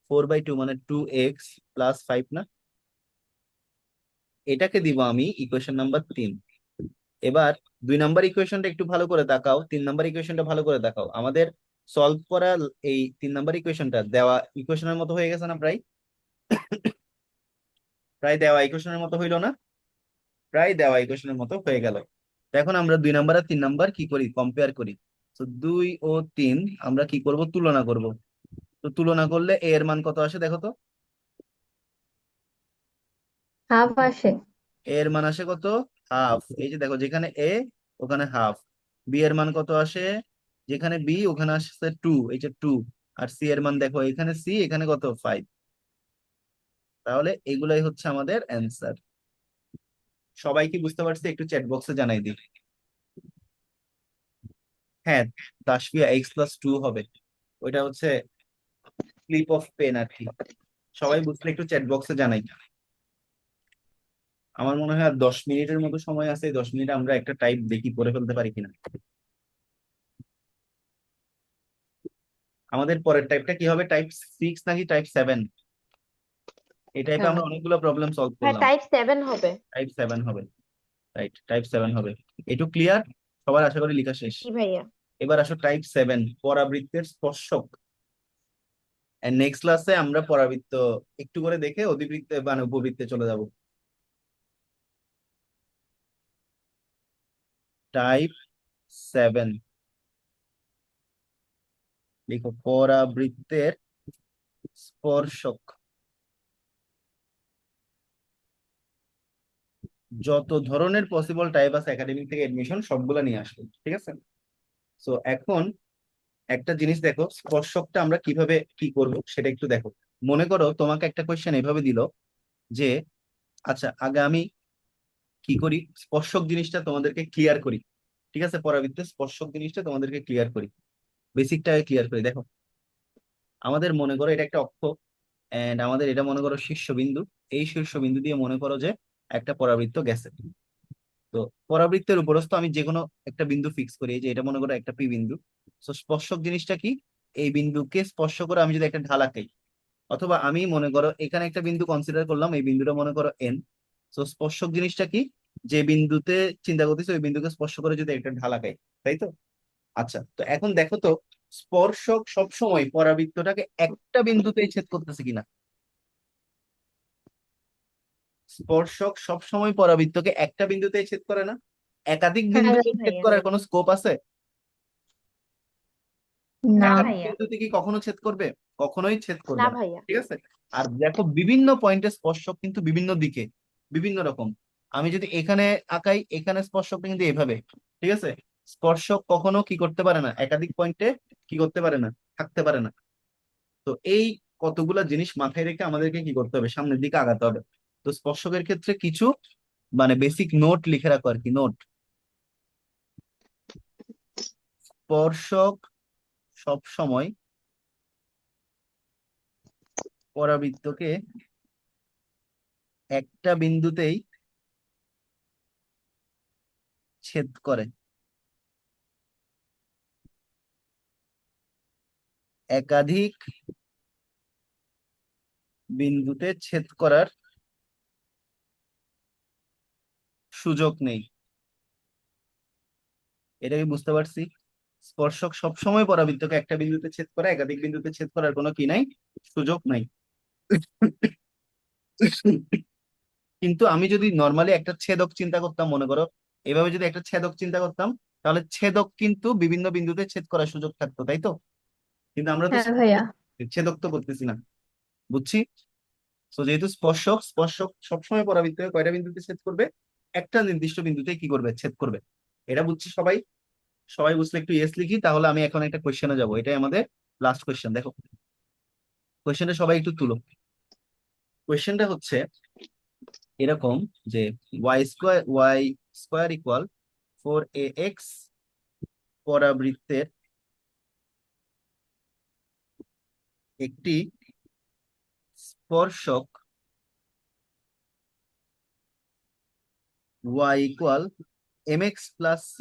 4/2 মানে 2x প্লাস 5 না? এটাকে দিব আমি ইকুয়েশন নাম্বার 3। এবার 2 নম্বর ইকুয়েশনটা একটু ভালো করে তাকাও, 3 নম্বর ইকুয়েশনটা ভালো করে তাকাও। আমাদের সলভ করা এই 3 নম্বর ইকুয়েশনটা দেওয়া ইকুয়েশনের মতো হয়ে গেছে না? প্রায় প্রায় দেওয়া ইকুয়েশনের মতো হইলো না? প্রায় দেওয়া ইকুয়েশনের মতো হয়ে গেল। তো এখন আমরা 2 নম্বর আর 3 নম্বর কি করি? কম্পেয়ার করি। তো 2 ও 3 আমরা কি করব? তুলনা করব। তো তুলনা করলে এ এর মান কত আসে দেখো তো? হাফ আসে। এর মান আসে কত? হাফ। এই যে দেখো, যেখানে এ ওখানে হাফ। বি এর মান কত আসে? যেখানে বি ওখানে আসছে 2, এই যে 2। আর সি এর মান দেখো, এখানে সি এখানে কত? 5। তাহলে এগুলাই হচ্ছে আমাদের অ্যান্সার। সবাই কি বুঝতে পারছে? একটু চ্যাট বক্সে জানাই দিই। হ্যাঁ, তাসফিয়া x+2 হবে। ওইটা হচ্ছে স্লিপ অফ পেন আর কি। সবাই বুঝলে একটু চ্যাট বক্সে জানাই। আমার মনে হয় আর 10 মিনিটের মতো সময় আছে। 10 মিনিটে আমরা একটা টাইপ দেখি করে ফেলতে পারি কিনা। আমাদের পরের টাইপটা কি হবে? টাইপ 6 নাকি টাইপ 7? এই টাইপে আমরা অনেকগুলো প্রবলেম সলভ হ্যাঁ, করলাম। টাইপ 7 হবে। টাইপ 7 হবে, রাইট, টাইপ 7 হবে। একটু ক্লিয়ার? সবার আশা করি লেখা শেষ। জি ভাইয়া। এবার আসো টাইপ 7, পরাবৃত্তের স্পর্শক। নেক্সট ক্লাসে আমরা পরাবৃত্ত একটু করে দেখে অধিবৃত্তে মানে উপবৃত্তে চলে যাব। টাইপ 7 দেখো, পরাবৃত্তের স্পর্শক। যত ধরনের পসিবল টাইপ আছে একাডেমিক থেকে এডমিশন সবগুলা নিয়ে আসবে, ঠিক আছে? সো এখন একটা জিনিস দেখো, স্পর্শকটা আমরা কিভাবে কি করব সেটা একটু দেখো। মনে করো তোমাকে একটা কোয়েশ্চেন এভাবে দিল যে, আচ্ছা আগে আমি কি করি, স্পর্শক জিনিসটা তোমাদেরকে ক্লিয়ার করি। ঠিক আছে, পরাবৃত্তের স্পর্শক জিনিসটা তোমাদেরকে ক্লিয়ার করি, বেসিকটা ক্লিয়ার করি। দেখো, আমাদের মনে করো এটা একটা অক্ষ, এন্ড আমাদের এটা মনে করো শীর্ষবিন্দু। এই শীর্ষবিন্দু দিয়ে মনে করো যে একটা পরাবৃত্ত গেছে। তো পরাবৃত্তের উপরস্থ আমি যে কোনো একটা বিন্দু ফিক্স করি, এই যে এটা মনে করো একটা পি বিন্দু। তো স্পর্শক জিনিসটা কি? এই বিন্দুকে স্পর্শ করে আমি যদি একটা ঢাল আঁকাই, অথবা আমি মনে করো এখানে একটা বিন্দু কনসিডার করলাম, এই বিন্দুটা মনে করো এন। তো স্পর্শক জিনিসটা কি? যে বিন্দুতে চিন্তা করতেছে ওই বিন্দুকে স্পর্শ করে যদি একটা ঢাল আঁকাই, তাই তো? আচ্ছা, তো এখন দেখো তো, স্পর্শক সবসময় পরাবৃত্তটাকে একটা বিন্দুতেই ছেদ করতেছে কিনা। স্পর্শক সবসময় পরাবৃত্তকে একটা বিন্দুতেই ছেদ করে না, একাধিক হ্যাঁ বিন্দুতে ছেদ ভাইয়া। করার কোনো স্কোপ আছে? না। না একাধিক ভাইয়া। বিন্দুতে কি কখনো ছেদ করবে? কখনোই ছেদ না করবে না, ভাইয়া। ঠিক আছে? আর দেখো, বিভিন্ন পয়েন্টে স্পর্শক কিন্তু বিভিন্ন দিকে, বিভিন্ন রকম। আমি যদি এখানে আঁকাই, এখানে স্পর্শকটা কিন্তু এভাবে, ঠিক আছে? স্পর্শক কখনো কি করতে পারে না, একাধিক পয়েন্টে কি করতে পারে না, থাকতে পারে না। তো এই কতগুলা জিনিস মাথায় রেখে আমাদেরকে কি করতে হবে, সামনের দিকে আগাতে হবে। তো স্পর্শকের ক্ষেত্রে কিছু মানে বেসিক নোট লিখে রাখো আর কি, নোট। স্পর্শক সব সময় পরাবৃত্তকে একটা বিন্দুতেই ছেদ করে, একাধিক বিন্দুতে ছেদ করার সুযোগ নেই। এটা কি বুঝতে পারছি? স্পর্শক সবসময় পরাবৃত্তকে একটা বিন্দুতে ছেদ করে, একাধিক বিন্দুতে ছেদ করার কোনো কি নাই, সুযোগ নাই। কিন্তু আমি যদি নর্মালি একটা ছেদক চিন্তা করতাম, মনে করো এভাবে যদি একটা ছেদক চিন্তা করতাম, তাহলে ছেদক কিন্তু বিভিন্ন বিন্দুতে ছেদ করার সুযোগ থাকতো, তাই তো? কিন্তু আমরা তো হ্যাঁ ভাইয়া। ছেদক তো করতেছি না, বুঝছি? তো যেহেতু স্পর্শক, স্পর্শক সবসময় পরাবৃত্তকে কয়টা বিন্দুতে ছেদ করবে, একটা নির্দিষ্ট বিন্দুতে কি করবে, ছেদ করবে। এটা বুঝছি সবাই? সবাই বুঝলে একটু ইয়েস লিখি, তাহলে আমি এখন একটা কোয়েশ্চেনে যাবো। এটাই আমাদের লাস্ট কোয়েশ্চেন। দেখো, কোয়েশ্চেনটা সবাই একটু তুলো। কোয়েশ্চেনটা হচ্ছে এরকম যে y² ইকুয়াল 4ax পরাবৃত্তের একটি স্পর্শক y equal mx plus c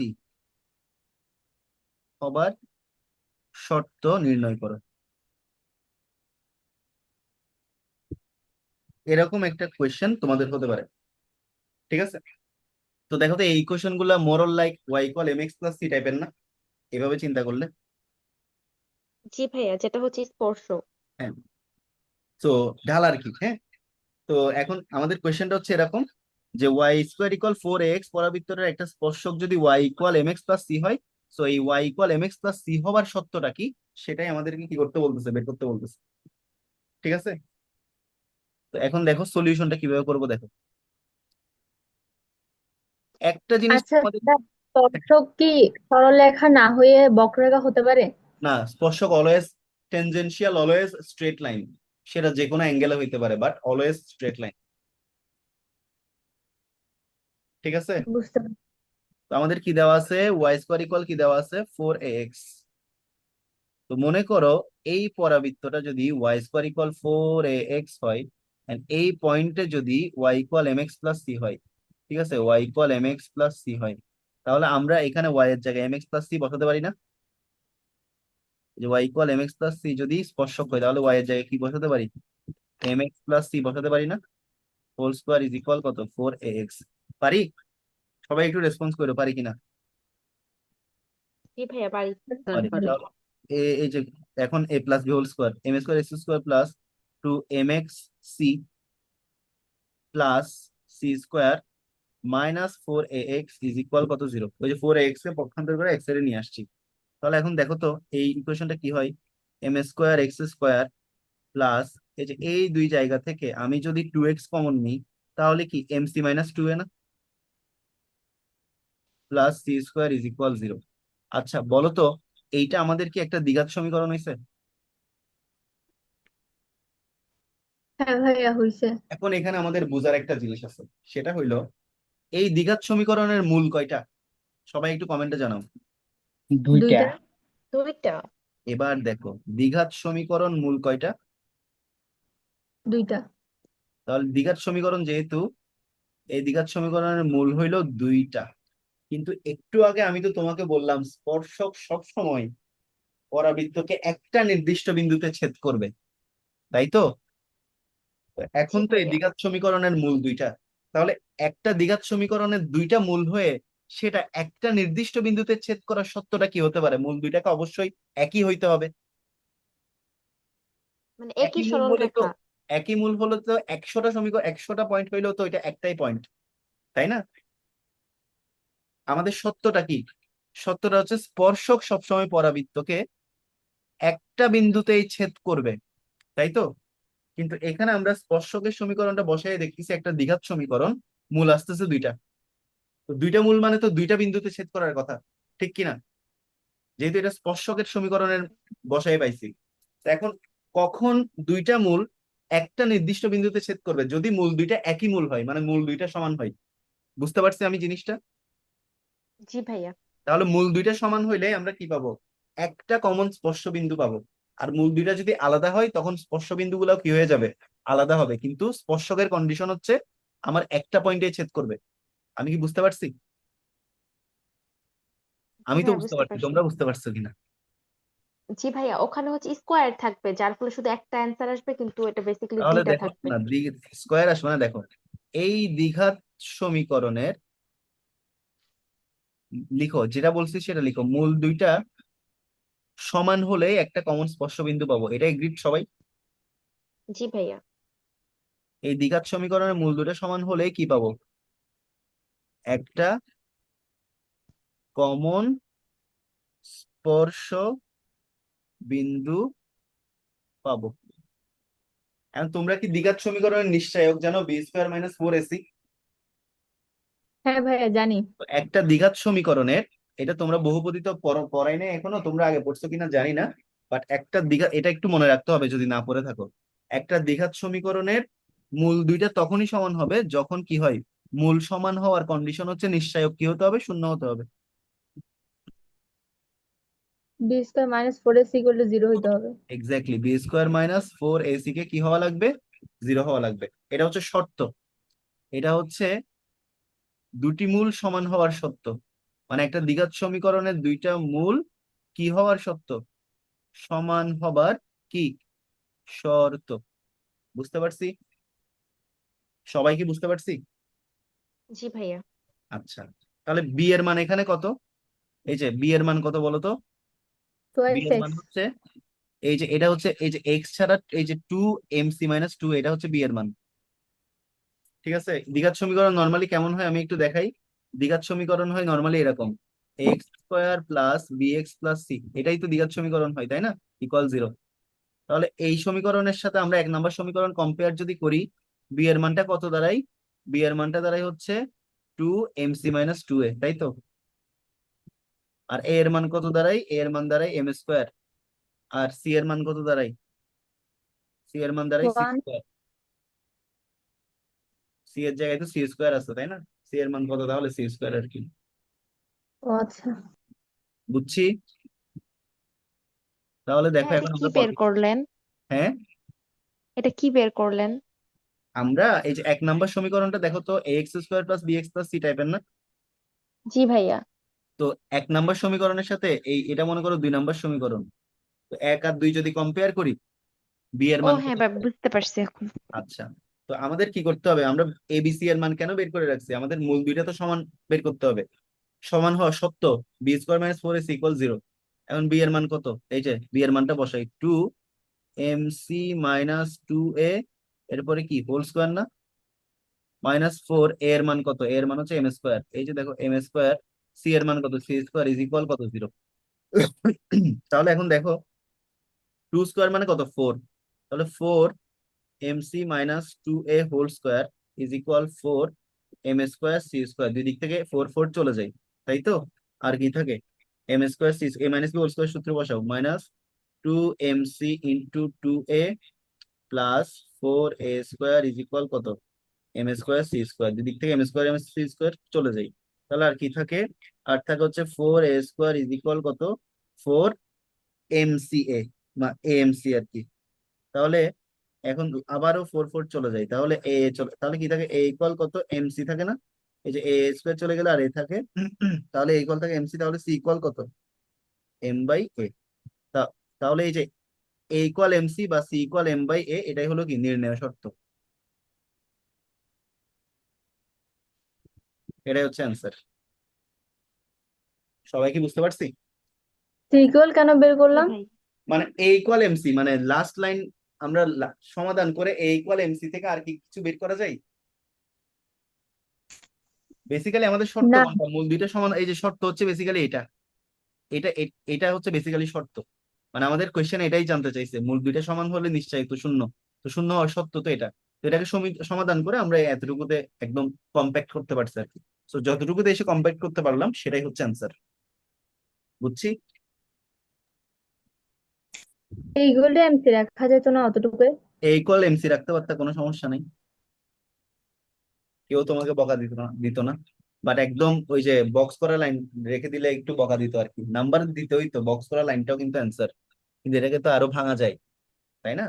হবার শর্ত নির্ণয় করো। এরকম একটা কোয়েশ্চেন তোমাদের হতে পারে, ঠিক আছে? তো দেখো তো, এই কোয়েশ্চেন গুলা মোরল like y equal mx plus c টাইপের না, এভাবে চিন্তা করলে? জি ভাইয়া, যেটা হচ্ছে স্পর্শ। হ্যাঁ, তো ঢাল আর কি। হ্যাঁ, তো এখন আমাদের কোয়েশ্চেনটা হচ্ছে এরকম যে y² ইকুয়াল 4ax পরাবৃত্তের একটা স্পর্শক যদি y equal mx plus c হয়, সো এই y equal mx plus c হবার সত্যটা কি, সেটাই আমাদেরকে কি করতে বলতেছে, বের করতে বলতেছে, ঠিক আছে? তো এখন দেখো সলিউশনটা কিভাবে করবো। দেখো, একটা জিনিস আচ্ছা আমাদের, দাদা, স্পর্শক কি সরলরেখা না হয়ে বক্ররেখা হতে পারে? না, স্পর্শক always tangential, always straight line, সেটা যে কোনো অ্যাঙ্গেলে হইতে পারে বাট অলওয়েজ স্ট্রেট লাইন। ঠিক আছে, বুঝতে পারছি। তো আমাদের কি দেওয়া আছে, ওয়াই স্কোয়ার ইকুয়াল কি দেওয়া আছে, 4ax। তো মনে করো এই পরাবৃত্তটা যদি ওয়াই স্কোয়ার ইকুয়াল 4ax হয়, and এই পয়েন্টে যদি y equal mx plus c হয়, ঠিক আছে, y equal mx plus c হয়, তাহলে আমরা এখানে ওয়াই এর জায়গায় mx প্লাস সি বসাতে পারি না? যে y equal mx plus c যদি স্পর্শক হয়, তাহলে ওয়াই এর জায়গায় কি বসাতে পারি, mx প্লাস সি বসাতে পারি না? হোল স্কোয়ার ইজ ইকুয়াল কত, 4ax। পারি? সবাই একটু রেসপন্স করো, পারি কিনা? জি ভাইয়া পারি। পারি। তাহলে এই যে এখন a plus B whole square, M square X square plus 2mx C plus C square minus 4ax is equal কত, 0। ওই যে 4ax কে পক্ষান্তর করে এক্স এর নিয়ে আসছি। তাহলে এখন দেখো তো এই ইকুয়েশনটা কি হয়, M square X square plus এই যে এই দুই জায়গা থেকে আমি যদি 2x কমন নিই, তাহলে কি এম সি মাইনাস 2a না, plus C square is equal 0। আচ্ছা বলো তো, এইটা আমাদের কি একটা দ্বিঘাত সমীকরণ হয়েছে? হ্যাঁ ভাইয়া হইছে। এখন এখানে আমাদের বোঝার একটা জিনিস আছে, সেটা হইলো এই দ্বিঘাত সমীকরণের মূল কয়টা? সবাই একটু কমেন্টে জানাও। 2টা। দুইটা। দুইটা। এবার দেখো দ্বিঘাত সমীকরণ মূল কয়টা? দুইটা। তাহলে দ্বিঘাত সমীকরণ যেহেতু, এই দ্বিঘাত সমীকরণের মূল হইলো 2টা। কিন্তু একটু আগে আমি তো তোমাকে বললাম স্পর্শক সব সময় পরাবৃত্তকে একটা নির্দিষ্ট বিন্দুতে ছেদ করবে, তাই তো? তো জি এখন তো এই ভাইয়া। দ্বিঘাত সমীকরণের মূল 2টা, তাহলে একটা দ্বিঘাত সমীকরণের 2টা মূল হয়ে সেটা একটা নির্দিষ্ট বিন্দুতে ছেদ করার সত্যটা কি হতে পারে? মূল 2টাকে অবশ্যই একই হইতে হবে। মানে একই একই মূল সরল হলে তো, রেখা। একই মূল হলো তো 100টা সমীকরণ, 100টা পয়েন্ট হইলেও তো এটা একটাই পয়েন্ট, তাই না? আমাদের সত্যটা কি? সত্যটা হচ্ছে স্পর্শক সবসময় পরাবৃত্তকে একটা বিন্দুতেই ছেদ করবে, তাই তো? কিন্তু এখানে আমরা স্পর্শকের সমীকরণটা বসাই দেখতেছি একটা দ্বিঘাত সমীকরণ, মূল আসতেছে 2টা। তো 2টা মূল মানে তো 2টা বিন্দুতে ছেদ করার কথা, ঠিক কিনা? যেহেতু এটা স্পর্শকের সমীকরণের বসাই পাইছি, তো এখন কখন 2টা মূল একটা নির্দিষ্ট বিন্দুতে ছেদ করবে? যদি মূল 2টা একই মূল হয়, মানে মূল 2টা সমান হয়। বুঝতে পারছি আমি জিনিসটা? জি ভাইয়া। তাহলে মূল 2টা সমান হইলে আমরা কি পাবো, একটা কমন স্পর্শ বিন্দু পাবো। আর মূল 2টা যদি আলাদা হয় তখন স্পর্শ বিন্দু গুলো কি হয়ে যাবে, আলাদা হবে। কিন্তু স্পর্শকের কন্ডিশন হচ্ছে আমার একটা পয়েন্টে ছেদ করবে। আমি কি বুঝতে পারছি? জি আমি তো ভাইয়া বুঝতে বুঝতে পারছি, পারছি। তোমরা বুঝতে পারছো কিনা? জি ভাইয়া, ওখানে হচ্ছে স্কোয়ার থাকবে যার ফলে শুধু একটা অ্যান্সার আসবে, কিন্তু এটা বেসিক্যালি তাহলে দুইটা দেখো থাকবে। না, স্কোয়ার আসবে না। দেখো এই দ্বিঘাত সমীকরণের, লিখো যেটা বলছি সেটা লিখো, মূল 2টা সমান হলে একটা কমন স্পর্শ বিন্দু পাবো, এটা এগ্রিড সবাই? জি ভাইয়া। এই দ্বিঘাত সমীকরণের মূল 2টা সমান হলে কি পাবো, একটা কমন স্পর্শ বিন্দু পাবো। এখন তোমরা কি দ্বিঘাত সমীকরণের নিশ্চায়ক জানো, বি স্কোয়ার মাইনাস 4ac? হ্যাঁ ভাইয়া জানি। একটা দ্বিঘাত সমীকরণের, এটা তোমরা বহুপদী তো পড়াই নাই এখনো, তোমরা আগে পড়ছো কিনা জানি না, বাট একটা দ্বিঘাত, এটা একটু মনে রাখতে হবে যদি না পড়ে থাকো। একটা দ্বিঘাত সমীকরণের মূল 2টা তখনই সমান হবে যখন কি হয়, মূল সমান হওয়ার কন্ডিশন হচ্ছে নিশ্চায়ক কি হতে হবে, শূন্য হতে হবে। B square minus four S equal to zero হইতে হবে। Exactly, B square minus 4ac কে কি হওয়া লাগবে, 0 হওয়া লাগবে। এটা হচ্ছে শর্ত, এটা হচ্ছে দুটি মূল সমান হওয়ার শর্ত। মানে একটা দ্বিঘাত সমীকরণের 2টা মূল কি হওয়ার শর্ত, সমান হবার কি শর্ত। বুঝতে পারছি? সবাই কি বুঝতে পারছি? জি ভাইয়া। আচ্ছা, তাহলে বি এর মান এখানে কত? এই যে বি এর মান কত বলো তো? বি টুয়েলভ এর মান এক্স। হচ্ছে, এই যে এটা হচ্ছে, এই যে এক্স ছাড়া এই যে 2mc-2, এটা হচ্ছে বি এর মান। ঠিক আছে, দ্বিঘাত সমীকরণ নর্মালি কেমন হয় আমি একটু দেখাই। দ্বিঘাত সমীকরণ হয় নর্মালি এরকম, X square plus B x plus C, এটাই তো দ্বিঘাত সমীকরণ হয়, তাই না? ইকুয়াল 0। তাহলে এই সমীকরণের সাথে আমরা 1 নম্বর সমীকরণ কম্পেয়ার যদি করি, বি এর মানটা কত দাঁড়াই, বি এর মানটা দাঁড়াই হচ্ছে 2mc-2a, তাই তো? আর a এর মান কত দাঁড়ায়? a এর মান দাঁড়ায় m²। আর c এর মান কত দাঁড়ায়? c এর মান দাঁড়ায় ওয়ান। c²। c এর জায়গায় তো c² আছে, তাই না? c এর মান কত তাহলে? c² আর কি। ও আচ্ছা। বুঝছি। তাহলে দেখো হ্যাঁ, এটা এখন কি আমরা বের করলেন? হ্যাঁ, এটা কি বের করলেন? আমরা এই যে 1 নম্বর সমীকরণটা দেখো তো, ax² + bx + c টাইপের না? জি ভাইয়া। তো 1 নম্বর সমীকরণের সাথে এটা মনে করো 2 নম্বর সমীকরণ। তো 1 আর 2 যদি কম্পেয়ার করি, বি এর ও মান হ্যাঁ কত? বুঝতে পারছি এখন। আচ্ছা, তো আমাদের কি করতে হবে? আমরা এবিসি এর মান কেন বের করে রাখছি? আমাদের মূল দুইটা তো সমান বের করতে হবে। সমান হওয়া সত্য b² - 4ac = 0। এখন বি এর মান কত? এই যে বি এর মানটা বসাই, 2mc-2a, এরপরে কি হোল স্কোয়ার না, -4। a এর মান কত? a এর মান হচ্ছে m²। এই যে দেখো m²। c এর মান কত? c² = কত? 0। তাহলে এখন দেখো 2² মানে কত? 4। তাহলে 4mc-2a হোল স্কোয়ার = 4m²c²। দুই দিক থেকে 4 4 চলে যায়, তাই তো? আর কি থাকে? m²c, a - b whole square সূত্র বসাও, -2mc × 2a + 4a² কত? m²c²। দুই দিক থেকে m²c² চলে যায়। তাহলে আর কি থাকে? আর থাকে হচ্ছে 4a² কত? 4mca, amc আর কি। তাহলে এখন আবারও 4 4 চলে যায়, তাহলে তাহলে কি থাকে? a কত? mc থাকে না? এই যে a² চলে গেলে আর a থাকে। তাহলে a থাকে mc, তাহলে c কত? m/a। তাহলে এই যে a mc বা c m/a, এটাই হলো কি নির্ণয় শর্ত। এটাই হচ্ছে অ্যান্সার। সবাই কি বুঝতে পারছি? সিকুয়েল কেন বের জি করলাম? ভাই। মানে a mc, মানে লাস্ট লাইন আমরা সমাধান করে a mc থেকে আর কি কিছু বের করা যায়? বেসিক্যালি আমাদের শর্ত না। কোনটা? মূল দুইটা সমান। এই যে শর্ত হচ্ছে বেসিক্যালি এটা, এটা হচ্ছে বেসিক্যালি শর্ত। মানে আমাদের কোয়েশ্চেন এটাই জানতে চাইছে, মূল দুইটা সমান হলে নিশ্চয়ই তো শূন্য। তো শূন্য হওয়ার সত্য তো এটা। তো এটাকে সমাধান করে আমরা এতটুকুতে একদম কম্প্যাক্ট করতে পারছি আর কি। তো যতটুকুতে এসে কম্প্যাক্ট করতে পারলাম সেটাই হচ্ছে অ্যান্সার। বুঝছি। এইগুলো এমসি রাখা যেত না অতটুকু? mc রাখতে পারতে, কোনো সমস্যা নেই, কেউ তোমাকে বকা দিত না। বাট একদম ওই যে বক্স করা লাইন রেখে দিলে একটু বকা দিত আর কি। নাম্বার দিতেই তো, বক্স করা লাইনটাও কিন্তু অ্যান্সার, কিন্তু এটাকে তো আরো ভাঙা যায়, তাই না?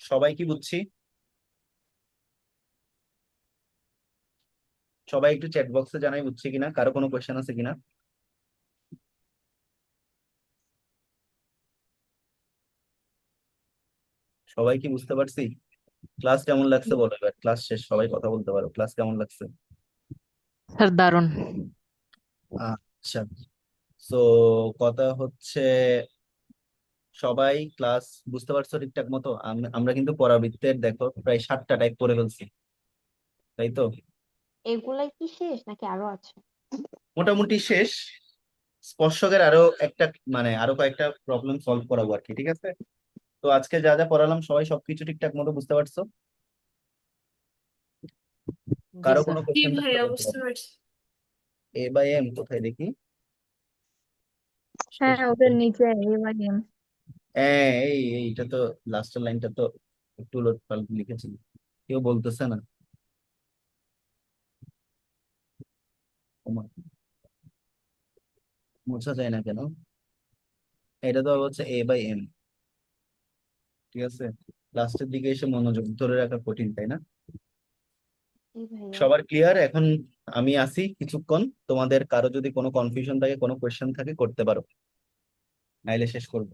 সবাই কি বুঝছি? সবাই একটু চ্যাট বক্সে জানাই বুঝছি কিনা, কারো কোনো কোয়েশ্চেন আছে কিনা। সবাই কি বুঝতে পারছি? ক্লাস কেমন লাগছে বলো এবার, ক্লাস শেষ, সবাই কথা বলতে পারো, ক্লাস কেমন লাগছে? স্যার দারুণ। আচ্ছা, তো কথা হচ্ছে সবাই ক্লাস বুঝতে পারছো ঠিকঠাক মতো? আমরা কিন্তু পরাবৃত্তের দেখো প্রায় 7টা টাইপ পড়ে ফেলছি, তাই তো? এগুলাই কি শেষ নাকি আরো আছে? মোটামুটি শেষ। স্পর্শকের আরো একটা, মানে আরো কয়েকটা প্রবলেম সলভ করাবো আর কি, ঠিক আছে? তো আজকে যা যা পড়ালাম সবাই সবকিছু ঠিকঠাক মতো বুঝতে পারছো? জি কারো স্যার। কোনো জি কোয়েশ্চেন থাকলে ভাইয়া বলতে বুঝতে পারো। পারছি। a/m কোথায় দেখি? শেষ। হ্যাঁ, ওদের নিচে এম। হ্যাঁ, এইটা তো লাস্টের লাইনটা তো একটু উলটপালট লিখেছি, কেউ বলতেছে না। ওমা, মোছা যায় না কেন? এটা তো হচ্ছে a/m, ঠিক আছে? লাস্টের দিকে এসে মনোযোগ ধরে রাখা কঠিন, তাই না? জি ভাইয়া। সবার ক্লিয়ার এখন? আমি আসি কিছুক্ষণ, তোমাদের কারো যদি কোনো কনফিউশন থাকে, কোনো কোয়েশ্চেন থাকে করতে পারো, নাইলে শেষ করবো।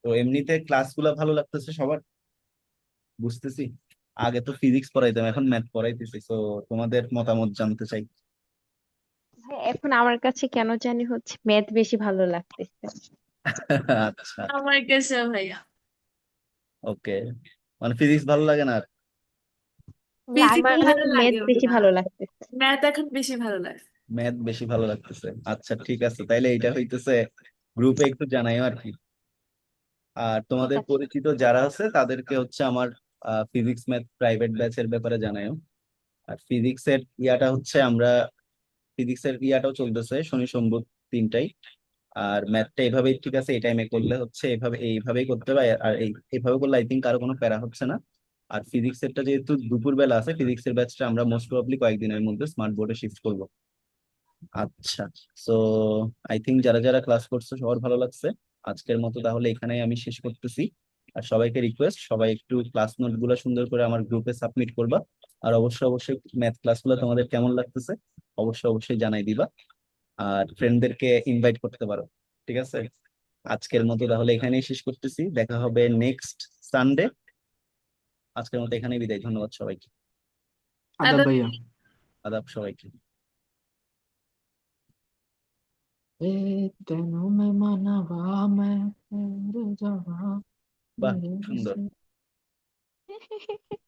তো এমনিতে ক্লাসগুলো ভালো লাগতেছে সবার? বুঝতেছি। আগে তো ফিজিক্স পড়াইতাম, এখন ম্যাথ পড়াইতেছি, তো তোমাদের মতামত জানতে চাই। ভাই এখন আমার কাছে কেন জানি হচ্ছে ম্যাথ বেশি ভালো লাগতেছে। আচ্ছা, আমার কাছে ভাইয়া ওকে। মানে ফিজিক্স ভালো লাগে না আর? ফিজিক্স আমার ভালো ম্যাথ লাগে বেশি ভাইয়া, ভালো লাগতেছে। ম্যাথ এখন বেশি ভালো লাগে। ম্যাথ বেশি ভালো লাগতেছে, আচ্ছা ঠিক আছে, তাইলে এইটা হইতেছে গ্রুপে একটু জানাইও আর কি। আর ঠিক তোমাদের আছে। পরিচিত যারা আছে তাদেরকে হচ্ছে আমার ফিজিক্স ম্যাথ প্রাইভেট ব্যাচের ব্যাপারে জানাও। আর ফিজিক্সের ইয়াটা হচ্ছে আমরা ফিজিক্সের ইয়াটাও চলতেছে শনি সোম বুধ 3টাই। আর ম্যাথটা এভাবেই ঠিক আছে, এই টাইমে করলে হচ্ছে এইভাবেই করতে হবে। আর এইভাবে করলে আই থিঙ্ক কারো কোনো প্যারা হচ্ছে না। আর ফিজিক্সেরটা যেহেতু দুপুর বেলা আছে, ফিজিক্সের ব্যাচটা আমরা মোস্ট প্রবাবলি কয়েকদিনের মধ্যে স্মার্ট বোর্ডে শিফট করবো। আচ্ছা, সো আই থিঙ্ক যারা যারা ক্লাস করছে সবার ভালো লাগছে। আজকের মতো তাহলে এখানেই আমি শেষ করতেছি। আর সবাইকে রিকোয়েস্ট, সবাই একটু ক্লাস নোট গুলো সুন্দর করে আমার গ্রুপে সাবমিট করবা। আর অবশ্যই অবশ্যই ম্যাথ ক্লাসগুলো তোমাদের কেমন লাগতেছে অবশ্যই অবশ্যই জানাই দিবা। আর ফ্রেন্ডদেরকে ইনভাইট করতে পারো। ঠিক আছে, আজকের মতো তাহলে এখানেই শেষ করতেছি, দেখা হবে নেক্সট সানডে। আজকের মতো এখানেই বিদায়, ধন্যবাদ সবাইকে। আদাব আদাব। ভাইয়া। আদাব সবাইকে। ए तेनों में मनवा मैं तेरे जवा বাহ, मेरे সুন্দর। से